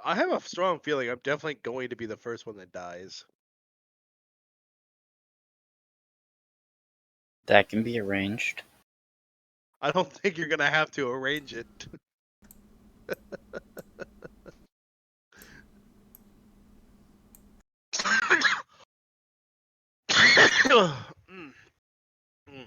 I have a strong feeling I'm definitely going to be the first one that dies. That can be arranged. I don't think you're going to have to arrange it. Mm. Mm.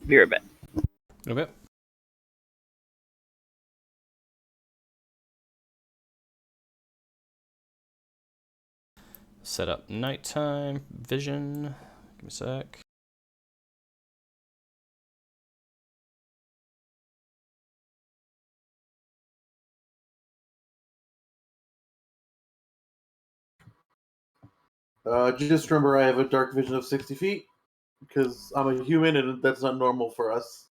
Be right back. Okay. Set up nighttime vision. Give me a sec. Just remember, I have a dark vision of 60 feet because I'm a human, and that's not normal for us.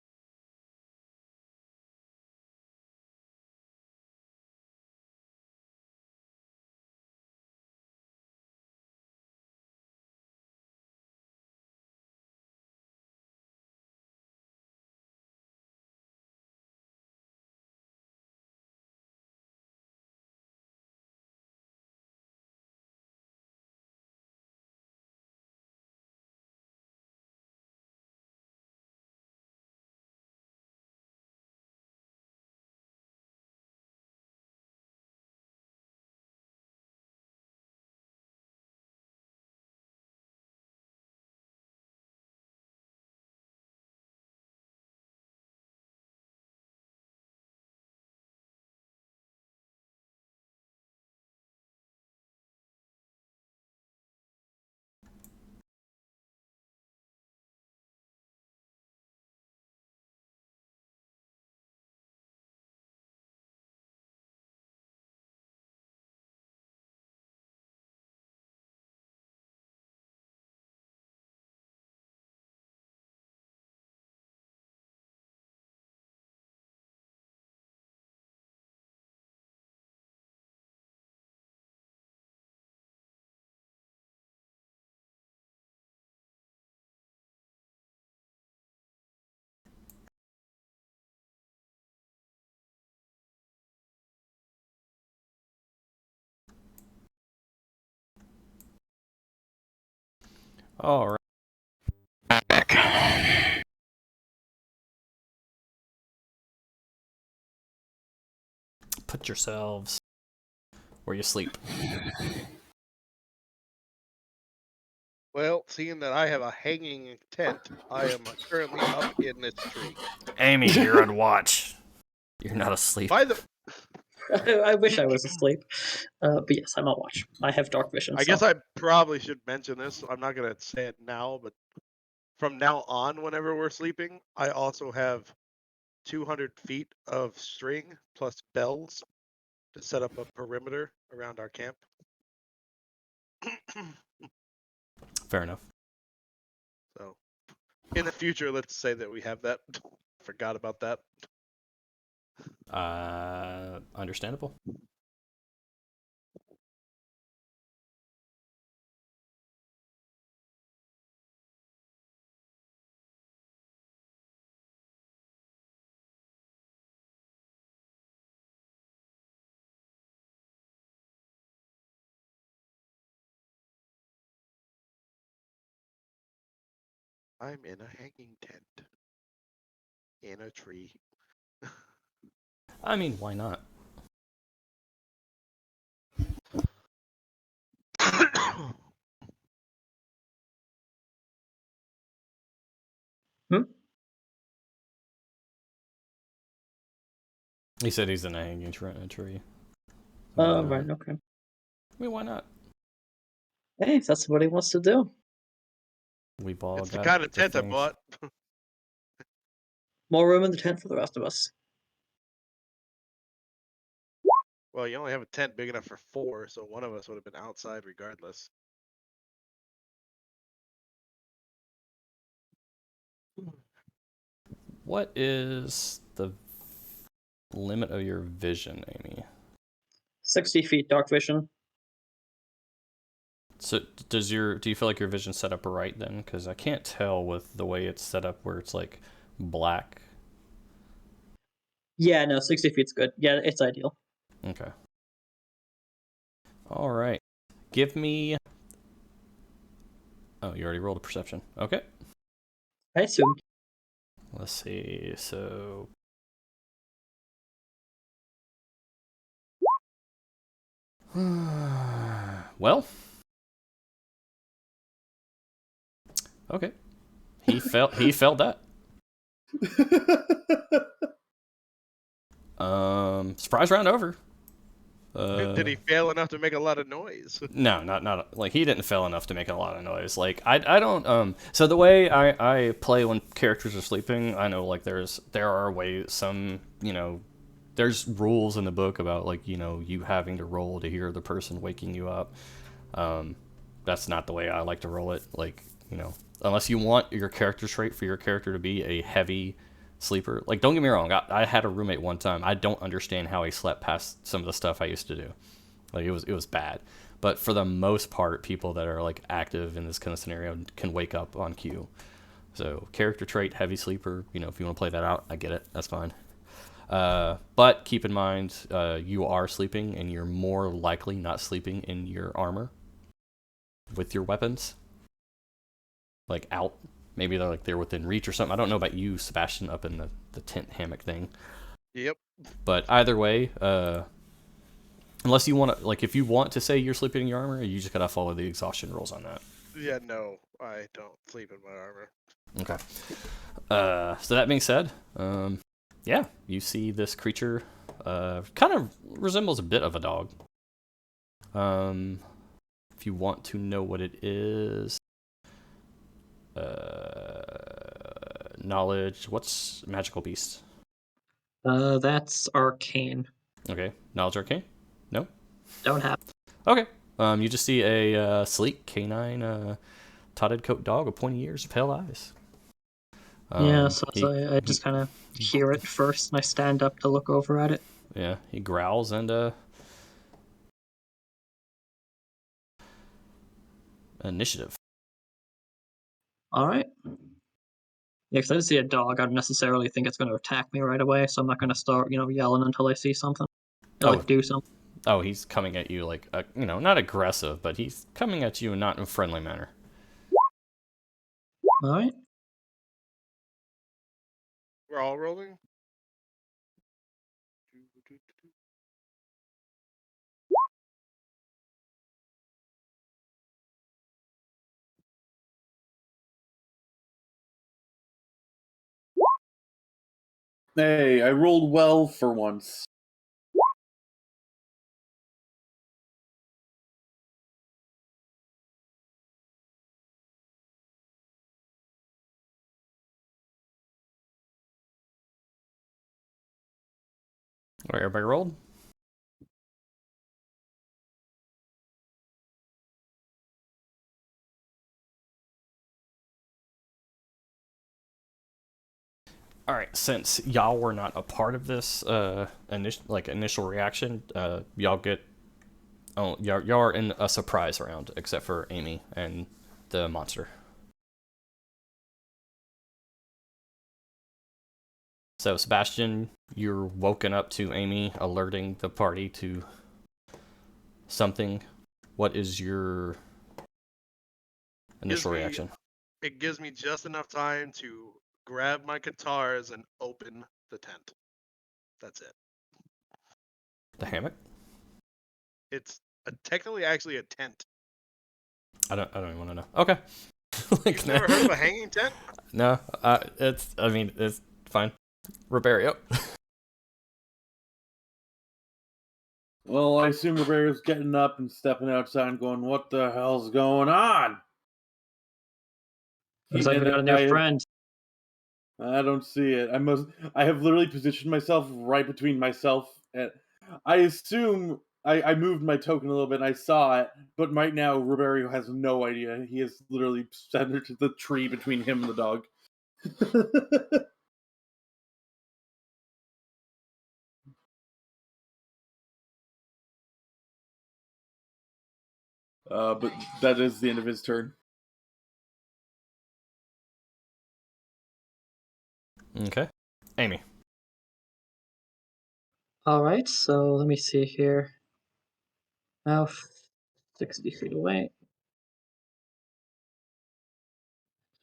All right. Put yourselves where you sleep. Well, seeing that I have a hanging tent, I am currently up in this tree. Amy, you're on watch. You're not asleep. By the, I wish I was asleep. But yes, I'm on watch. I have dark vision. I so. guess I probably should mention this. I'm not gonna say it now, but from now on, whenever we're sleeping, I also have 200 feet of string plus bells to set up a perimeter around our camp. Fair enough. So, in the future, let's say that we have that. Forgot about that. Understandable. I'm in a hanging tent in a tree. I mean, why not? Hmm? He said he's in a hanging tree. Right, okay. I mean, why not? Hey, if that's what he wants to do. We've all It's the got kind of the tent I things. bought. More room in the tent for the rest of us. Well, you only have a tent big enough for 4, so one of us would have been outside regardless. What is the limit of your vision, Amy? 60 feet dark vision. So do you feel like your vision's set up right then? Because I can't tell with the way it's set up where it's like black. Yeah, no, 60 feet's good. Yeah, it's ideal. Okay. All right. Give me. Oh, you already rolled a perception. Okay. I assume. Let's see. So. Well. Okay. He felt that. Surprise round over. Did he fail enough to make a lot of noise? No, not like he didn't fail enough to make a lot of noise. Like I don't so the way I play when characters are sleeping, I know like there are ways there's rules in the book about like you having to roll to hear the person waking you up. That's not the way I like to roll it. Like unless you want your character trait for your character to be a heavy sleeper. Like don't get me wrong, I had a roommate one time. I don't understand how he slept past some of the stuff I used to do. Like it was bad. But for the most part, people that are like active in this kind of scenario can wake up on cue. So character trait, heavy sleeper. If you want to play that out, I get it. That's fine. But keep in mind, you are sleeping, and you're more likely not sleeping in your armor with your weapons, like out. Maybe they're within reach or something. I don't know about you, Sebastian, up in the tent hammock thing. Yep. But either way, unless you want to, like, if you want to say you're sleeping in your armor, you just gotta follow the exhaustion rules on that. Yeah, no, I don't sleep in my armor. Okay. So that being said, yeah, you see this creature, kind of resembles a bit of a dog. If you want to know what it is, knowledge. What's magical beast? That's arcane. Okay, knowledge arcane. No. Don't have. Okay. You just see a sleek canine, totted coat dog with pointy ears, pale eyes. Yeah, so I just kind of hear it first, and I stand up to look over at it. Yeah, he growls and initiative. All right. Yeah, because I didn't see a dog. I don't necessarily think it's going to attack me right away, so I'm not going to start, yelling until I see something. Do something. Oh, he's coming at you like, not aggressive, but he's coming at you not in a friendly manner. All right. We're all rolling? Hey, I rolled well for once. All right, everybody rolled? All right, since y'all were not a part of this initial reaction, y'all get y'all are in a surprise round, except for Amy and the monster. So Sebastian, you're woken up to Amy alerting the party to something. What is your initial reaction? It gives me just enough time to grab my guitars and open the tent. That's it. The hammock? It's technically actually a tent. I don't even want to know. Okay. You've never heard of a hanging tent? No, it's fine. Roberto. Well, I assume Roberto's getting up and stepping outside and going, "What the hell's going on?" Looks like we got a new friend. I don't see it. I have literally positioned myself right between myself and. I assume I moved my token a little bit and I saw it, but right now Roberto has no idea. He is literally centered to the tree between him and the dog. But that is the end of his turn. Okay. Amy. All right, so let me see here. Now, 60 feet away.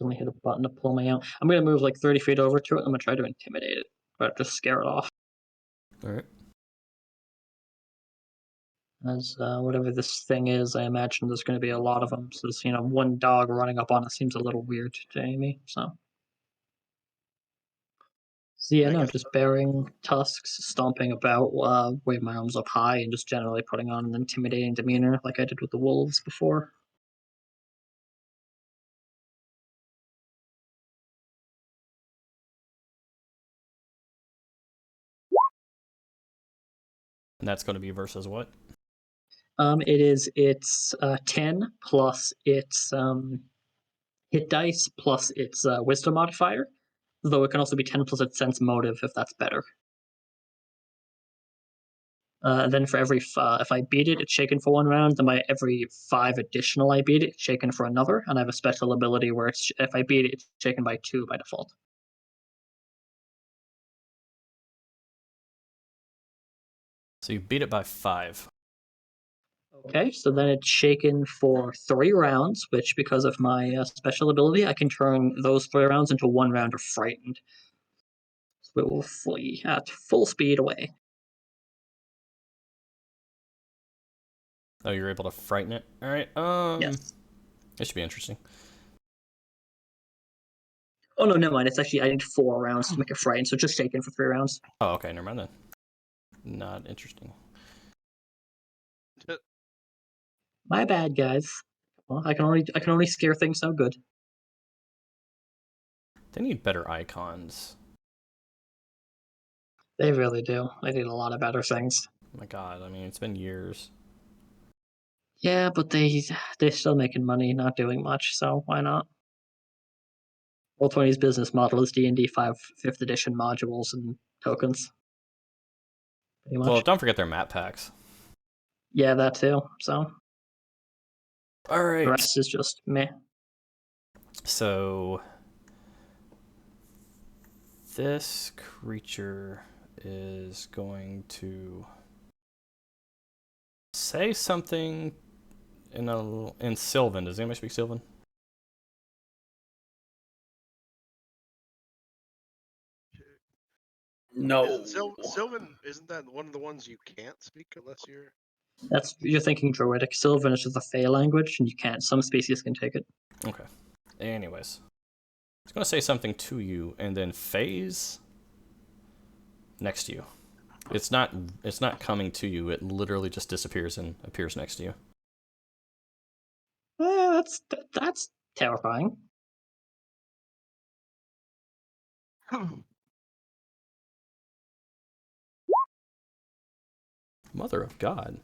Let me hit a button to pull me out. I'm going to move like 30 feet over to it. I'm going to try to intimidate it, but just scare it off. All right. As whatever this thing is, I imagine there's going to be a lot of them. So, this, one dog running up on it seems a little weird to Amy. So, So yeah, I no, guess just bearing tusks, stomping about, waving my arms up high, and just generally putting on an intimidating demeanor like I did with the wolves before. And that's going to be versus what? It's 10 plus its hit dice plus its wisdom modifier, though it can also be 10 plus its sense motive if that's better. And then for every if I beat it, it's shaken for 1 round. Then by every 5 additional I beat it, it's shaken for another. And I have a special ability where it's if I beat it, it's shaken by 2 by default. So you beat it by 5. Okay, so then it's shaken for 3 rounds, which because of my special ability, I can turn those 3 rounds into 1 round of frightened. So it will flee at full speed away. Oh, you're able to frighten it. All right. Yes. It should be interesting. Oh no, never mind. It's actually I need 4 rounds to make it frightened, so just shaken for 3 rounds. Oh, okay. Never mind then. Not interesting. My bad, guys. Well, I can only scare things so good. They need better icons. They really do. They need a lot of better things. Oh my God. I mean, it's been years. Yeah, but they're still making money, not doing much. So why not? Roll20's business model is D&D 5th edition modules and tokens. Pretty much. Well, don't forget their map packs. Yeah, that too. So All right. the rest is just meh. So this creature is going to say something in Sylvan. Does anybody speak Sylvan? No. Sylvan, isn't that one of the ones you can't speak unless you're? You're thinking Druidic. Sylvan is just a Fey language, and you can't. Some species can take it. Okay. Anyways, it's going to say something to you, and then phase next to you. It's not coming to you. It literally just disappears and appears next to you. That's terrifying. Mother of God.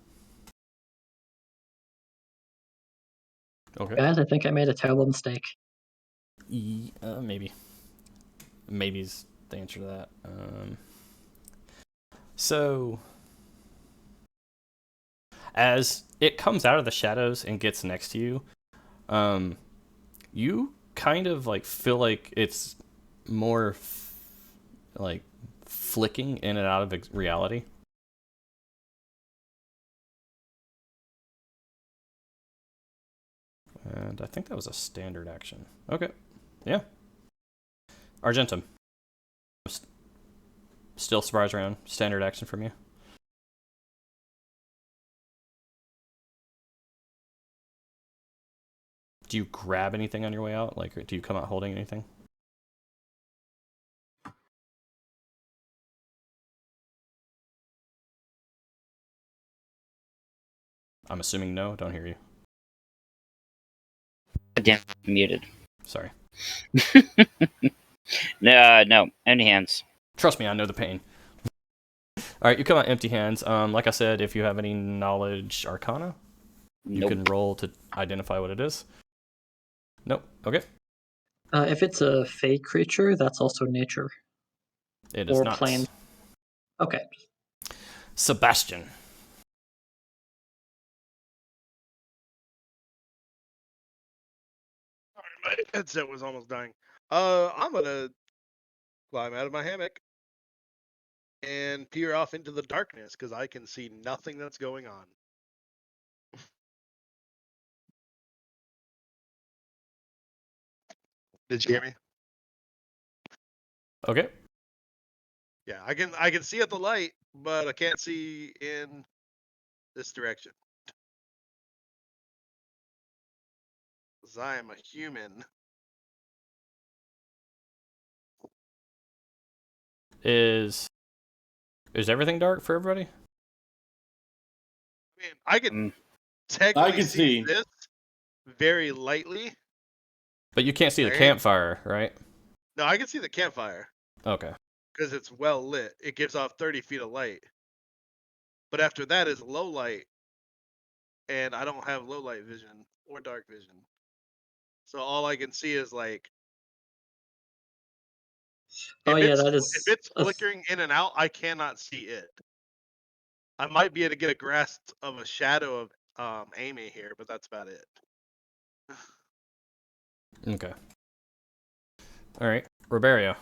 Okay. Guys, I think I made a terrible mistake. Maybe. Maybe's the answer to that. So, as it comes out of the shadows and gets next to you, you kind of like feel like it's more like flicking in and out of reality. And I think that was a standard action. Okay. Yeah. Argentum. Still surprise round. Standard action from you. Do you grab anything on your way out? Like, do you come out holding anything? I'm assuming no. Don't hear you. Damn, muted. Sorry. No, empty hands. Trust me, I know the pain. All right, you come out empty hands. Like I said, if you have any knowledge arcana, you can roll to identify what it is. Nope. Okay. If it's a Fey creature, that's also nature. It is or not. Plane. Okay. Sebastian. My headset was almost dying. I'm gonna climb out of my hammock and peer off into the darkness because I can see nothing that's going on. Did you hear me? Okay. Yeah, I can see at the light, but I can't see in this direction. 'Cause I am a human. Is everything dark for everybody? I mean, I can Mm. technically I can see. this very lightly. But you can't see the Right. campfire, right? No, I can see the campfire Okay. because it's well lit. It gives off 30 feet of light. But after that is low light, and I don't have low light vision or dark vision. So all I can see is like Oh if yeah, it's that if is it's flickering in and out, I cannot see it. I might be able to get a grasp of a shadow of Amy here, but that's about it. Okay. All right, Roberio.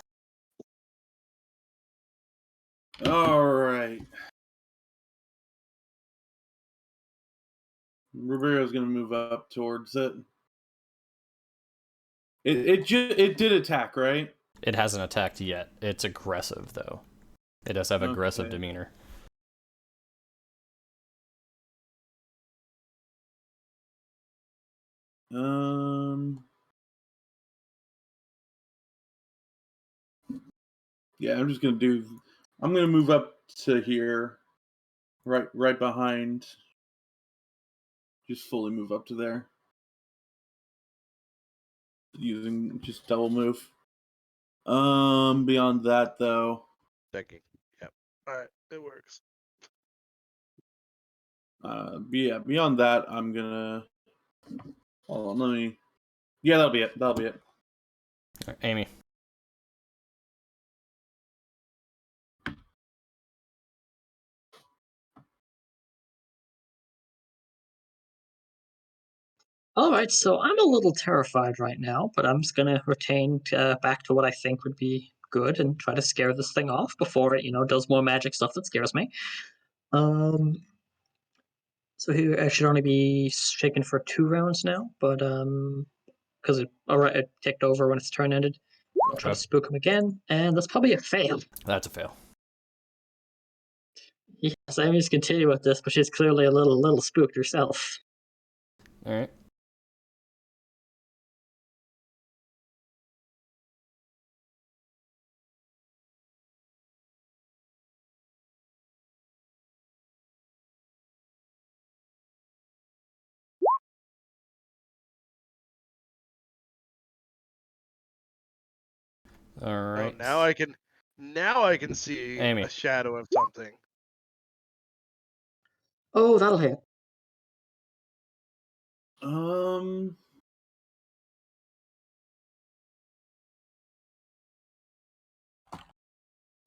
All right. Rivera's gonna move up towards it. It did attack, right? It hasn't attacked yet. It's aggressive though. It does have aggressive Okay. demeanor. Yeah, I'm just gonna do. I'm gonna move up to here, right behind. Just fully move up to there. Using just double move. Beyond that though, Checking. Yep. All right, it works. yeah, beyond that, I'm gonna. Hold on, let me. Yeah, that'll be it. That'll be it. All right, Amy. all right. So I'm a little terrified right now, but I'm just gonna retain back to what I think would be good and try to scare this thing off before it, does more magic stuff that scares me. Um, so I should only be shaken for 2 rounds now, but because it ticked over when its turn ended. I'll try to spook him again, and that's probably a fail. That's a fail. Yes, I'm just continue with this, but she's clearly a little spooked herself. All right. All right. Oh, now I can see Amy. a shadow of something. Oh, that'll hit.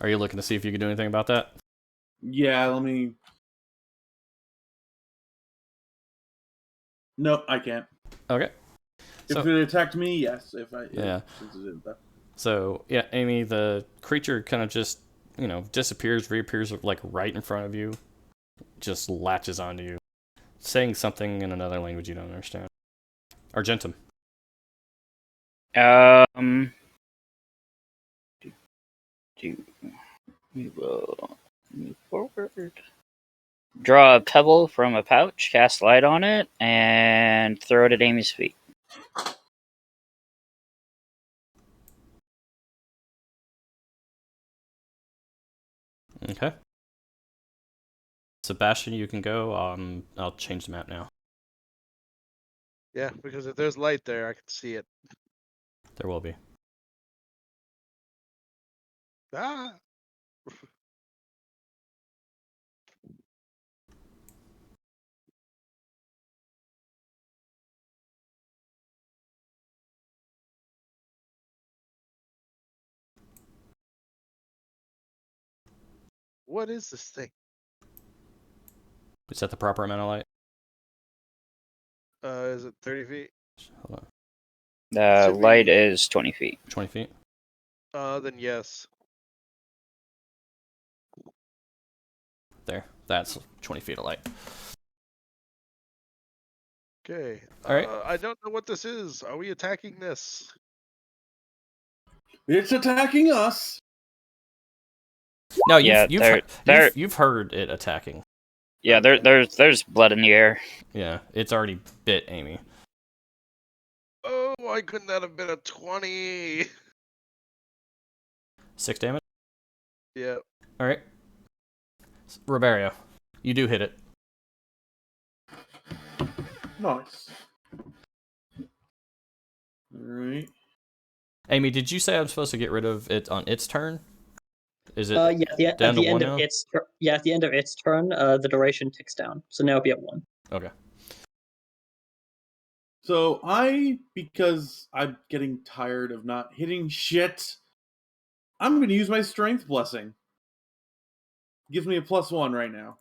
Are you looking to see if you can do anything about that? Yeah, let me. Nope, I can't. Okay. So, If it attacked me, yes. If I yeah. Since it did that. So yeah, Amy, the creature kind of just disappears, reappears like right in front of you, just latches onto you, saying something in another language you don't understand. Argentum. We will move forward. Draw a pebble from a pouch, cast light on it, and throw it at Amy's feet. Okay. Sebastian, you can go. I'll change the map now. Yeah, because if there's light there, I can see it. There will be. Ah. What is this thing? Is that the proper amount of light? Is it 30 feet? Hold on. The Should light be- is 20 feet. 20 feet? Then yes. There. That's 20 feet of light. Okay. All right. I don't know what this is. Are we attacking this? It's attacking us. No, Yeah, you've heard it attacking. Yeah, there's blood in the air. Yeah, it's already bit Amy. Oh, why couldn't that have been a 20? 6 damage? Yeah. All right. Roberio, you do hit it. Nice. All right. Amy, did you say I'm supposed to get rid of it on its turn? Is it Yeah. down At to the one end of now? at the end of its turn, the duration ticks down. So now it'll be at 1. Okay. So because I'm getting tired of not hitting shit, I'm going to use my strength blessing. Gives me a +1 right now.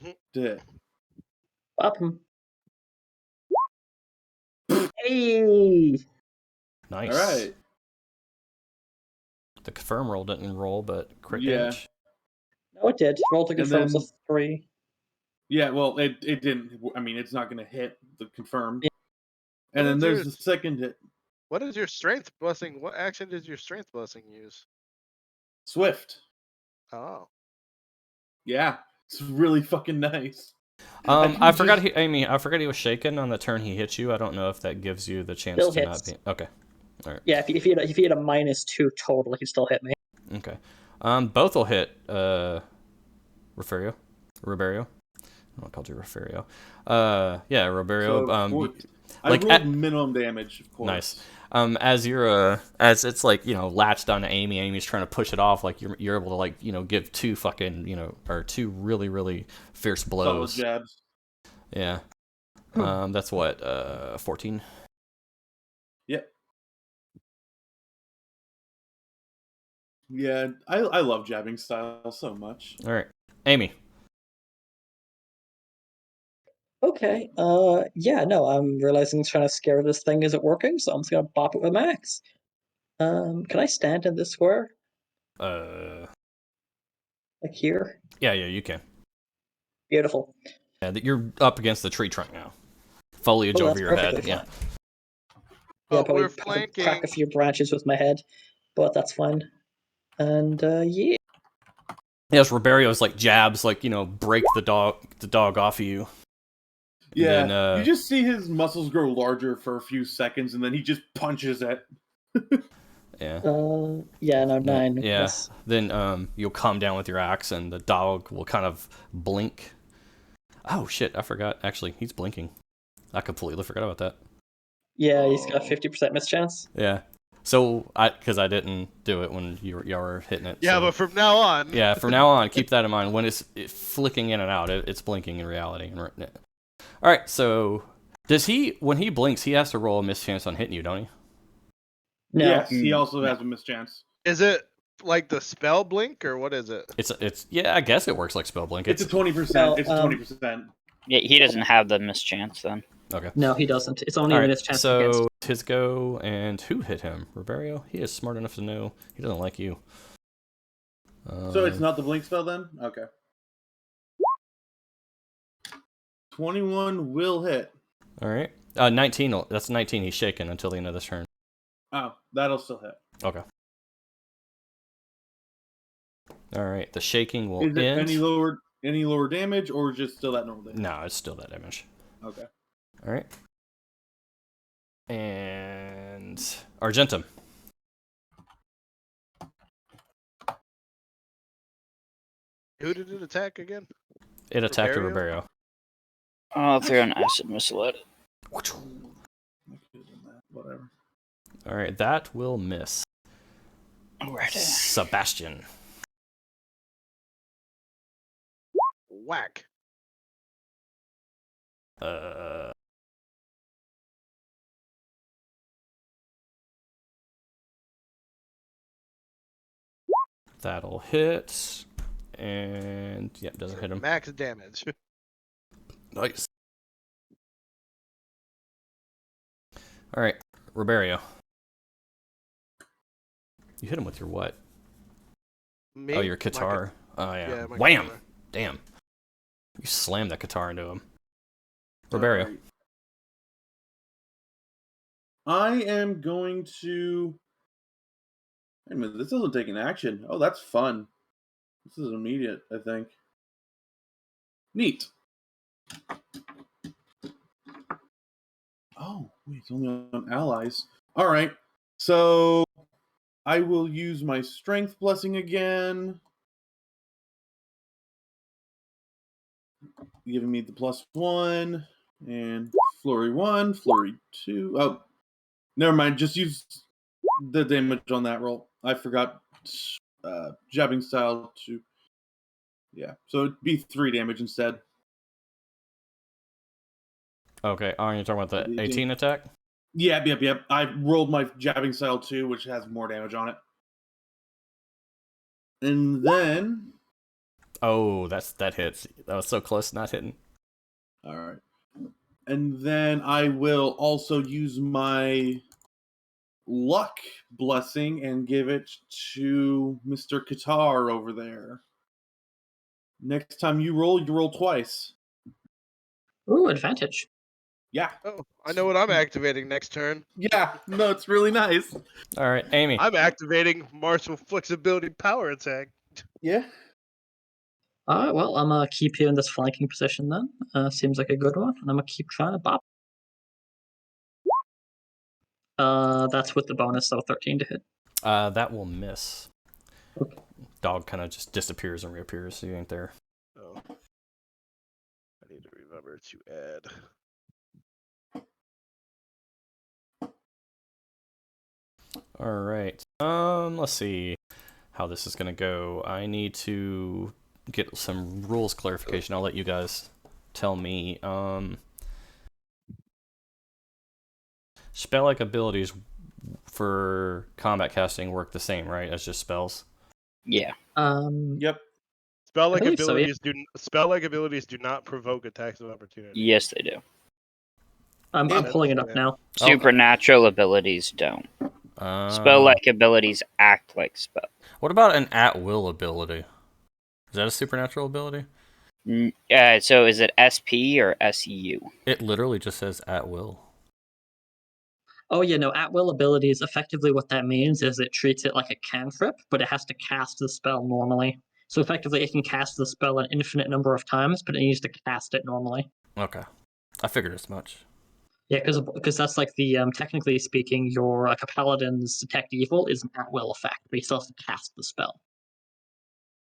To hit. Pop him. Hey. Nice. All right. The confirm roll didn't roll, but crit Yeah. damage. No, it did. Roll to confirm then- was 3. Yeah, well, it didn't. I mean, it's not going to hit the confirm. Yeah. And What then is there's your- the second hit. What is your strength blessing? What action does your strength blessing use? Swift. Oh. Yeah, it's really fucking nice. I forgot Amy. I forgot he was shaken on the turn he hit you. I don't know if that gives you the chance Still to not hits. be. Okay. All right. Yeah, if you had a -2 total, he'd still hit me. Okay. Both will hit. Roberio. I called you Roberio. Yeah, Roberio. So, I like rolled minimum damage, of course. Nice. As you're as it's like latched onto Amy. Amy's trying to push it off. Like you're able to like give two fucking or two really really fierce blows. Solid jabs. Yeah. That's what 14. Yep. Yeah, I love jabbing style so much. All right, Amy. Okay. Yeah. No, I'm realizing trying to scare this thing isn't working, so I'm just gonna bop it with max. Can I stand in this square? Like here? Yeah, you can. Beautiful. Yeah, you're up against the tree trunk now. Foliage Well, over that's your head. perfectly Yeah. fine. Oh, Yeah, probably we're have to flanking. crack a few branches with my head, but that's fine. And yeah. Yes, Roberio's like jabs, like break the dog off of you. Yeah, then, you just see his muscles grow larger for a few seconds, and then he just punches it. Yeah. Yeah, no, 9. Yeah. Yes. Then you'll come down with your axe, and the dog will kind of blink. Oh shit! I forgot. Actually, he's blinking. I completely forgot about that. Yeah, he's got 50% mischance. Yeah. So because I didn't do it when y'all were hitting it. Yeah, so. but from now on. Yeah, from now on, keep that in mind. When it's flicking in and out, it's blinking in reality. All right. So when he blinks, he has to roll a mischance on hitting you, don't he? No. Yes, he also has a mischance. Is it like the spell blink or what is it? It's yeah. I guess it works like spell blink. It's a 20%. No, it's a 20%. Yeah, he doesn't have the mischance then. Okay. No, he doesn't. It's only All a right, mischance so against. his go, and who hit him? Roberio? He is smart enough to know he doesn't like you. So it's not the blink spell then? Okay. 21 will hit. All right. 19. That's 19. He's shaken until the end of this turn. Oh, that'll still hit. Okay. All right. The shaking will Is it end. any lower damage, or just still that normal damage? No, it's still that damage. Okay. All right. And Argentum. Who did it attack again? It attacked a Roberio? Roberio. Oh, they're an acid misled. Whatever. All right, that will miss. Alright. Sebastian. Whack. That'll hit. And yep, doesn't hit him. Max damage. Nice. All right, Roberio. You hit him with your what? Me? Oh, your My guitar. Oh yeah. yeah, my Wham! guitar. Damn. You slammed that guitar into him. Roberio. Alright. I am going to. Wait a minute, this doesn't take an action. Oh, that's fun. This is immediate, I think. Neat. Oh, wait, it's only on allies. All right. So I will use my strength blessing again, giving me the +1, and flurry 1, flurry 2. Oh, never mind. Just use the damage on that roll. I forgot jabbing style to. Yeah, so it'd be 3 damage instead. Okay, you're talking about the 18 attack? Yep. I rolled my jabbing style 2, which has more damage on it. And then... Oh, that hits. That was so close, not hitting. Alright. And then I will also use my luck blessing and give it to Mr. Qatar over there. Next time you roll twice. Ooh, advantage. Yeah. Oh, I know what I'm activating next turn. Yeah, no, it's really nice. All right, Amy. I'm activating martial flexibility power attack. Yeah. Alright, well, I'm gonna keep you in this flanking position then. Seems like a good one, and I'm gonna keep trying to bop. That's with the bonus, so 13 to hit. That will miss. Okay. Dog kind of just disappears and reappears, so you ain't there. Oh. I need to remember to add. All right. Let's see how this is gonna go. I need to get some rules clarification. I'll let you guys tell me. Spell-like abilities for combat casting work the same, right, as just spells? Yeah. Yep. Spell-like believe so, yeah. abilities do not provoke attacks of opportunity. Yes, they do. I'm pulling it up now. Supernatural abilities don't. Spell-like abilities act like spell. What about an at-will ability? Is that a supernatural ability? So is it SP or SU? It literally just says at-will. Oh yeah, no, at-will abilities, effectively what that means is it treats it like a cantrip, but it has to cast the spell normally. So effectively it can cast the spell an infinite number of times, but it needs to cast it normally. Okay. I figured as much. Yeah, because that's like the, technically speaking, your like a paladin's detect evil is an at-will effect, but he still has to cast the spell.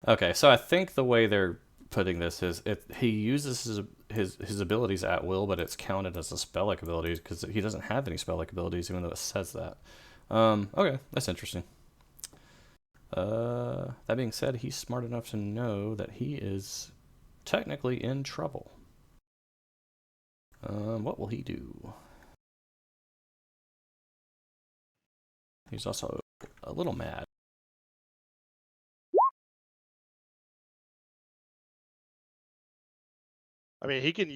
Okay, so I think the way they're putting this is he uses his abilities at will, but it's counted as a spell-like ability because he doesn't have any spell-like abilities, even though it says that. Okay, that's interesting. That being said, he's smart enough to know that he is technically in trouble. What will he do? He's also a little mad. I mean, he can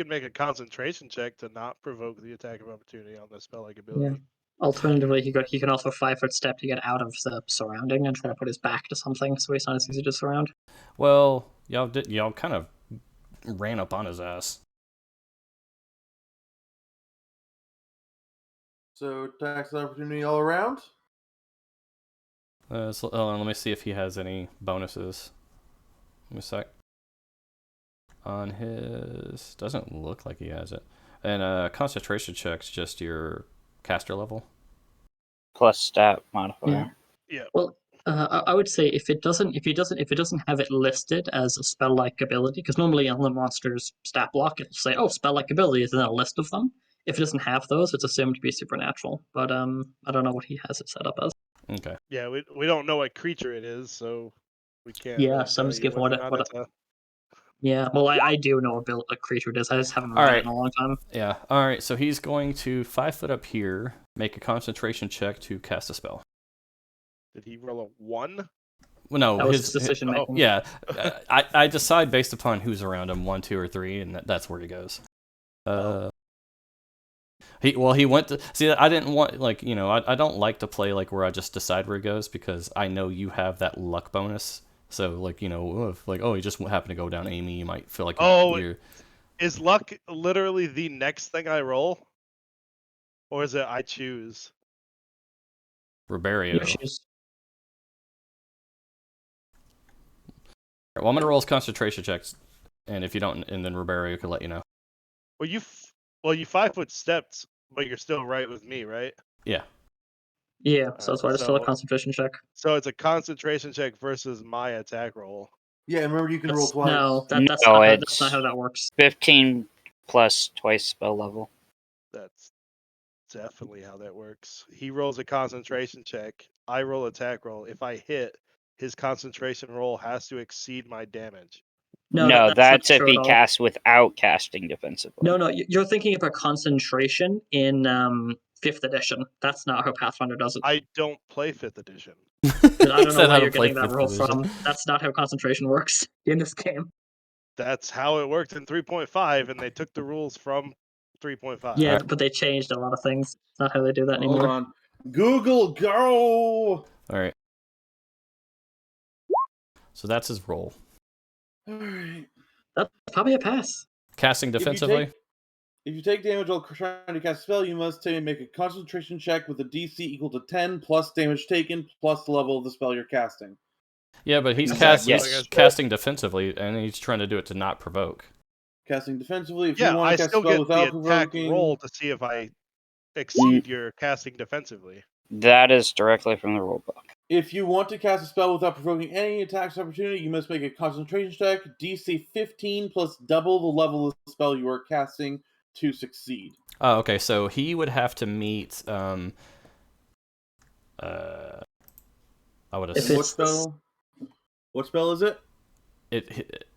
make a concentration check to not provoke the attack of opportunity on the spell-like ability. Yeah. Alternatively, he can also 5-foot step to get out of the surrounding and try to put his back to something, so he's not as easy to surround. Well, y'all kind of ran up on his ass. So tax opportunity all around. Let me see if he has any bonuses. Let me a sec. On his, doesn't look like he has it. And concentration check's just your caster level. Plus stat modifier. Yeah. Well, I would say if it doesn't have it listed as a spell-like ability, because normally on the monster's stat block it'll say, "Oh, spell-like abilities," and then a list of them. If it doesn't have those, it's assumed to be supernatural. But I don't know what he has it set up as. Okay. Yeah, we don't know what creature it is, so we can't. Yeah, really so I'm tell just you giving whether what or not it's a. Yeah, well, I do know a creature it is. I just haven't All read it right. in a long time. Yeah. All right. So he's going to 5 foot up here, make a concentration check to cast a spell. Did he roll a 1? Well, no, That was his decision making. Yeah, I decide based upon who's around him, 1, 2, or 3, and that's where he goes. He went to see. I didn't want I don't like to play like where I just decide where he goes because I know you have that luck bonus. So if he just happened to go down Amy, you might feel like you're. Is luck literally the next thing I roll, or is it I choose? Roberio. You choose. Well, I'm gonna roll his concentration checks, and if you don't, and then Roberio could let you know. Well, you 5-foot stepped, but you're still right with me, right? Yeah. Yeah, so that's why it's still a So- concentration check. So it's a concentration check versus my attack roll. Yeah, remember you can roll twice. No, that's No, that's not it's- how that works. 15 plus twice spell level. That's definitely how that works. He rolls a concentration check. I roll attack roll. If I hit, his concentration roll has to exceed my damage. No, that's not if true he at all. casts without casting defensively. No, you're thinking about concentration in 5th edition. That's not how Pathfinder does it. I don't play 5th edition. I He don't know said why how to you're play getting that fifth roll edition. from. That's not how concentration works in this game. That's how it worked in 3.5, and they took the rules from 3.5. Yeah, Alright. but they changed a lot of things. It's not how they do that Hold anymore. on. Google, go! Alright. So that's his roll. Alright. That's probably a pass. Casting you defensively? If you take damage while trying to cast a spell, you must make a concentration check with a DC equal to 10 plus damage taken plus the level of the spell you're casting. Yeah, but he's Exactly, like I he's said. casting defensively, and he's trying to do it to not provoke. Casting defensively, if Yeah, you want I to cast a still spell get the without attack provoking, roll to see if I exceed your casting defensively. That is directly from the rulebook. if you want to cast a spell without provoking any attacks opportunity, you must make a concentration check, DC 15 plus double the level of the spell you are casting to succeed. Oh, okay. So he would have to meet. I would If assume What it's spell? What spell is it?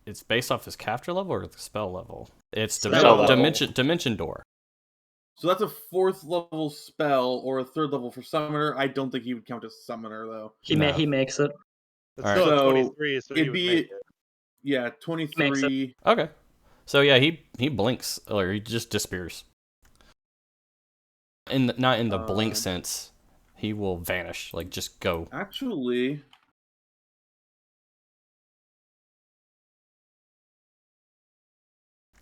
it's based off his capture level or the spell level. It's Spell level. dimension door. So that's a 4th level spell or a 3rd level for summoner. I don't think he would count as summoner though. he No. he makes it. It's Alright. still at So 23, so he it'd would be- make it. Yeah, Makes 23. Okay. So yeah, he blinks or he just disappears. Not in the blink sense. He will vanish, like just go. Actually,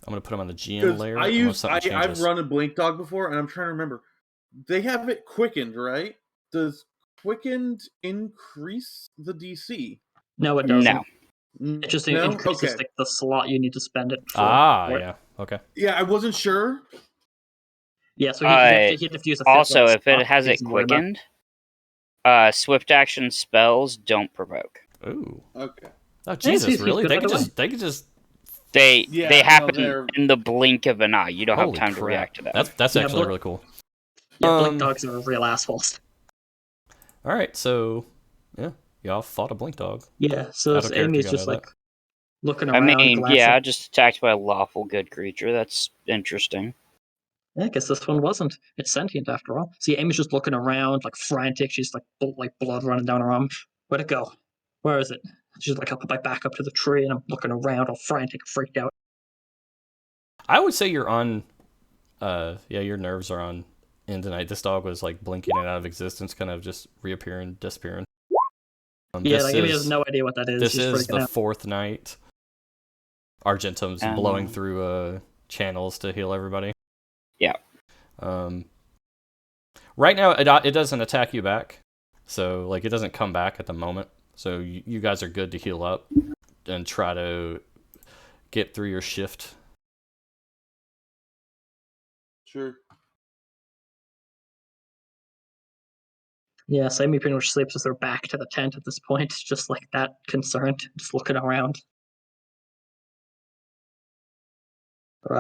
I'm gonna put him on the GM because layer. I've changes. run a blink dog before, and I'm trying to remember. They have it quickened, right? Does quickened increase the DC? No, it doesn't. No. It just No? increases Okay. the slot you need to spend it for. Yeah. Okay. Yeah, I wasn't sure. Yeah, so he'd have to use a fifth Also, level if it slot has to it use more than that. quickened, swift action spells don't provoke. Ooh. Okay. Oh he's Jesus! Really? good They either could way. just. They Yeah, they no, happen they're- in the blink of an eye. You don't have Holy time to crap. react to that. That's Yeah, actually but- really cool. Yeah, blink Um, dogs are real assholes. All right. So yeah, y'all fought a blink dog. Yeah, so Out of character, Amy's gotta just know like looking I around. mean, glancing. yeah, just attacked by a lawful good creature. That's interesting. Yeah, I guess this one wasn't. It's sentient after all. See, Amy's just looking around, like frantic. She's like blood running down her arm. Where'd it go? Where is it? She's like, I'll put my back up to the tree, and I'm looking around, all frantic, freaked out. I would say you're on. Yeah, your nerves are on in tonight. This dog was like blinking and out of existence, kind of just reappearing, disappearing. Yeah, this like Amy is- has no idea what that is. This She's is freaking the out. 4th night. Argentum's Um, blowing through channels to heal everybody. Yeah. Right now, it doesn't attack you back, so like it doesn't come back at the moment. So you guys are good to heal up and try to get through your shift. Sure. Yeah, so Amy pretty much sleeps with her back to the tent at this point, just like that, concerned, just looking around. Or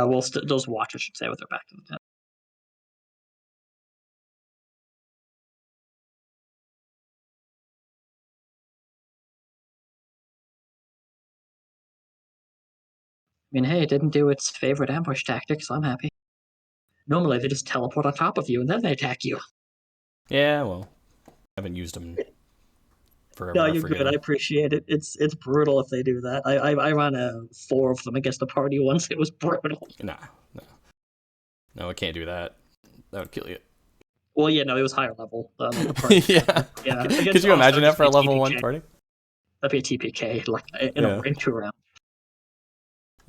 does watch, I should say, with her back to the tent. I mean, hey, it didn't do its favorite ambush tactic, so I'm happy. Normally, they just teleport on top of you and then they attack you. Yeah, well, I haven't used them forever. No, I you're forget good. I them. appreciate it. It's brutal if they do that. I ran 4 of them against a party once. It was brutal. No, I can't do that. That would kill you. Well, yeah, no, it was higher level. Than the party. Yeah. Yeah. Could against you us, imagine that'd that for a just be level 1 TPK. party? That'd be a TPK, like Yeah. in 2 rounds.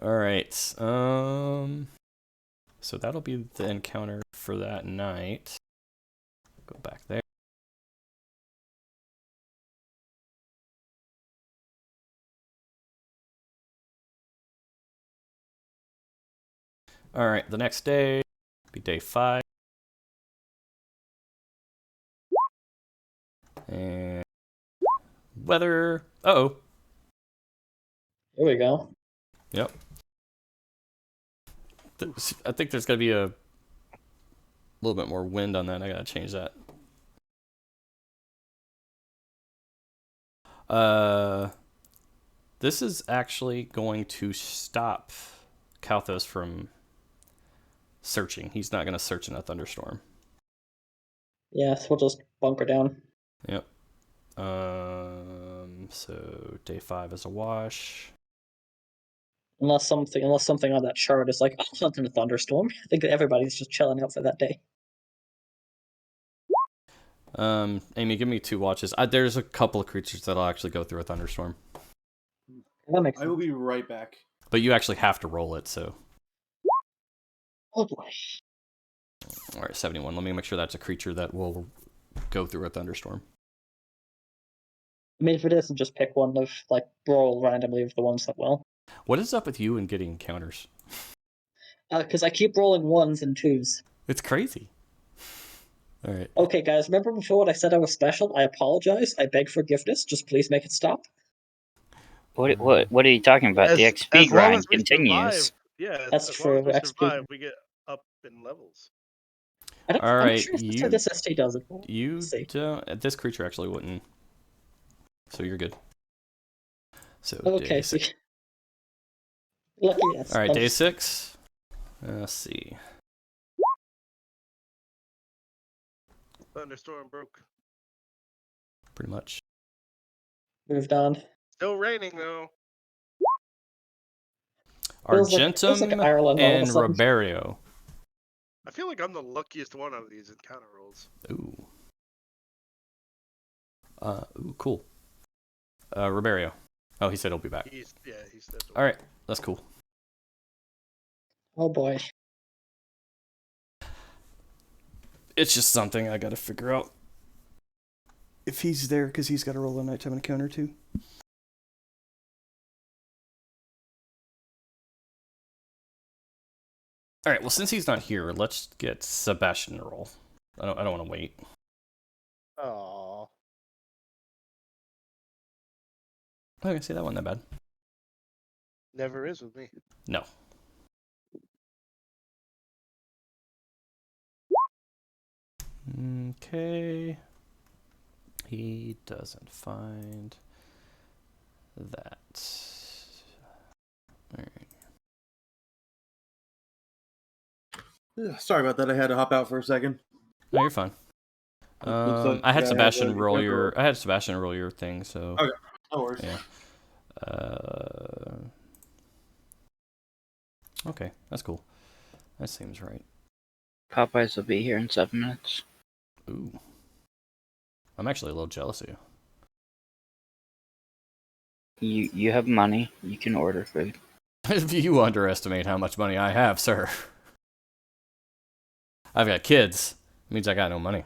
All right. So that'll be the encounter for that night. Go back there. All right. The next day, be day 5. And weather. Uh-oh. Here we go. Yep. I think there's going to be a little bit more wind on that. I got to change that. This is actually going to stop Kalthos from searching. He's not going to search in a thunderstorm. Yes, we'll just bunker down. Yep. So day 5 is a wash. Unless something on that chart is like, oh, something a thunderstorm. I think everybody's just chilling out for that day. Amy, give me 2 watches. There's a couple of creatures that'll actually go through a thunderstorm. That makes I will sense. be right back. But you actually have to roll it, so. Oh boy. All right, 71. Let me make sure that's a creature that will go through a thunderstorm. I mean, if it isn't, just pick one of, like, roll randomly of the ones that will. What is up with you and getting encounters? Because I keep rolling 1s and 2s. It's crazy. All right. Okay, guys, remember before when I said I was special? I apologize. I beg forgiveness. Just please make it stop. What are you talking about? The XP as long grind as we continues. survive, yeah, That's as long as true, we XP. survive, we get up in levels. I'm All not right, sure if this ST does it. You Let's see. don't. This creature actually wouldn't. So you're good. So Okay, day see. 6. Lucky yes. All right, I'm day just- 6. Let's see. Thunderstorm broke. Pretty much. Moved on. Still raining though. Feels Argentum like Ireland all of a and sudden. Riberio. I feel like I'm the luckiest one out of these encounter rolls. Ooh. Ooh, cool. Riberio. Oh, he said he'll be back. He said. All right, that's cool. Oh boy. It's just something I got to figure out. If he's there, because he's got to roll a nighttime encounter too. All right. Well, since he's not here, let's get Sebastian to roll. I don't want to wait. Aww. Okay, see, that wasn't that bad. Never is with me. No. Okay. He doesn't find that. All right. Sorry about that. I had to hop out for a second. No, you're fine. Looks like I had I have Sebastian a roll encounter your. I had Sebastian roll your thing, so. Okay. No worries. Yeah. Okay, that's cool. That seems right. Popeyes will be here in 7 minutes. Ooh. I'm actually a little jealous of you. You have money. You can order food. You underestimate how much money I have, sir. I've got kids. It means I got no money.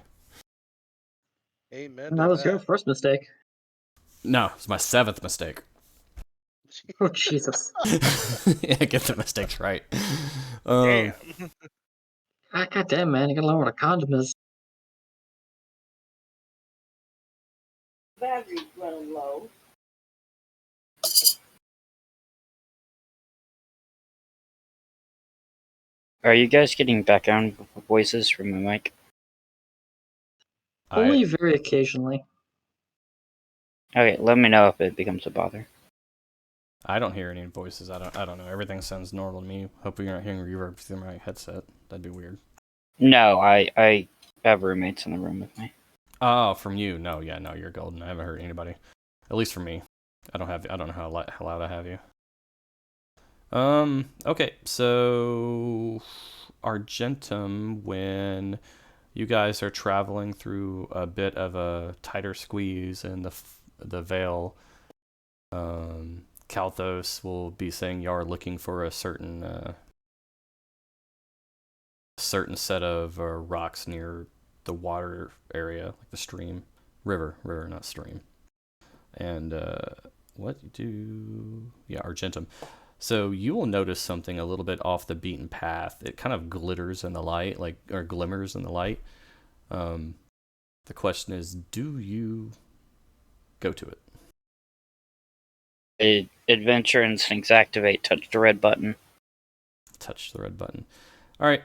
Amen. That to was your first mistake. No, it's my 7th mistake. Oh Jesus. Yeah, get the mistakes right. Damn. God damn, man, you gotta learn what a condom is. Battery's running low. Are you guys getting background voices from my mic? Only very occasionally. Okay, let me know if it becomes a bother. I don't hear any voices. I don't know. Everything sounds normal to me. Hope you're not hearing reverb through my headset. That'd be weird. No, I have roommates in the room with me. Oh, from you? No, yeah, no, you're golden. I haven't heard anybody. At least from me. I don't know how loud I have you. Okay, so Argentum, when you guys are traveling through a bit of a tighter squeeze in the Vale, Kalthos will be saying you are looking for a certain set of rocks near the water area, like the stream, river, not stream. And Argentum. So you will notice something a little bit off the beaten path. It kind of glitters in the light, or glimmers in the light. The question is, do you go to it? Adventure instincts activate. Touch the red button. Touch the red button. All right.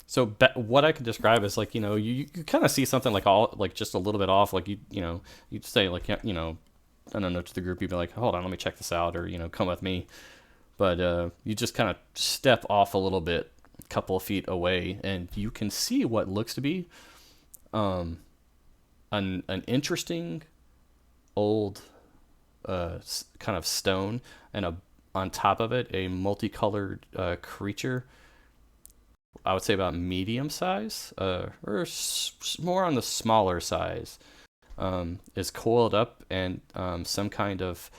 So what I could describe is like, you kind of see something like just a little bit off. Like you'd say like, I don't know, to the group, you'd be like, hold on, let me check this out, or come with me. But you just kind of step off a little bit, a couple of feet away, and you can see what looks to be an interesting old kind of stone, and on top of it a multicolored creature. I would say about medium size, or more on the smaller size, is coiled up, and some kind of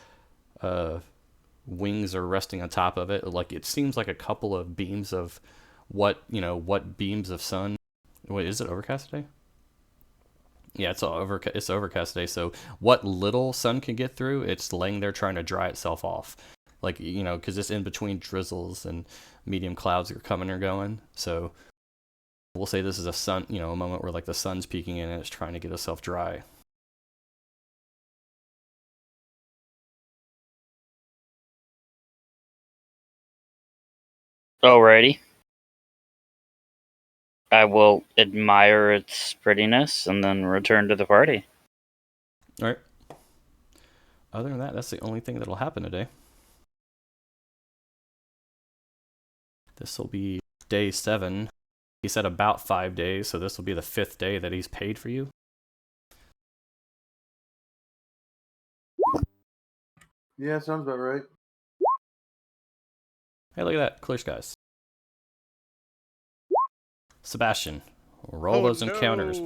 wings are resting on top of it. Like it seems like a couple of beams of what beams of sun. Wait, is it overcast today? Yeah, it's overcast today. So what little sun can get through, it's laying there trying to dry itself off. Like because it's in between drizzles and medium clouds that are coming or going. So we'll say this is a moment where like the sun's peeking in and it's trying to get itself dry. Alrighty. I will admire its prettiness and then return to the party. All right. Other than that, that's the only thing that'll happen today. This will be day 7. He said about 5 days, so this will be the 5th day that he's paid for you. Yeah, sounds about right. Hey, look at that. Clear skies. Sebastian, roll those encounters.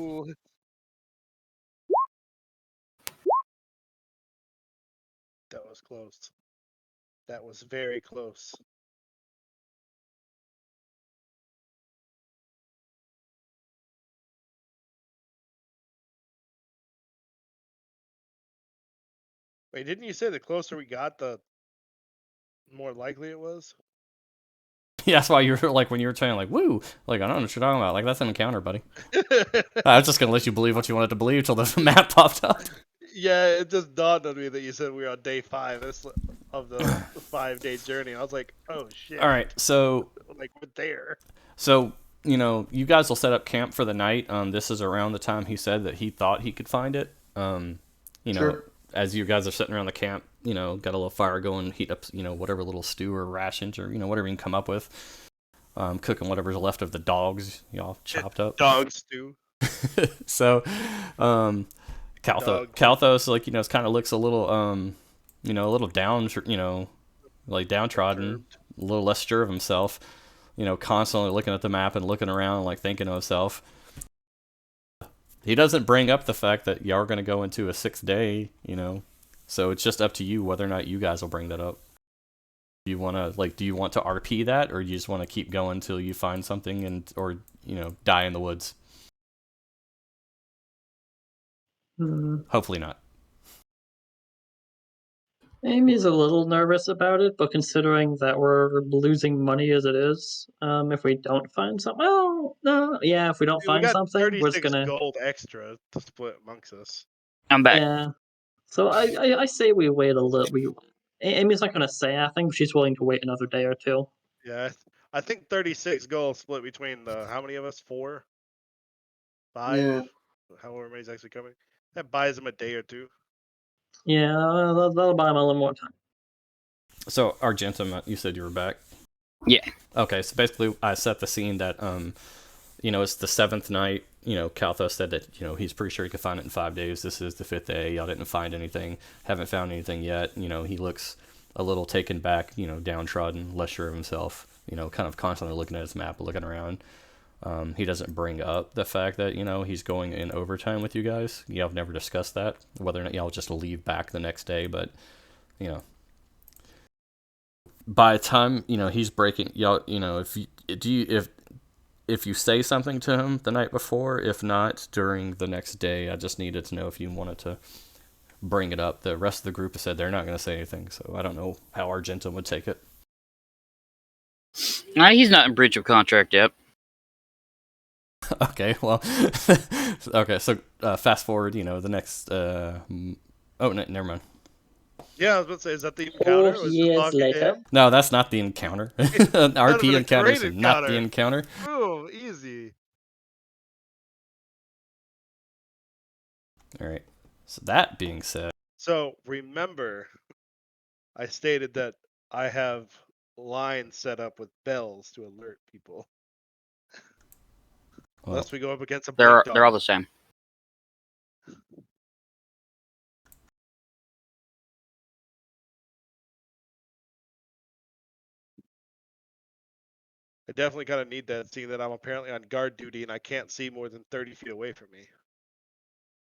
That was close. That was very close. Wait, didn't you say the closer we got, the more likely it was? Yeah, that's why you were like, when you were saying like, woo, like, I don't know what you're talking about. Like, that's an encounter, buddy. I was just going to let you believe what you wanted to believe until the map popped up. Yeah, it just dawned on me that you said we were on day 5 of the 5-day journey. I was like, oh shit. All right, so like we're there. So you guys will set up camp for the night. This is around the time he said that he thought he could find it. Sure. As you guys are sitting around the camp, got a little fire going, heat up, whatever little stew or rations or whatever you can come up with. Cooking whatever's left of the dogs, y'all chopped up. Dog stew. So, Kalthos, like it kind of looks a little, a little down, like downtrodden, a little less sure of himself. Constantly looking at the map and looking around, like thinking to himself. He doesn't bring up the fact that y'all are going to go into a 6th day, so it's just up to you whether or not you guys will bring that up. Do you want to RP that, or do you just want to keep going until you find something or die in the woods? Hopefully not. Amy's a little nervous about it, but considering that we're losing money as it is, if we don't find something, if we don't We find got something, we're just 36 gonna gold extra to split amongst us. I'm back. Yeah. So I say we wait a little. Amy's not gonna say anything, but she's willing to wait another day or 2. Yeah, I think 36 gold split between how many of us? 4, 5, Yeah. however many's actually coming. That buys them a day or 2. Yeah, that'll buy him a little more time. So Argentum, you said you were back. Yeah. Okay, so basically, I set the scene that it's the 7th night. Kalthos said that he's pretty sure he could find it in 5 days. This is the 5th day. Y'all didn't find anything. Haven't found anything yet. He looks a little taken back. Downtrodden, less sure of himself. Kind of constantly looking at his map, looking around. He doesn't bring up the fact that he's going in overtime with you guys. Y'all have never discussed that, whether or not y'all just leave back the next day. But by the time he's breaking y'all, if you say something to him the night before, if not during the next day, I just needed to know if you wanted to bring it up. The rest of the group has said they're not going to say anything, so I don't know how Argentum would take it. He's not in breach of contract yet. Okay, well, okay. So fast forward. The next. Oh, never mind. Yeah, I was about to say, is that the 4 encounter? Was just years talking to later. him? No, that's not the encounter. That'd have RP been a encounters great are not the encounter. encounter. Boom, easy. All right. So that being said, So remember, I stated that I have lines set up with bells to alert people. well, Unless we go up against a They're blink all dog. the same. I definitely kind of need that, seeing that I'm apparently on guard duty and I can't see more than 30 feet away from me.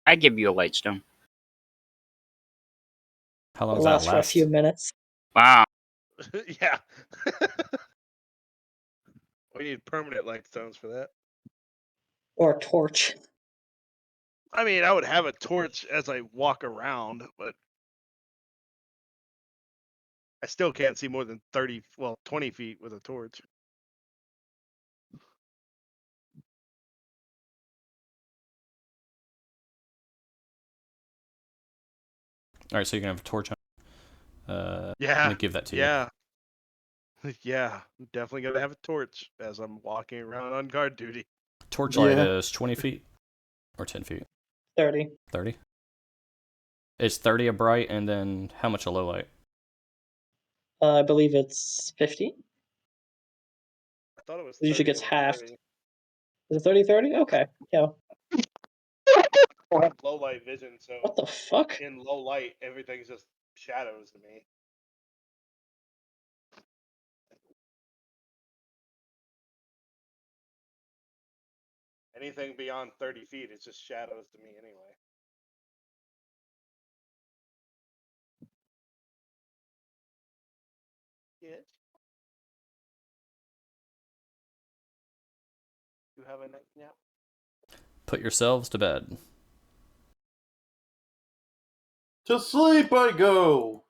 I give you a light stone. how long It'll does that last for a last? few minutes. Wow. Yeah. We need permanent light stones for that. Or a torch. I mean, I would have a torch as I walk around, but I still can't see more than 20 feet with a torch. All right, so you can have a torch on. Yeah. Let me give that to you. Yeah. Yeah. I'm definitely going to have a torch as I'm walking around on guard duty. Torchlight Yeah. is 20 feet or 10 feet. 30. 30. Is 30 a bright, and then how much a low light? I believe it's 50. I thought it was It usually 30 gets and halved. 30. Is it 30 30? Okay. Yeah. I have low light vision, so What the fuck? in low light, everything's just shadows to me. Anything beyond 30 feet is just shadows to me anyway. Yes. You have a night nap? Put yourselves to bed. To sleep I go.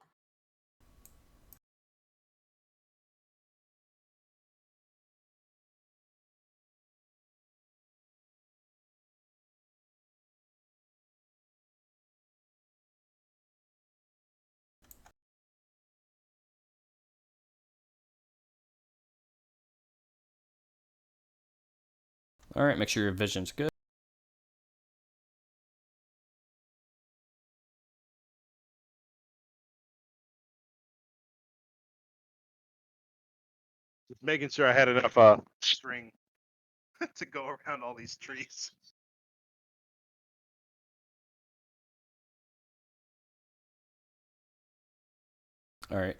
All right, make sure your vision's good. Just making sure I had enough string to go around all these trees. All right.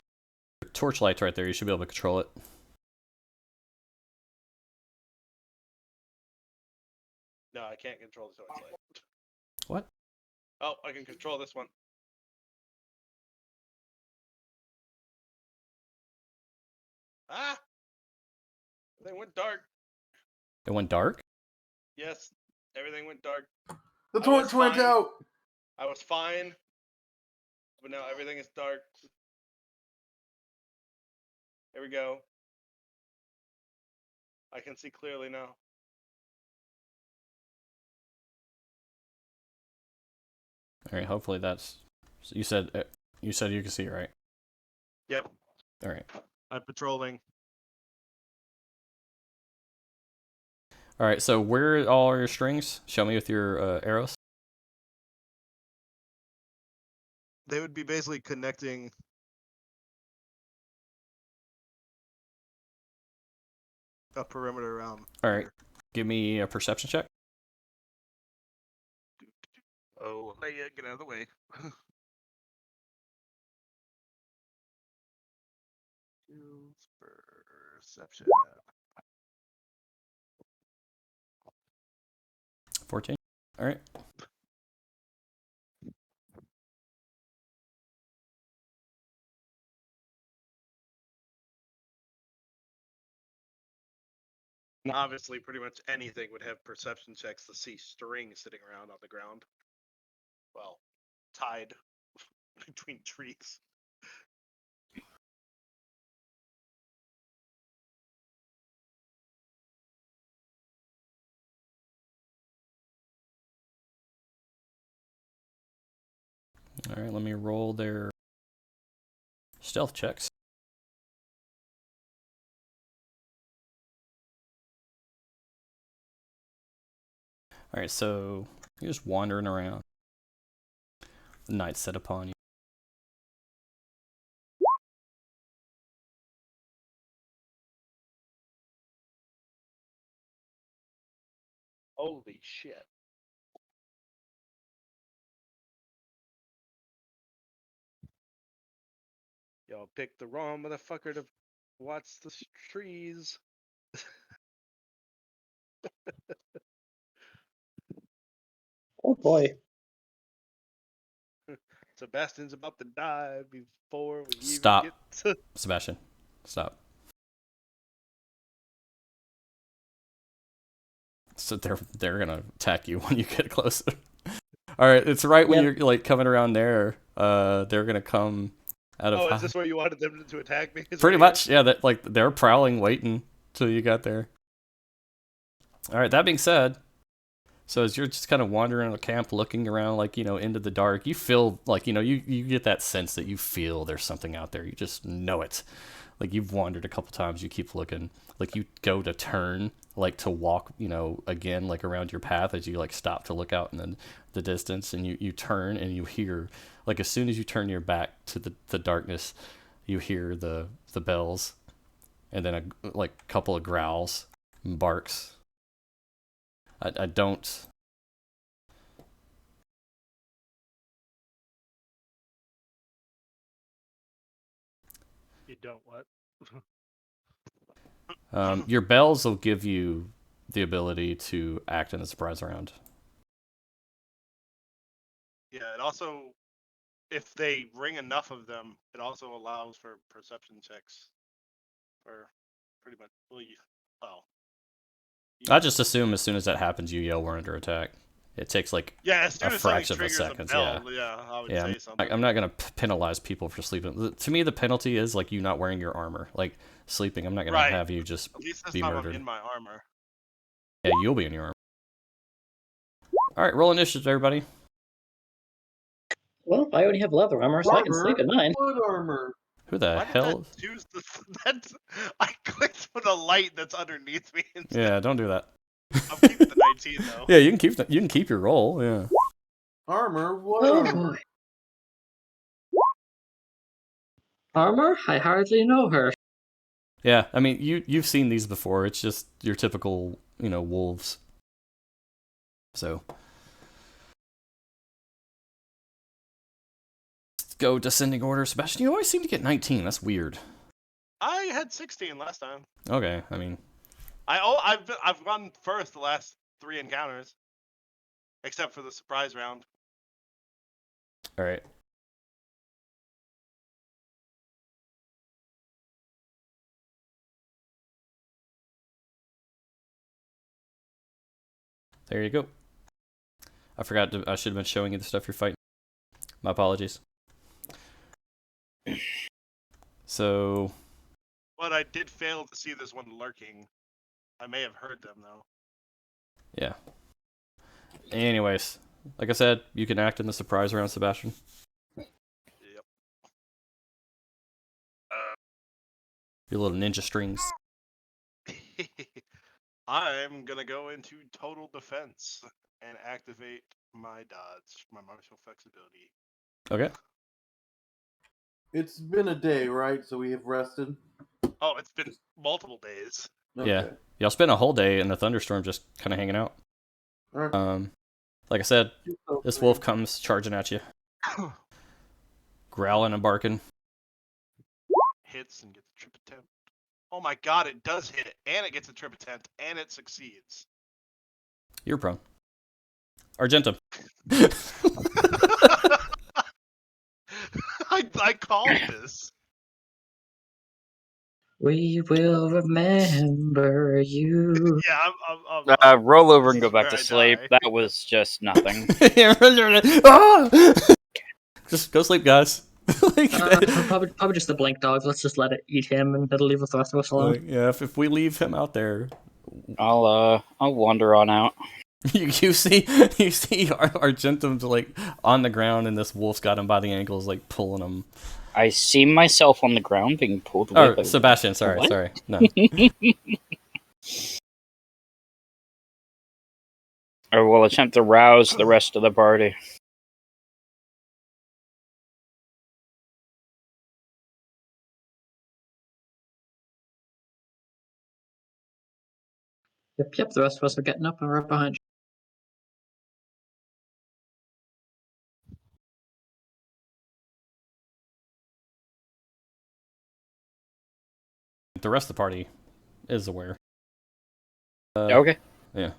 Torchlight's right there. You should be able to control it. No, I can't control the torchlight. What? Oh, I can control this one. Ah! Everything went dark. It went dark? Yes, everything went dark. The I torch was went fine. out. I was fine, but now everything is dark. Here we go. I can see clearly now. All right, hopefully that's... You said you can see, right? Yep. All right. I'm patrolling. All right, so where are all your strings? Show me with your arrows. They would be basically connecting. A perimeter around. All right. here. Give me a perception check. Oh, get out of the way. Perception. 14. All right. And obviously, pretty much anything would have perception checks to see strings sitting around on the ground. Well, tied between trees. All right, let me roll their stealth checks. All right, so you're just wandering around. The night's set upon you. Holy shit. Yo, pick the wrong motherfucker to watch the trees. Oh boy. Sebastian's about to die before we Stop. even get to... Sebastian, stop. So they're gonna attack you when you get closer. All right, it's right when you're like coming around there. They're gonna come out of. Oh, is this where you wanted them to attack me? Pretty much, yeah. That like they're prowling, waiting till you got there. All right. That being said, so as you're just kind of wandering around the camp, looking around, like into the dark, you feel like you get that sense that you feel there's something out there. You just know it. Like you've wandered a couple times, you keep looking. Like you go to turn, like to walk, again, like around your path as you like stop to look out in the distance, and you turn and you hear, like as soon as you turn your back to the darkness, you hear the bells, and then a couple of growls and barks. I don't. You don't what? Your bells will give you the ability to act in a surprise round. Yeah, it also, if they ring enough of them, it also allows for perception checks. For pretty much, I just assume as soon as that happens, you yell, "We're under attack." It takes like as soon a as something fraction of a triggers second. bell, I would say something. I'm not gonna penalize people for sleeping. To me, the penalty is like you not wearing your armor. Like sleeping, I'm not gonna have you just At least this be time murdered. I'm in my armor. Yeah, you'll be in your armor. All right, roll initiative, everybody. Well, I only have leather armor, so I can sleep at 9. Wood armor. Who the Why hell? did that choose that? I clicked for the light that's underneath me. Instead. Yeah, don't do that. I'm keeping the 19 though. Yeah, you can keep your roll. Yeah. Armor. What Oh armor? boy. Armor? I hardly know her. Yeah, I mean you've seen these before. It's just your typical wolves. So let's go descending order. Sebastian, you always seem to get 19. That's weird. I had 16 last time. Okay, I mean I've gone first the last 3 encounters, except for the surprise round. all right. There you go. I forgot I should have been showing you the stuff you're fighting. My apologies. So. But I did fail to see this one lurking. I may have heard them though. Yeah. Anyways, like I said, you can act in the surprise round, Sebastian. Yep. Your little ninja strings. I'm gonna go into total defense and activate my dodge, my martial flexibility. Okay. It's been a day, right? So we have rested. Oh, it's been multiple days. Okay. Yeah. Y'all spent a whole day in the thunderstorm just kind of hanging out. All right. Like I said, this wolf comes charging at you, growling and barking. Hits and gets a trip attempt. Oh my god, it does hit, and it gets a trip attempt, and it succeeds. You're prone. Argentum. I called this. We will remember you. Yeah, I'm roll over and this go is back to where I sleep. die. That was just nothing. Just go sleep, guys. Probably just the blink dog. Let's just let it eat him, and it'll leave the rest of us alone. Yeah, if we leave him out there, I'll wander on out. You see Argentum's like on the ground, and this wolf's got him by the ankles, like pulling him. I see myself on the ground being pulled away. Or Sebastian, sorry. No. I will attempt to rouse the rest of the party. Yep. The rest of us are getting up and right behind you. The rest of the party is aware. Okay. Yeah.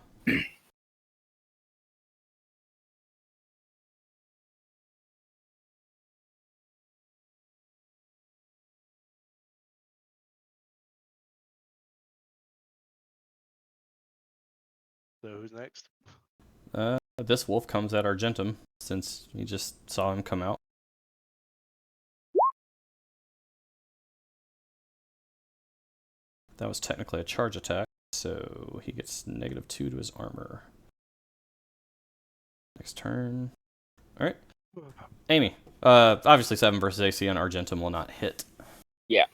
So who's next? This wolf comes at Argentum since you just saw him come out. That was technically a charge attack, so he gets -2 to his armor. Next turn. Alright. Amy. Obviously 7 versus AC on Argentum will not hit. Yeah.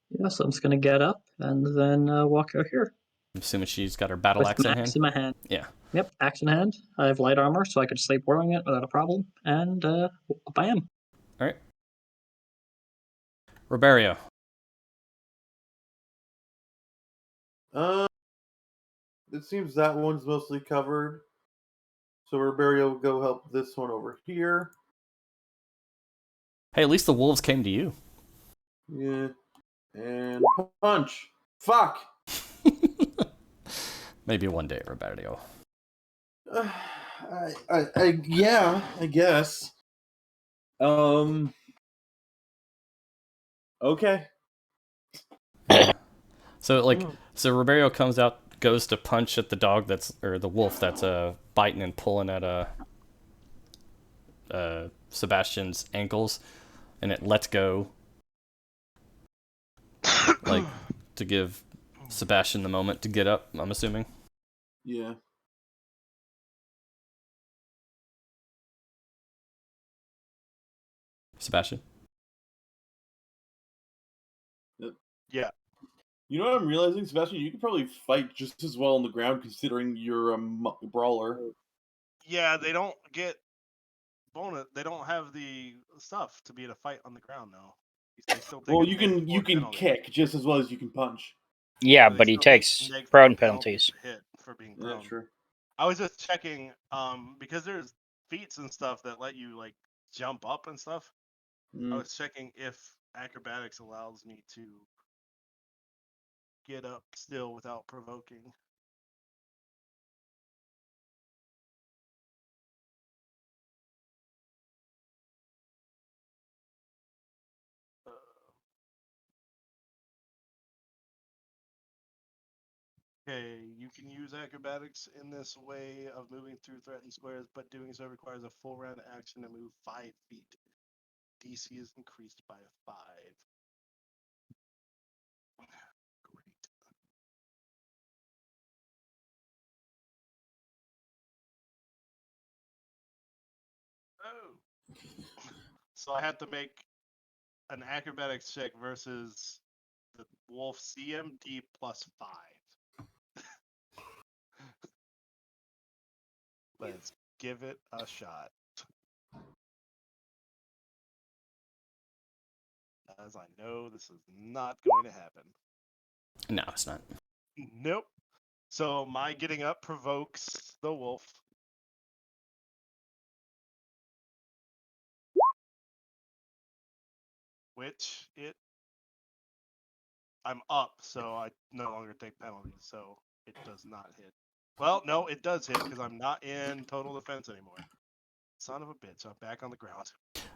Yeah, so I'm just gonna get up and then walk out here. I'm assuming she's got her battle With axe an in axe hand. in my hand. Yeah. Yep, axe in hand. I have light armor, so I could sleep wearing it without a problem. And up I am. Alright. Roberio. It seems that one's mostly covered. So Roberio will go help this one over here. Hey, at least the wolves came to you. Yeah. And punch. Fuck. Maybe one day, Roberio. Yeah, I guess. Okay. Yeah. So Roberio comes out, goes to punch at the dog the wolf that's biting and pulling at Sebastian's ankles, and it lets go, like to give Sebastian the moment to get up. I'm assuming. Yeah. Sebastian. Yeah. You know what I'm realizing, Sebastian? You could probably fight just as well on the ground, considering you're a brawler. Yeah, they don't get bonus. They don't have the stuff to be able to fight on the ground though. They still take Well, a you neg can 4 penalty. kick just as well as you can punch. Yeah, They but he still take takes neg 4 prone penalties penalties. per hit for being Yeah, prone. sure. I was just checking, because there's feats and stuff that let you like jump up and stuff. I was checking if acrobatics allows me to get up still without provoking. Okay, you can use acrobatics in this way of moving through threatened squares, but doing so requires a full round action to move 5 feet. DC is increased by 5. Great. Oh. So I have to make an acrobatics check versus the wolf CMD plus 5. Let's give it a shot. As I know this is not going to happen. No, it's not. Nope. So my getting up provokes the wolf. Which I'm up, so I no longer take penalties, so it does not hit. Well, no, it does hit because I'm not in total defense anymore. Son of a bitch, I'm back on the ground.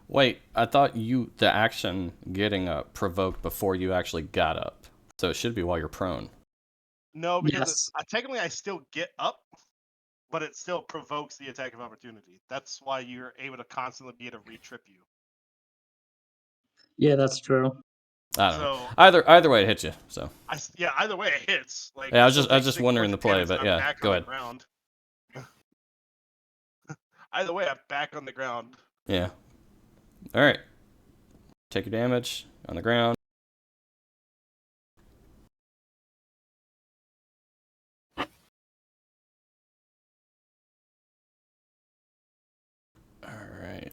Wait, I thought the action getting up provoked before you actually got up, so it should be while you're prone. No, because Yes. technically I still get up, but it still provokes the attack of opportunity. That's why you're able to constantly be able to re-trip you. Yeah, that's true. I don't know. So Either way, it hits you. So either way it hits. Like yeah, I was still just takes 6 wondering points the of play, damage, but and I'm yeah, back go on ahead. the ground. Either way, I'm back on the ground. Yeah. All right. Take your damage on the ground. All right.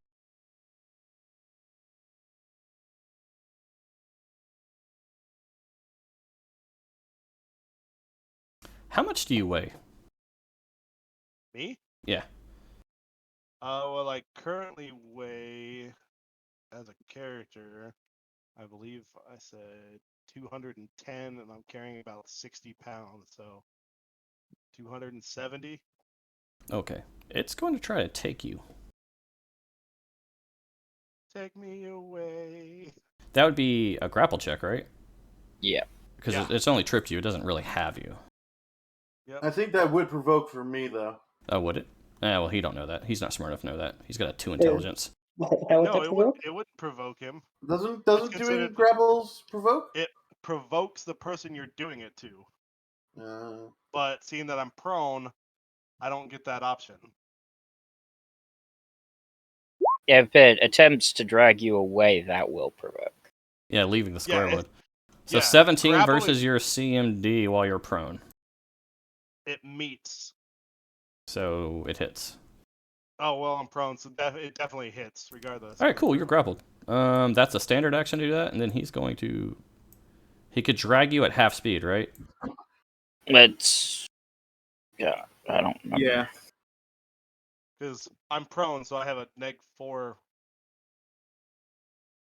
How much do you weigh? Me? Yeah. Well, I currently weigh as a character. I believe I said 210, and I'm carrying about 60 pounds, so 270. Okay. It's going to try to take you. Take me away. That would be a grapple check, right? Yeah. Because Yeah. it's only tripped you. It doesn't really have you. Yep. I think that would provoke for me though. Oh, would it? Well, he don't know that. He's not smart enough to know that. He's got a 2 intelligence. How would No, that provoke? it wouldn't provoke him. Doesn't It's doing considered- grapples provoke? It provokes the person you're doing it to. Uh, But seeing that I'm prone, I don't get that option. If it attempts to drag you away, that will provoke. Yeah, leaving the square Yeah, wood. So yeah, 17 grapple versus is- your CMD while you're prone. It meets. So it hits. Oh, well, I'm prone, so it definitely hits, regardless. All right, cool. You're grappled. That's a standard action to do that, and then he's going to. He could drag you at half speed, right? It's yeah, I don't remember. yeah. Because I'm prone, so I have a -4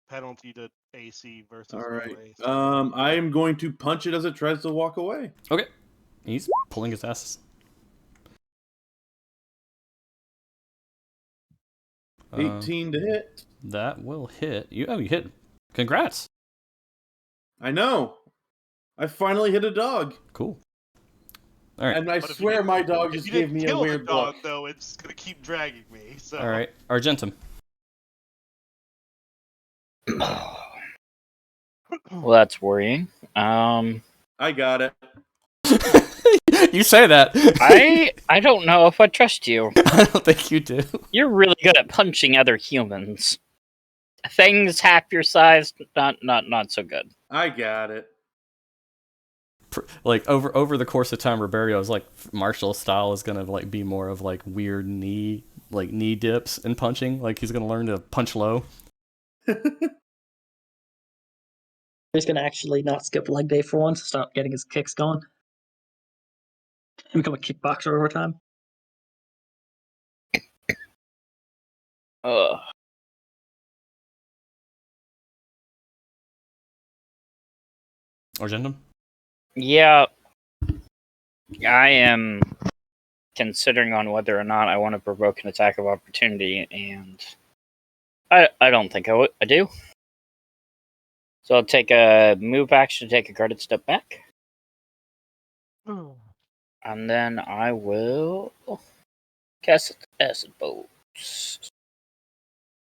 penalty to AC versus All right. melee. So I am going to punch it as it tries to walk away. Okay. He's pulling his ass. 18 to hit. That will hit. You hit. Congrats. I know. I finally hit a dog. Cool. All right. And I But if you swear didn't- my dog if just you gave didn't me a kill weird the dog, look. though, it's gonna keep dragging me. So All right. Argentum. Well, that's worrying. I got it. You say that. I don't know if I trust you. I don't think you do. You're really good at punching other humans. Things half your size, not so good. I got it. Like over the course of time, Roberio's like martial style is gonna like be more of like weird knee dips and punching. Like he's gonna learn to punch low. He's gonna actually not skip leg day for once, start getting his kicks going. Become a kickboxer over time. Ugh. Argentum. Yeah, I am considering on whether or not I want to provoke an attack of opportunity, and I don't think I do. So I'll take a move action, take a guarded step back, and then I will cast acid bolts.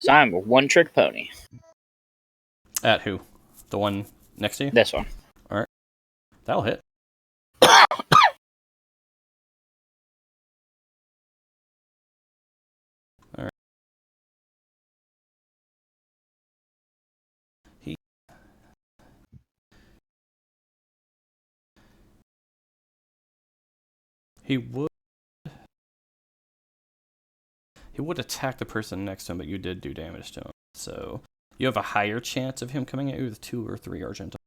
So I'm a one-trick pony. At who? The one next to you? This one. That'll hit. Alright. He would attack the person next to him, but you did do damage to him. So you have a higher chance of him coming at you with 2 or 3 Argentum.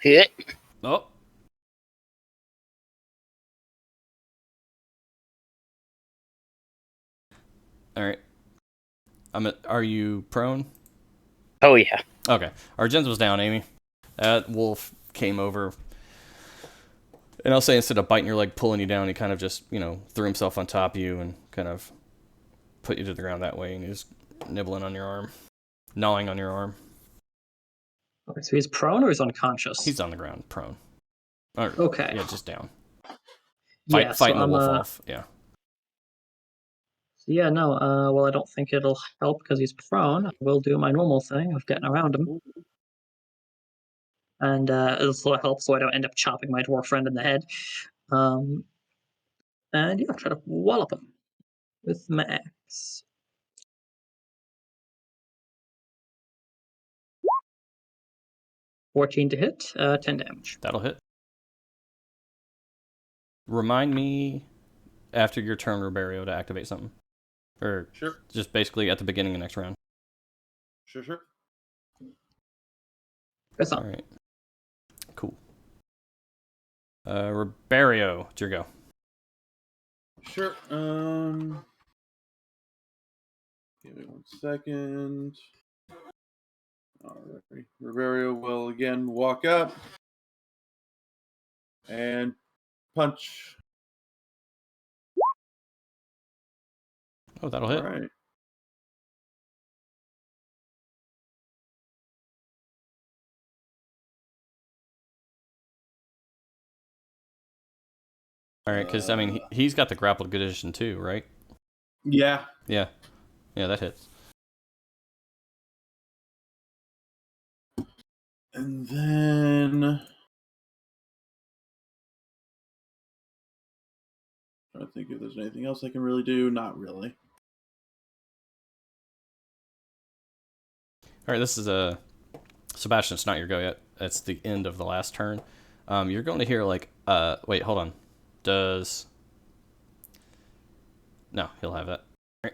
Hit. Oh. All right. Are you prone? Oh yeah. Okay. Argentum's down, Amy. That wolf came over. And I'll say instead of biting your leg, pulling you down, he kind of just, threw himself on top of you and kind of put you to the ground that way. And he's nibbling on your arm, gnawing on your arm. Okay, so he's prone or he's unconscious? He's on the ground, prone. Or, Okay. Yeah, just down. Yeah, so Fighting the I'm wolf off. Yeah. Yeah, no, well, I don't think it'll help because he's prone. I will do my normal thing of getting around him. And this will help so I don't end up chopping my dwarf friend in the head. And yeah, try to wallop him with my axe. 14 to hit, 10 damage. That'll hit. Remind me after your turn, Roberio, to activate something. Or Sure. just basically at the beginning of next round. Sure. That's All right. Cool. Roberio, it's your go. Sure. Give me 1 second. Alright. Riverio will again walk up and punch. Oh, that'll hit. Alright. All right, because I mean he's got the grappled condition too, right? Yeah. Yeah, that hits. And then trying to think if there's anything else I can really do. Not really. All right, this is Sebastian. It's not your go yet. It's the end of the last turn. You're going to hear like wait, hold on. No, he'll have that. All right.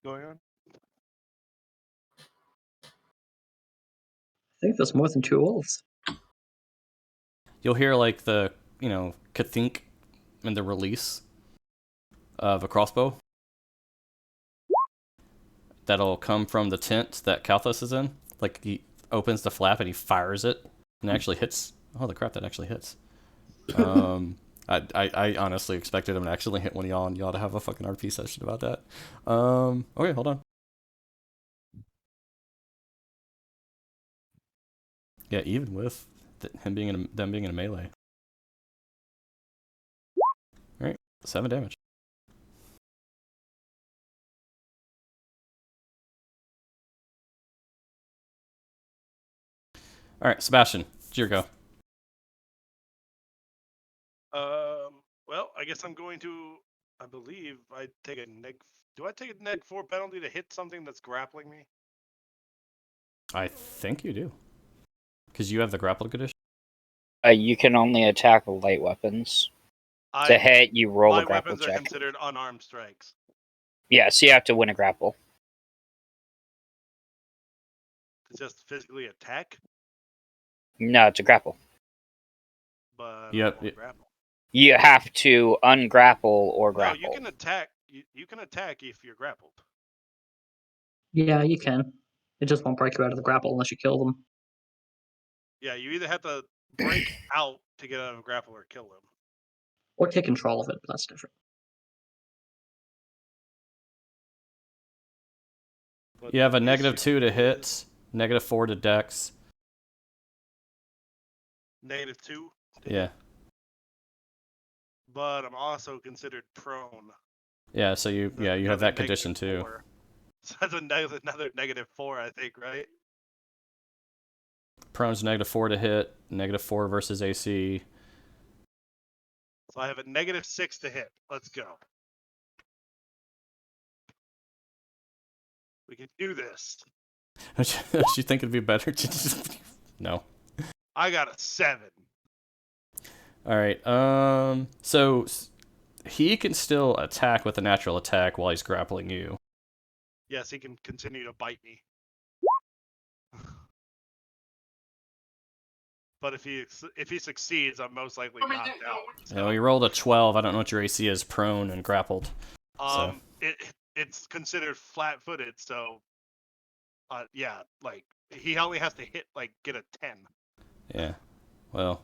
Going on? I think there's more than 2 wolves. You'll hear like the kathink and the release of a crossbow. That'll come from the tent that Kalthus is in. Like he opens the flap and he fires it, and it actually hits. Oh, the crap! That actually hits. I honestly expected him to actually hit one of y'all, and y'all to have a fucking RP session about that. Okay, hold on. Yeah, even with them being in a melee. All right, 7 damage. All right, Sebastian, it's your go. Well, I guess I'm going to. I believe I take a neg. Do I take a neg 4 penalty to hit something that's grappling me? I think you do, because you have the grappled condition. You can only attack with light weapons. To hit, you roll a grapple weapons check. are considered unarmed strikes. Yeah, so you have to win a grapple. To just physically attack, No, it's a grapple. but Yep. grapple. You have to ungrapple or grapple. No, you can attack. You can attack if you're grappled. Yeah, you can. It just won't break you out of the grapple unless you kill them. Yeah, you either have to break out to get out of a grapple or kill them. Or take control of it, but that's different. But You have a the -2 issue to hit, is -4 to dex. -2. Yeah. But I'm also considered prone. Yeah, so you have that condition too. -4. So that's another -4, I think, right? Prone's -4 to hit, -4 versus AC. So I have a -6 to hit. Let's go. We can do this. Don't you think it'd be better to just... No. I got a 7. All right. So he can still attack with a natural attack while he's grappling you. Yes, he can continue to bite me. But if he succeeds, I'm most likely knocked out. So. You know, he rolled a 12. I don't know what your AC is, prone and grappled. So. It's considered flat-footed, so yeah, like he only has to get a 10. Yeah. Well,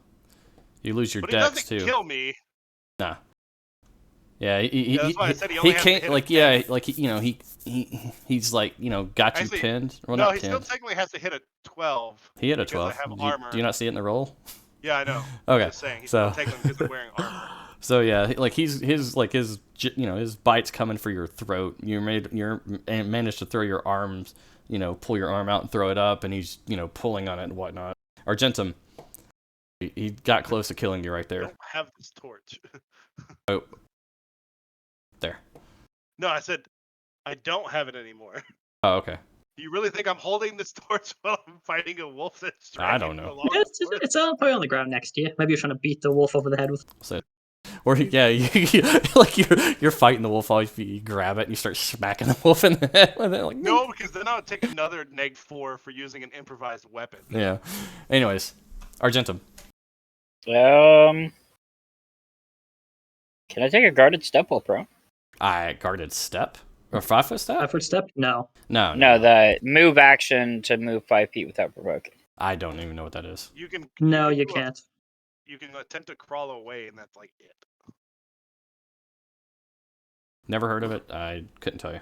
you lose your but dex he doesn't too. kill me. Nah. Yeah, Yeah, that's why I said he only has to can't hit a like 10. like he's like got you Actually, pinned. Well, no, not he still pinned. technically has to hit a 12 He hit a because I 12. have Do armor. you not see it in the roll? Yeah, I know. Okay, Just saying, he's so still technically because I'm wearing armor. so yeah, like his his bite's coming for your throat. You're managed to throw your arms, pull your arm out and throw it up, and he's pulling on it and whatnot. Argentum, he got close to killing you right I there. don't have this torch. Oh, there. No, I said I don't have it anymore. Oh, okay. Do you really think I'm holding this torch while I'm fighting a wolf that's I dragging don't know. along It's, the torch? it's probably on the ground next to you. Maybe you're trying to beat the wolf over the head with. So, or yeah, like you're fighting the wolf. All you grab it and you start smacking the wolf in the head with it. Like No, because then I would take another -4 for using an improvised weapon. Yeah. Anyways, Argentum. Can I take a guarded step while prone? I guarded step or 5-foot step. Effort step? No. No, the move action to move 5 feet without provoking. I don't even know what that is. You can. No, you do can't. You can attempt to crawl away, and that's like it. Never heard of it. I couldn't tell you.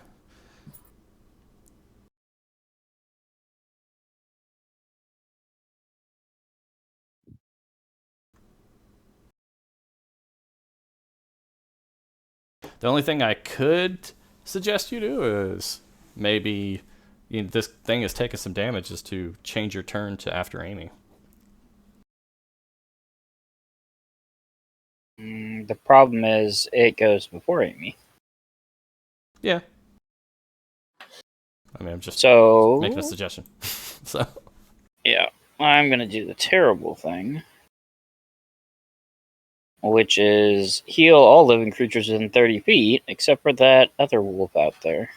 The only thing I could suggest you do is maybe this thing is taking some damage, is to change your turn to after Amy. The problem is it goes before Amy. Yeah. I mean, I'm just So making a suggestion. So yeah, I'm gonna do the terrible thing, which is heal all living creatures within 30 feet, except for that other wolf out there.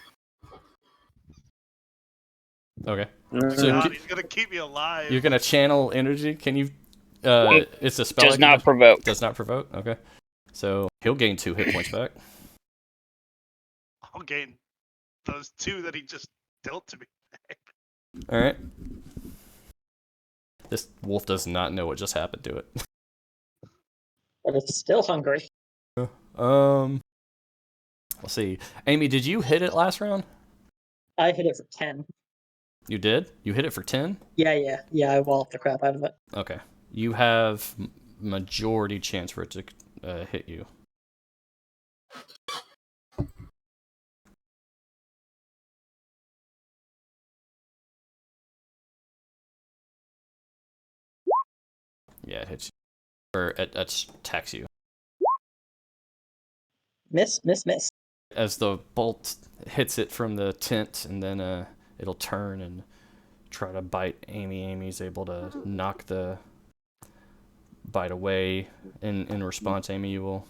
okay. So, God, he's gonna keep me alive. You're gonna channel energy. Can you? It's a spell. Does not provoke. Does not provoke. Okay. So he'll gain 2 hit points back. I'll gain those 2 that he just dealt to me. All right. This wolf does not know what just happened to it. But it's still hungry. Let's see. Amy, did you hit it last round? I hit it for 10. You did? You hit it for 10? Yeah, I walloped the crap out of it. Okay. You have majority chance for it to hit you. Yeah, it hits you. Or it attacks you. Miss. As the bolt hits it from the tent, and then it'll turn and try to bite Amy. Amy's able to knock the bite away. In response, Amy, you will...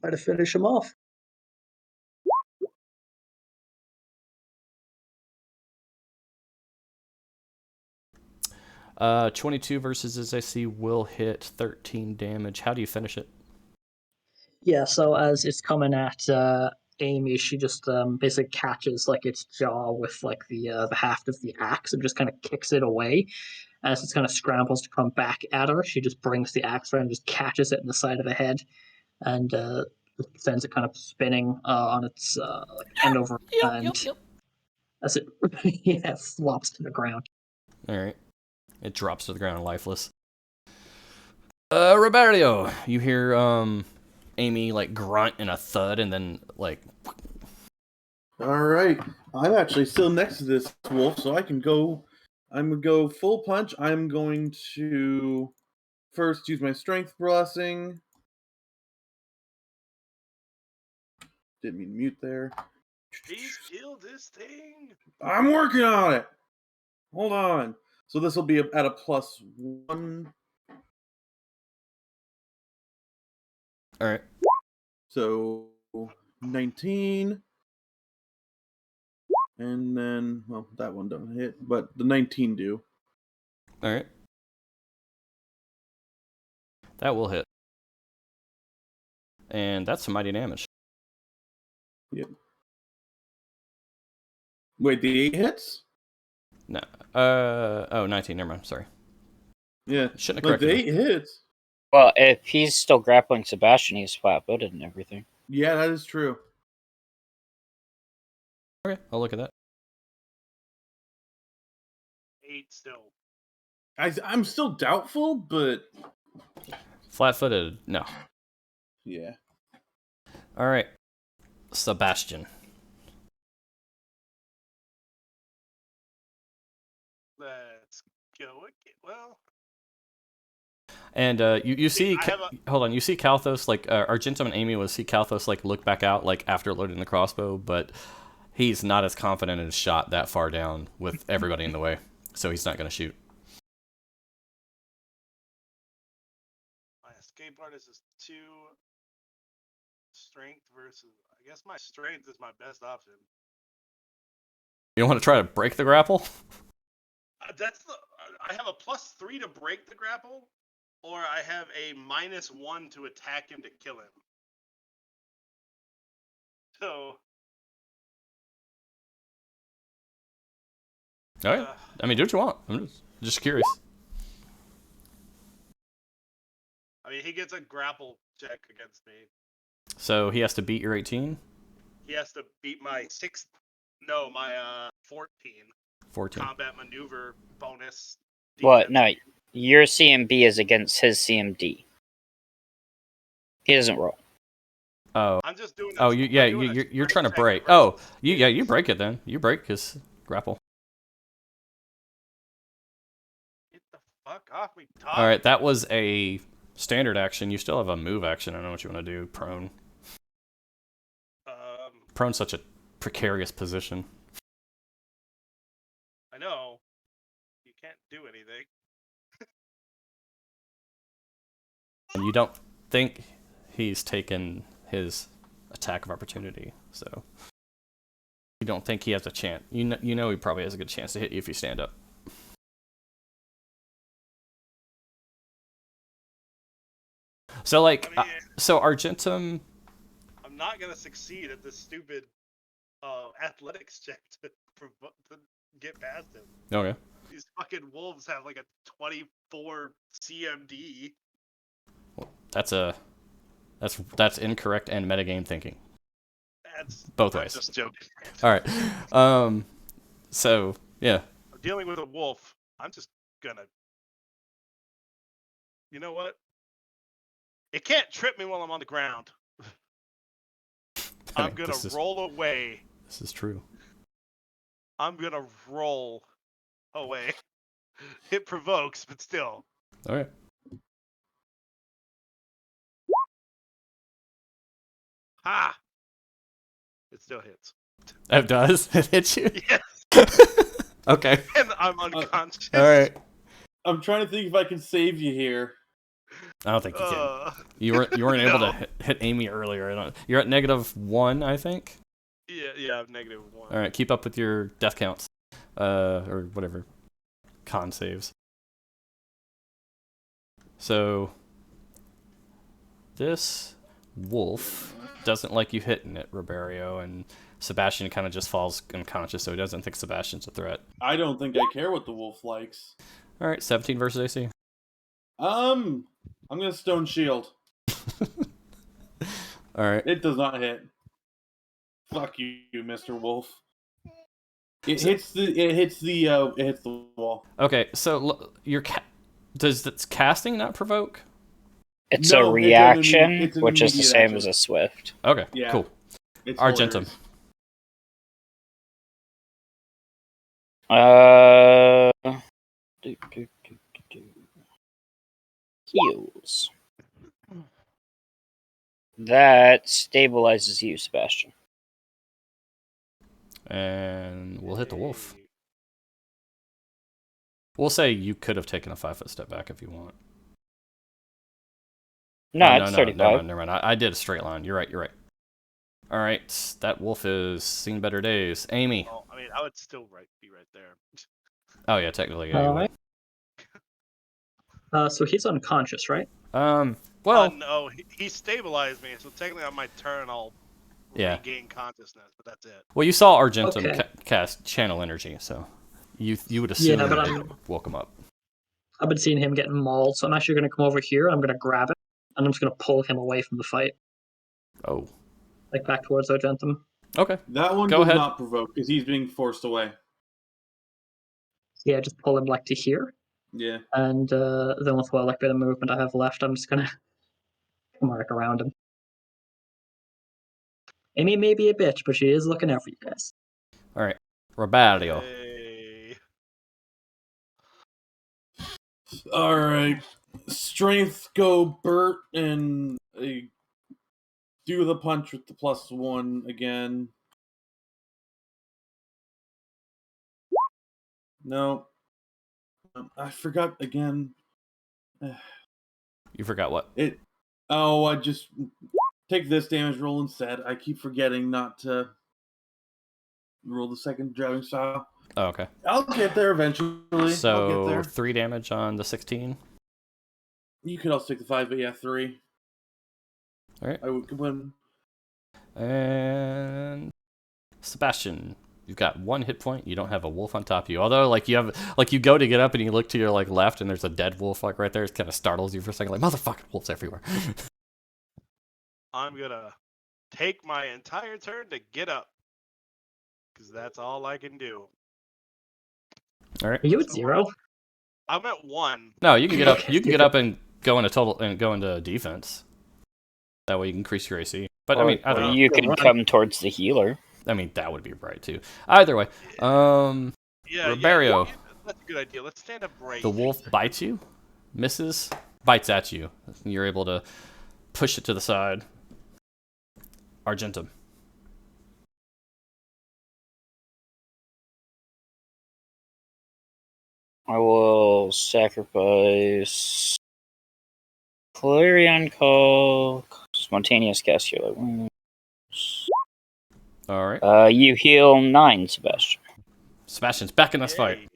Try to finish him off. Uh, 22 versus his AC will hit 13 damage. How do you finish it? Yeah, so as it's coming at Amy, she just basically catches like its jaw with like the haft of the axe and just kind of kicks it away. As it kind of scrambles to come back at her, she just brings the axe around and just catches it in the side of the head, and sends it kind of spinning on its end over, and as it yeah, flops to the ground. All right. It drops to the ground lifeless. Roberto, you hear Amy like grunt and a thud, and then like... all right. I'm actually still next to this wolf, so I can go. I'm gonna go full punch. I'm going to first use my strength blessing. Didn't mean to mute there. He's killed this thing. I'm working on it. Hold on. So this will be at a +1. All right. So 19. And then, well, that one doesn't hit, but the 19 do. All right. That will hit. And that's some mighty damage. Yep. Wait, the 8 hits? No. Oh, 19. Never mind. Sorry. Yeah. Shouldn't have Like, the corrected 8 hits. Well, if he's still grappling Sebastian, he's flat-footed and everything. Yeah, that is true. Okay, I'll look at that. 8 still. I'm still doubtful, but Flat-footed, no. yeah. All right, Sebastian. Let's go again. Well, And you see, I have hold on, you see Kalthos, like, Argentum and Amy will see Kalthos, like, look back out, like, after loading the crossbow, but he's not as confident in his shot that far down with everybody in the way, so he's not going to shoot. my escape artist is 2 strength versus. I guess my strength is my best option. You want to try to break the grapple? That's the. I have a +3 to break the grapple, or I have a -1 to attack him to kill him. So. All right. I mean, do what you want. I'm just curious. I mean, he gets a grapple check against me. So he has to beat your 18? He has to beat my 6. No, my 14 14. combat maneuver bonus. What? No, your CMB is against his CMD. He doesn't roll. Oh. I'm just doing. Oh, you're trying to break. Oh, you break it then. You break his grapple. Get the fuck off me, Todd. All right, that was a standard action. You still have a move action. I don't know what you want to do. Prone. Prone's such a precarious position. I know. You can't do anything. And you don't think he's taken his attack of opportunity, so you don't think he has a chance. You know he probably has a good chance to hit you if you stand up. So like, I mean, so Argentum. I'm not gonna succeed at this stupid athletics check to get past him. Okay. These fucking wolves have like a 24 CMD. That's incorrect and metagame thinking. That's both I'm ways. just joking. All right. So yeah. I'm dealing with a wolf. I'm just gonna. You know what? It can't trip me while I'm on the ground. I'm gonna roll away. This is true. I'm gonna roll away. It provokes, but still. All right. Ha! It still hits. It does. It hits you. Yes. Okay. And I'm unconscious. All right. I'm trying to think if I can save you here. I don't think you can. You weren't able to hit Amy earlier. You're at -1, I think. Yeah, I'm -1. All right, keep up with your death counts, or whatever, con saves. So this wolf doesn't like you hitting it, Roberio, and Sebastian kind of just falls unconscious, so he doesn't think Sebastian's a threat. I don't think I care what the wolf likes. All right, 17 versus AC. I'm gonna stone shield. All right. It does not hit. Fuck you, Mr. Wolf. It hits the wall. Okay, so does this casting not provoke? It's No, a reaction, it's an which is the immediate same action. as a swift. Okay, Yeah. cool. It's Argentum. Heals. That stabilizes you, Sebastian. And we'll hit the wolf. We'll say you could have taken a 5-foot step back if you want. No, it's 35. Never mind. I did a straight line. You're right. All right, that wolf is seen better days. Amy. Well, I mean, I would still be right there. Oh yeah, technically. Yeah, you would. So he's unconscious, right? Well, no, he stabilized me, so technically on my turn I'll regain consciousness, but that's it. well, you saw Argentum cast channel energy, so you would assume but that woke him up. I've been seeing him getting mauled, so I'm actually going to come over here. I'm going to grab it, and I'm just going to pull him away from the fight, Oh. like back towards Argentum. Okay. That one Go does ahead. not provoke because he's being forced away. Yeah, just pull him like to here, Yeah. and then with what like bit of movement I have left, I'm just going to come right around him. Amy may be a bitch, but she is looking out for you guys. All right. Robario. Hey. All right. Strength go Bert and do the punch with the +1 again. No. I forgot again. You forgot what? I just take this damage roll instead. I keep forgetting not to roll the second driving style. Oh, okay. I'll get there eventually. I'll get So there. 3 damage on the 16. You could also take the 5, but yeah, 3. All right. I would win. And Sebastian, you've got 1 hit point. You don't have a wolf on top of you. Although, like, you have, like, you go to get up and you look to your like left, and there's a dead wolf like right there. It kind of startles you for a second, like motherfucking wolves everywhere. I'm gonna take my entire turn to get up, because that's all I can do. All right. Are you at So 0? I'm at 1. No, you can get up. You can get up and go into defense. That way you can increase your AC. But I mean, either or way. you could come towards the healer. I mean, that would be right too. Either way, Yeah, Robario. yeah, that's a good idea. Let's stand up right. The wolf bites you, misses, bites at you. You're able to push it to the side. Argentum. I will sacrifice Clarion Call, Spontaneous Cast Healer Wounds. All right. You heal 9, Sebastian. Sebastian's back in this fight.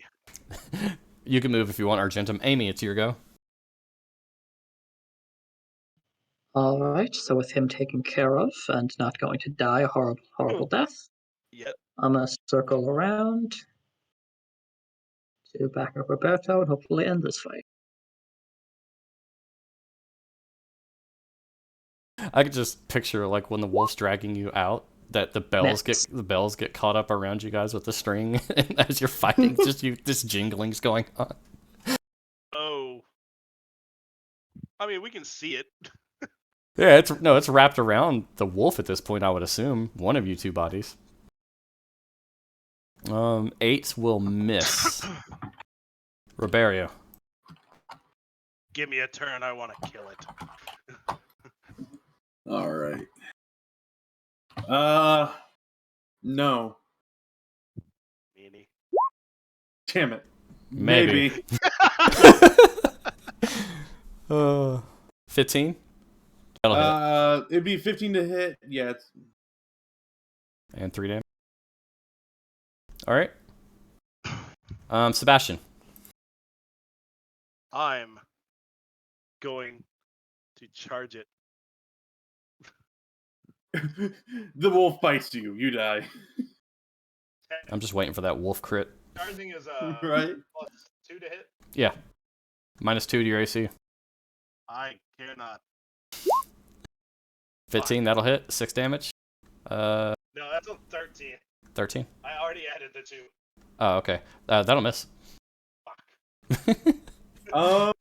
Yay. You can move if you want, Argentum. Amy, it's your go. Alright, so with him taken care of and not going to die a horrible death, Yep. I'm going to circle around to back up Roberto and hopefully end this fight. I could just picture like when the wolf's dragging you out, that the bells get caught up around you guys with the string, and as you're fighting, this jingling's going on. Oh. I mean, we can see it. Yeah, it's wrapped around the wolf at this point. I would assume one of you two bodies. 8 will miss. Robario. Give me a turn. I want to kill it. All right. No. Meanie. Damn it. Maybe. 15. That'll hit. It'd be 15 to hit. Yeah, it's And 3 damage. All right. Sebastian. I'm going to charge it. the wolf bites you. You die. I'm just waiting for that wolf crit. Charging is Right. +2 to hit. Yeah. -2 to your AC. I cannot. 15, that'll hit. 6 damage. No, that's a 13. 13. I already added the 2. Oh, okay. That'll miss. Fuck. I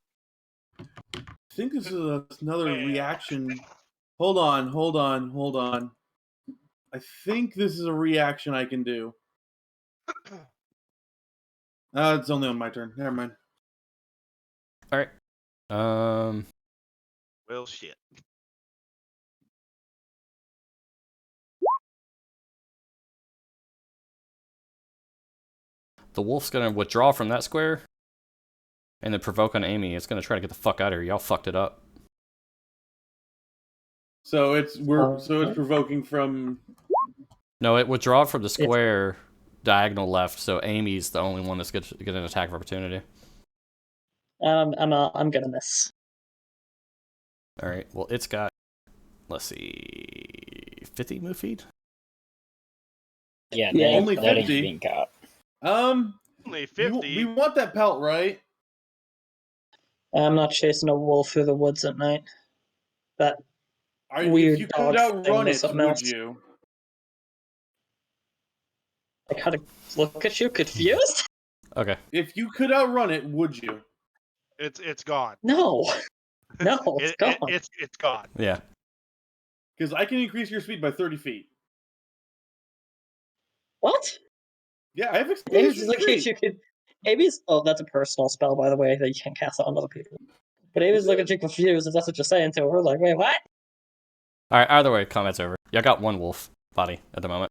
think this is another reaction. Hold on. I think this is a reaction I can do. It's only on my turn. Never mind. All right. Well, shit. The wolf's gonna withdraw from that square, and then provoke on Amy. It's gonna try to get the fuck out of here. Y'all fucked it up. So it's provoking from. No, it withdraw from the square diagonal left. So Amy's the only one that's gonna get an attack of opportunity. I'm gonna miss. All right. Well, it's got, let's see, 50 move feet. Yeah, only that ain't 50. being caught. Only 50. We want that pelt, right? I'm not chasing a wolf through the woods at night. That If weird you dog could thing outrun was it, something would else. you? I kind of look at you confused. Okay. If you could outrun it, would you? It's gone. No, no, it's gone. It's gone. Yeah. Because I can increase your speed by 30 feet. What? Yeah, I have Abe's expansion just looking at tree. you. Abe's. Oh, that's a personal spell, by the way, that you can't cast on other people. But Abe's looking at you confused, if that's what you're saying to her. Like, wait, what? All right. Either way, combat's over. Yeah, I got one wolf body at the moment.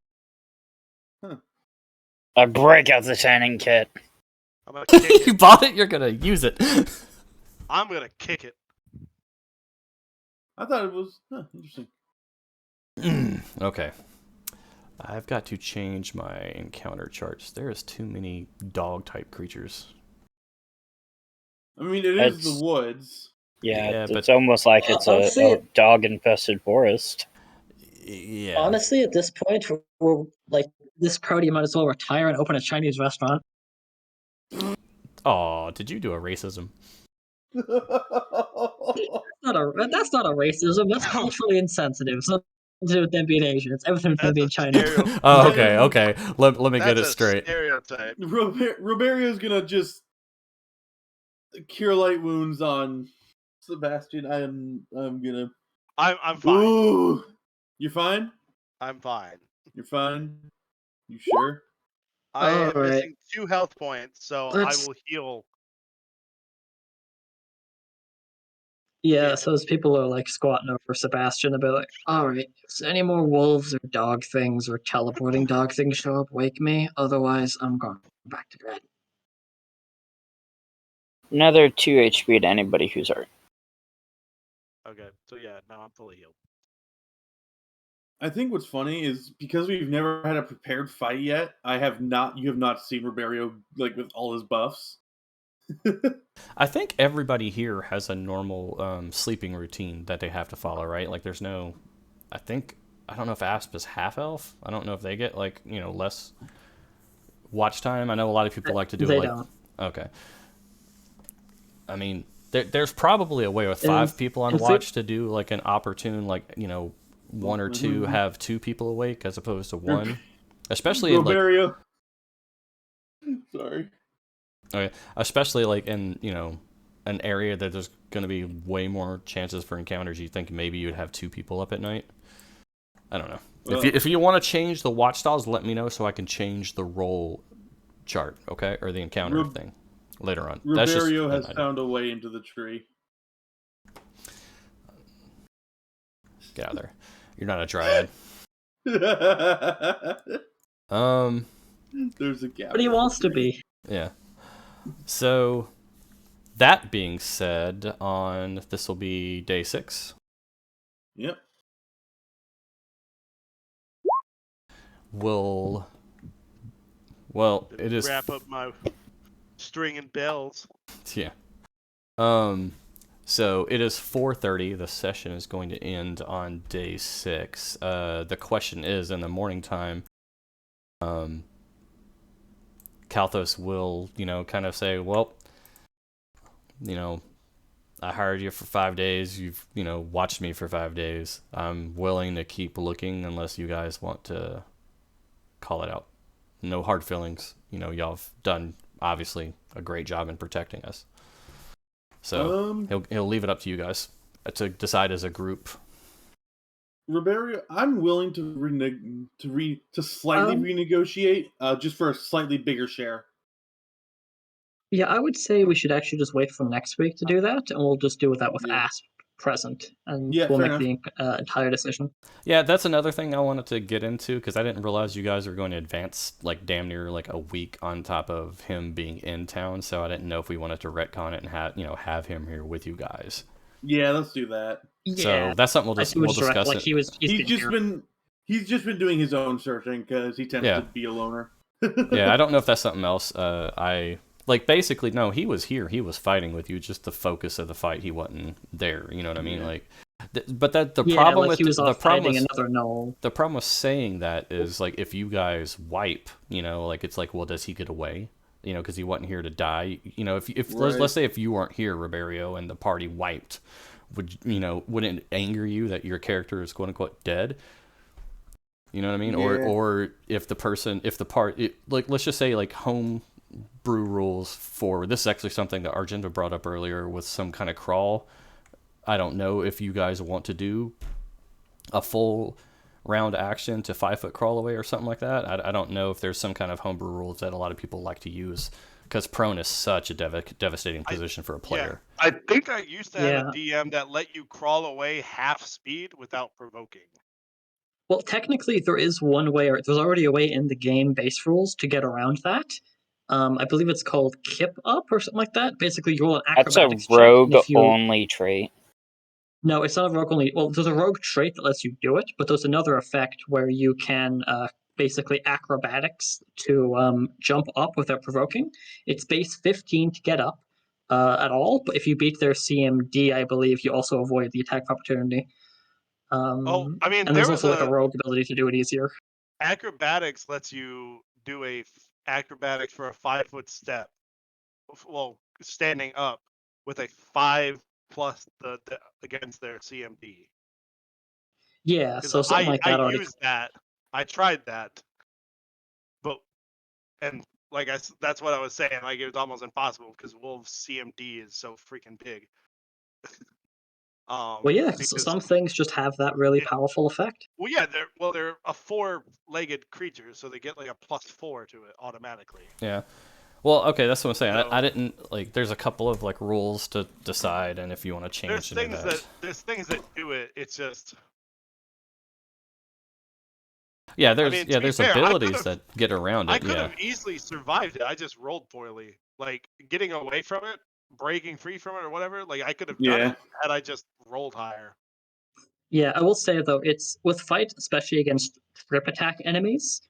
I break out the tanning kit. I'm gonna kick You it. bought it. You're gonna use it. I'm gonna kick it. I thought it was interesting. Okay. I've got to change my encounter charts. There is too many dog-type creatures. I mean, it is It's- the woods. Yeah, Yeah, it's almost like it's Honestly- a dog-infested forest. Yeah. Honestly, at this point, we're like this crowd. You might as well retire and open a Chinese restaurant. Oh, did you do a racism? That's not a racism. That's culturally insensitive. It's nothing to do with them being Asian. It's everything with them That's being a Chinese. stereotype. Oh, okay. Let me get it That's a straight. stereotype. Roberio's gonna just cure light wounds on Sebastian. I'm gonna. I'm fine. Ooh, you're fine. I'm fine. You're fine. You sure? I am Alright. missing 2 health points, so Let's- I will heal. Yeah, so as people are like squatting over Sebastian, they'll be like, alright, if any more wolves or dog things or teleporting dog things show up, wake me. Otherwise, I'm going back to bed. Another 2 HP to anybody who's hurt. Okay, so yeah, now I'm fully healed. I think what's funny is because we've never had a prepared fight yet. You have not seen Roberio like with all his buffs. I think everybody here has a normal sleeping routine that they have to follow, right? Like, there's no. I don't know if Asp is half elf. I don't know if they get like less watch time. I know a lot of people like to do They it like. don't. Okay. I mean, there's probably a way with 5 people on in watch to do like an opportune, like 1 or 2 have 2 people awake as opposed to 1, especially in like. Roberio. Sorry. Okay, especially like in an area that there's going to be way more chances for encounters. You think maybe you'd have 2 people up at night. I don't know. Well, if you want to change the watch styles, let me know so I can change the roll chart, okay, or the encounter thing later on. That's just Roberio an has idea. found a way into the tree. Get out of there. You're not a dryad. There's a gap. But he wants to be. Yeah. So, that being said, this will be day 6. Yep. Well, it is. Wrap up my string and bells. Yeah. So it is 4:30. The session is going to end on day 6. The question is, in the morning time, Kalthos will, kind of say, well, I hired you for 5 days. You've, watched me for 5 days. I'm willing to keep looking unless you guys want to call it out. No hard feelings. Y'all have done, obviously, a great job in protecting us. So he'll leave it up to you guys to decide as a group. Roberio, I'm willing to slightly renegotiate, just for a slightly bigger share. Yeah, I would say we should actually just wait for next week to do that, and we'll just do that with Yeah. Asp present, and Yeah, we'll fair make the entire decision. Yeah, that's another thing I wanted to get into because I didn't realize you guys were going to advance like damn near like a week on top of him being in town. So I didn't know if we wanted to retcon it and have him here with you guys. Yeah, let's do that. So that's something we'll discuss. Like it. He's just been doing his own searching because he tends to be a loner. Yeah, I don't know if that's something else. Basically, no, he was here. He was fighting with you. Just the focus of the fight, he wasn't there. You know what I mean? Yeah. Like, but the problem with he was the problem with another null. the problem with saying that is like if you guys wipe, like it's like, well, does he get away? you know, because he wasn't here to die. You know, if Right. let's say if you weren't here, Riberio, and the party wiped, wouldn't it anger you that your character is quote unquote dead? You know what I mean? Yeah. Or if like let's just say like home brew rules for this is actually something that Argento brought up earlier with some kind of crawl. I don't know if you guys want to do a full round action to 5-foot crawl away or something like that. I don't know if there's some kind of homebrew rules that a lot of people like to use because prone is such a devastating position for a player. Yeah, I think I used to have Yeah. a DM that let you crawl away half speed without provoking. Well, technically, there is one way, or there's already a way in the game base rules to get around that. I believe it's called Kip Up or something like that. Basically, you roll an That's a acrobatics check. rogue And if you only trait. No, it's not a rogue only. Well, there's a rogue trait that lets you do it, but there's another effect where you can basically acrobatics to jump up without provoking. It's base 15 to get up at all, but if you beat their CMD, I believe you also avoid the attack of opportunity. I mean, And there there's was also like a a rogue ability to do it easier. acrobatics lets you do acrobatics for a 5-foot step. Well, standing up with a 5 plus the against their CMD. Yeah, so something like I that already. used that. I tried that, but and like that's what I was saying. Like it was almost impossible because Wolves CMD is so freaking big. Well, yeah, so Because some things just have that really it- powerful effect. well, yeah, they're a 4-legged creature, so they get like a +4 to it automatically. Yeah. Well, okay, that's what I'm saying. So- I didn't like. There's a couple of like rules to decide, and if you want to change There's any of that. there's things that do it. It's just Yeah, I there's mean, to be there's fair, abilities that get around I it. could Yeah. have easily survived it. I just rolled poorly. Like getting away from it, breaking free from it, or whatever. Like I could have done Yeah. it had I just rolled higher. Yeah, I will say though, it's with fight, especially against trip attack enemies,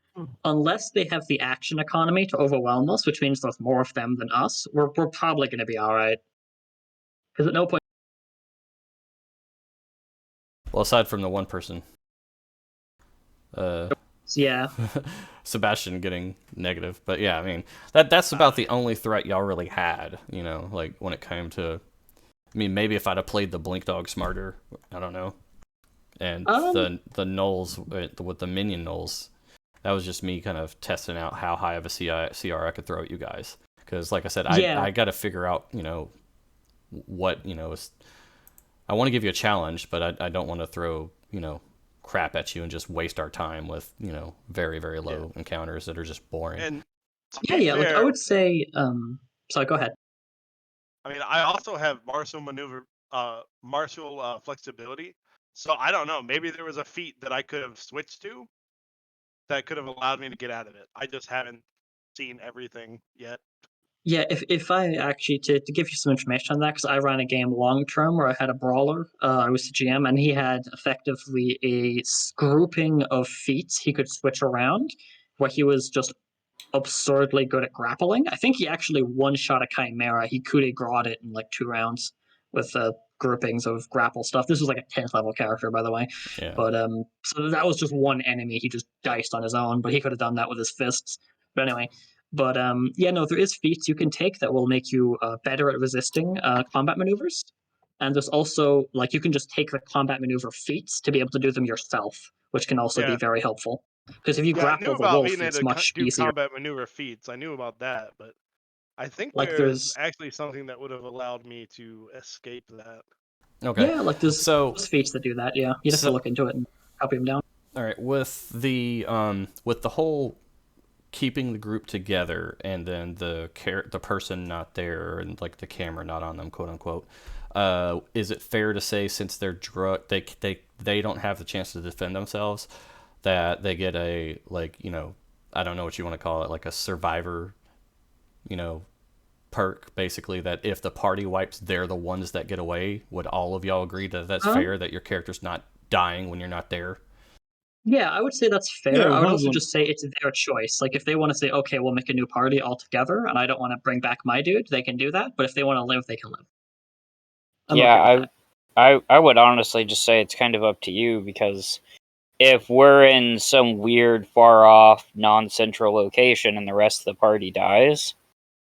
unless they have the action economy to overwhelm us, which means there's more of them than us, we're probably going to be all right. Because at no point. Well, aside from the one person, Yeah, Sebastian getting negative, but yeah, I mean that's about the only threat y'all really had. You know, like when it came to. I mean, maybe if I'd have played the Blink Dog smarter, I don't know. And the gnolls with the minion gnolls, that was just me kind of testing out how high of a CR I could throw at you guys. Because, like I said, Yeah. I got to figure out, what is. I want to give you a challenge, but I don't want to throw crap at you and just waste our time with very very low encounters that are just boring. And to yeah, be yeah. Like I fair, would say, sorry, go ahead. I mean, I also have martial flexibility. So I don't know. Maybe there was a feat that I could have switched to that could have allowed me to get out of it. I just haven't seen everything yet. Yeah, if I actually to give you some information on that, because I ran a game long term where I had a brawler. I was the GM, and he had effectively a grouping of feats he could switch around, where he was just absurdly good at grappling. I think he actually one shot a chimera. He coup de grace it in like 2 rounds with groupings of grapple stuff. This was like a 10th level character, by the way. Yeah. But so that was just one enemy he just diced on his own, but he could have done that with his fists. But anyway, but yeah, no, there is feats you can take that will make you better at resisting combat maneuvers. And there's also like you can just take the combat maneuver feats to be able to do them yourself, which can also be Yeah. very helpful. Because if you Yeah, I knew grapple the about wolf, being it's able to much do easier. combat maneuver feats. I knew about that, but I think Like there's there's actually something that would have allowed me to escape that. Okay. yeah, like there's feats that do that. Yeah, you'd have to look into it and copy them down. All right, with the whole keeping the group together and then the person not there and like the camera not on them, quote unquote. Is it fair to say since they're they don't have the chance to defend themselves that they get a I don't know what you want to call it, like a survivor, perk basically, that if the party wipes, they're the ones that get away? Would all of y'all agree that that's fair, that your character's not dying when you're not there? Yeah, I would say that's fair. Yeah, I would also 100%. just say it's their choice. Like if they want to say, okay, we'll make a new party altogether, and I don't want to bring back my dude, they can do that. But if they want to live, they can live. I'm okay with that. I would honestly just say it's kind of up to you, because if we're in some weird, far off, non-central location and the rest of the party dies,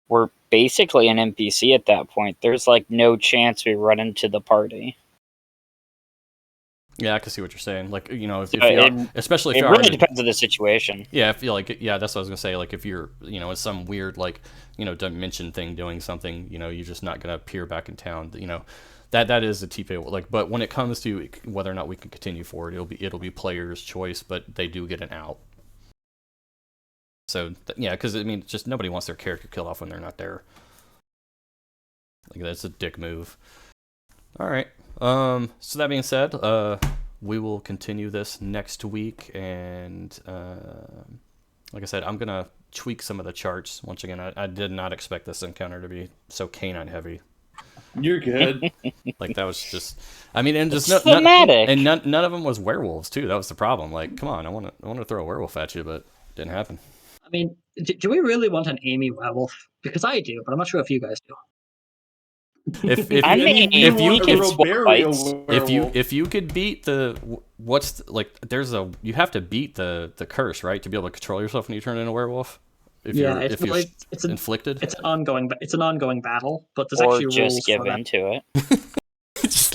we're basically an NPC at that point. There's like no chance we run into the party. Yeah, I can see what you're saying. Like, you know, if So you are, especially if it you really are, depends on the situation. yeah, I feel like, yeah, that's what I was gonna say. Like, if you're, you know, in some weird, like, you know, dimension thing doing something, you know, you're just not gonna appear back in town. You know, that is a TPA. Like, but when it comes to whether or not we can continue forward, it'll be players' choice, but they do get an out. So yeah, because I mean, just nobody wants their character killed off when they're not there. Like, that's a dick move. All right. So that being said, we will continue this next week, and like I said, I'm gonna tweak some of the charts. Once again, I did not expect this encounter to be so canine heavy. You're good. Like, that was just, I mean, and just Thematic. none of them was werewolves too. That was the problem. Like, come on, I want to throw a werewolf at you, but it didn't happen. I mean, do we really want an Amy werewolf? Because I do, but I'm not sure if you guys do. If I mean, if you we could can swap fights. if you could beat the you have to beat the curse, right, to be able to control yourself when you turn into a werewolf. If you're inflicted, it's an ongoing battle, but there's Or actually just rules give for that. into it.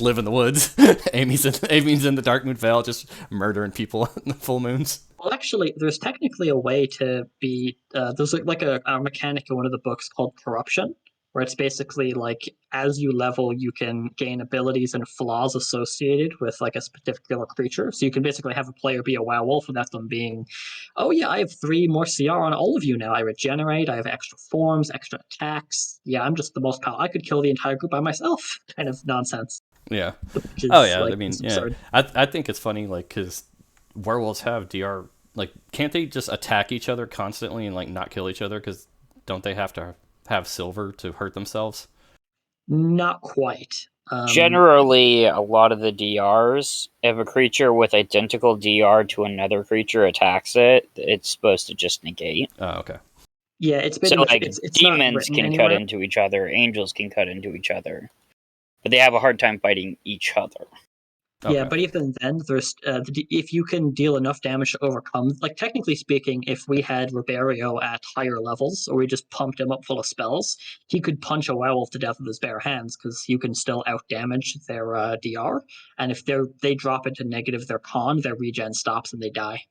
just live in the woods. Amy's in the Dark Moon Vale, just murdering people in the full moons. Well, actually, there's technically a way to be. There's like a mechanic in one of the books called corruption, where it's basically like as you level, you can gain abilities and flaws associated with like a particular creature. So you can basically have a player be a werewolf, and that's them being, oh yeah, I have 3 more CR on all of you now. I regenerate. I have extra forms, extra attacks. Yeah, I'm just the most powerful. I could kill the entire group by myself. Kind of nonsense. Yeah. Which is, Oh yeah. like, I mean, it's yeah. absurd. I think it's funny, like, because werewolves have DR. Like, can't they just attack each other constantly and like not kill each other? Because don't they have to have silver to hurt themselves? Not quite. Generally, a lot of the DRs, if a creature with identical DR to another creature attacks it, it's supposed to just negate. Oh, okay. Yeah, it's So, been like, it's demons not written can anywhere. cut into each other, angels can cut into each other, but they have a hard time fighting each other. Yeah, Okay. but even then, there's if you can deal enough damage to overcome, like technically speaking, if we had Ribeiro at higher levels, or we just pumped him up full of spells, he could punch a werewolf to death with his bare hands because you can still out damage their DR. And if they drop into negative their con, their regen stops and they die.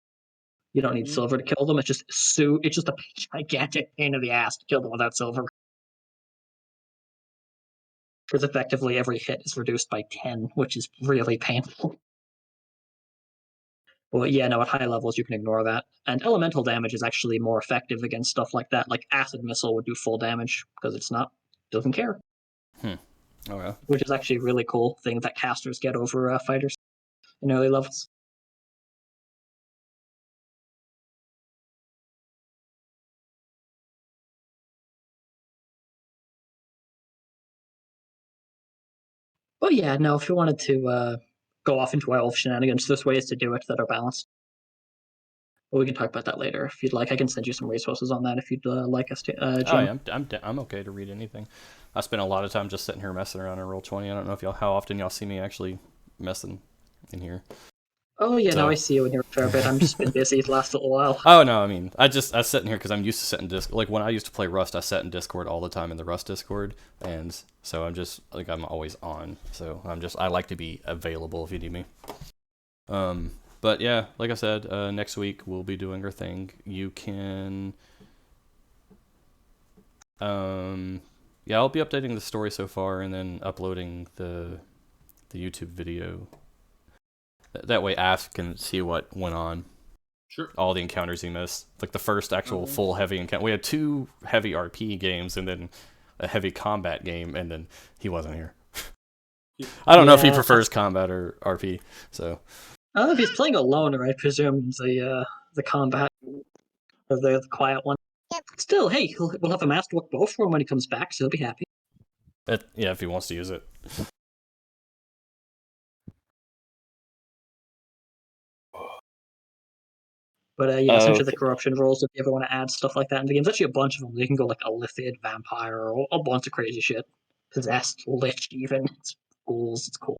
You don't need silver to kill them. It's just a gigantic pain in the ass to kill them without silver. Because effectively every hit is reduced by 10, which is really painful. Well, yeah, no, at high levels you can ignore that. And elemental damage is actually more effective against stuff like that. Like acid missile would do full damage because doesn't care. Okay. Which is actually a really cool thing that casters get over fighters in early levels. But yeah, no, if you wanted to go off into werewolf shenanigans, there's ways to do it that are balanced. But we can talk about that later if you'd like. I can send you some resources on that if you'd like us to, Jim. Oh yeah, I'm okay to read anything. I spent a lot of time just sitting here messing around in Roll20. I don't know how often y'all see me actually messing in here. Oh yeah, no, I see you in your fair bit. I'm just been busy the last little while. Oh no, I mean, I sit in here because I'm used to sitting Discord. Like when I used to play Rust, I sat in Discord all the time in the Rust Discord, and so I'm just like I'm always on. So I like to be available if you need me. But yeah, like I said, next week we'll be doing our thing. You can, yeah, I'll be updating the story so far and then uploading the YouTube video. That way Ask can see what went on. Sure. All the encounters he missed. Like the first actual full heavy encounter. We had 2 heavy RP games and then a heavy combat game, and then he wasn't here. I don't know if he prefers combat or RP, so. If he's playing alone, I presume the combat or the quiet one. Still, hey, we'll have a master work both for him when he comes back, so he'll be happy. Yeah, if he wants to use it. But yeah, essentially the corruption rules, if you ever want to add stuff like that in the game, there's actually a bunch of them. You can go like a lithid vampire or a bunch of crazy shit. Possessed, lich, even. It's ghouls, it's cool.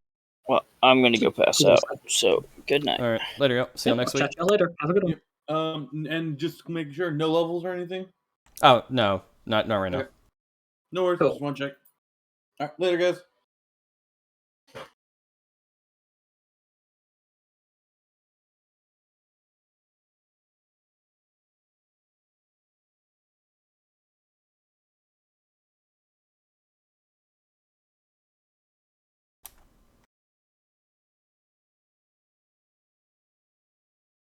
Well, I'm going to go pass out, so good night. All right, later, y'all. See you next week. Chat you later. Have a good one. And just make sure no levels or anything. Oh, no, not right now. Okay. No worries. Cool. Just one check. All right, later, guys.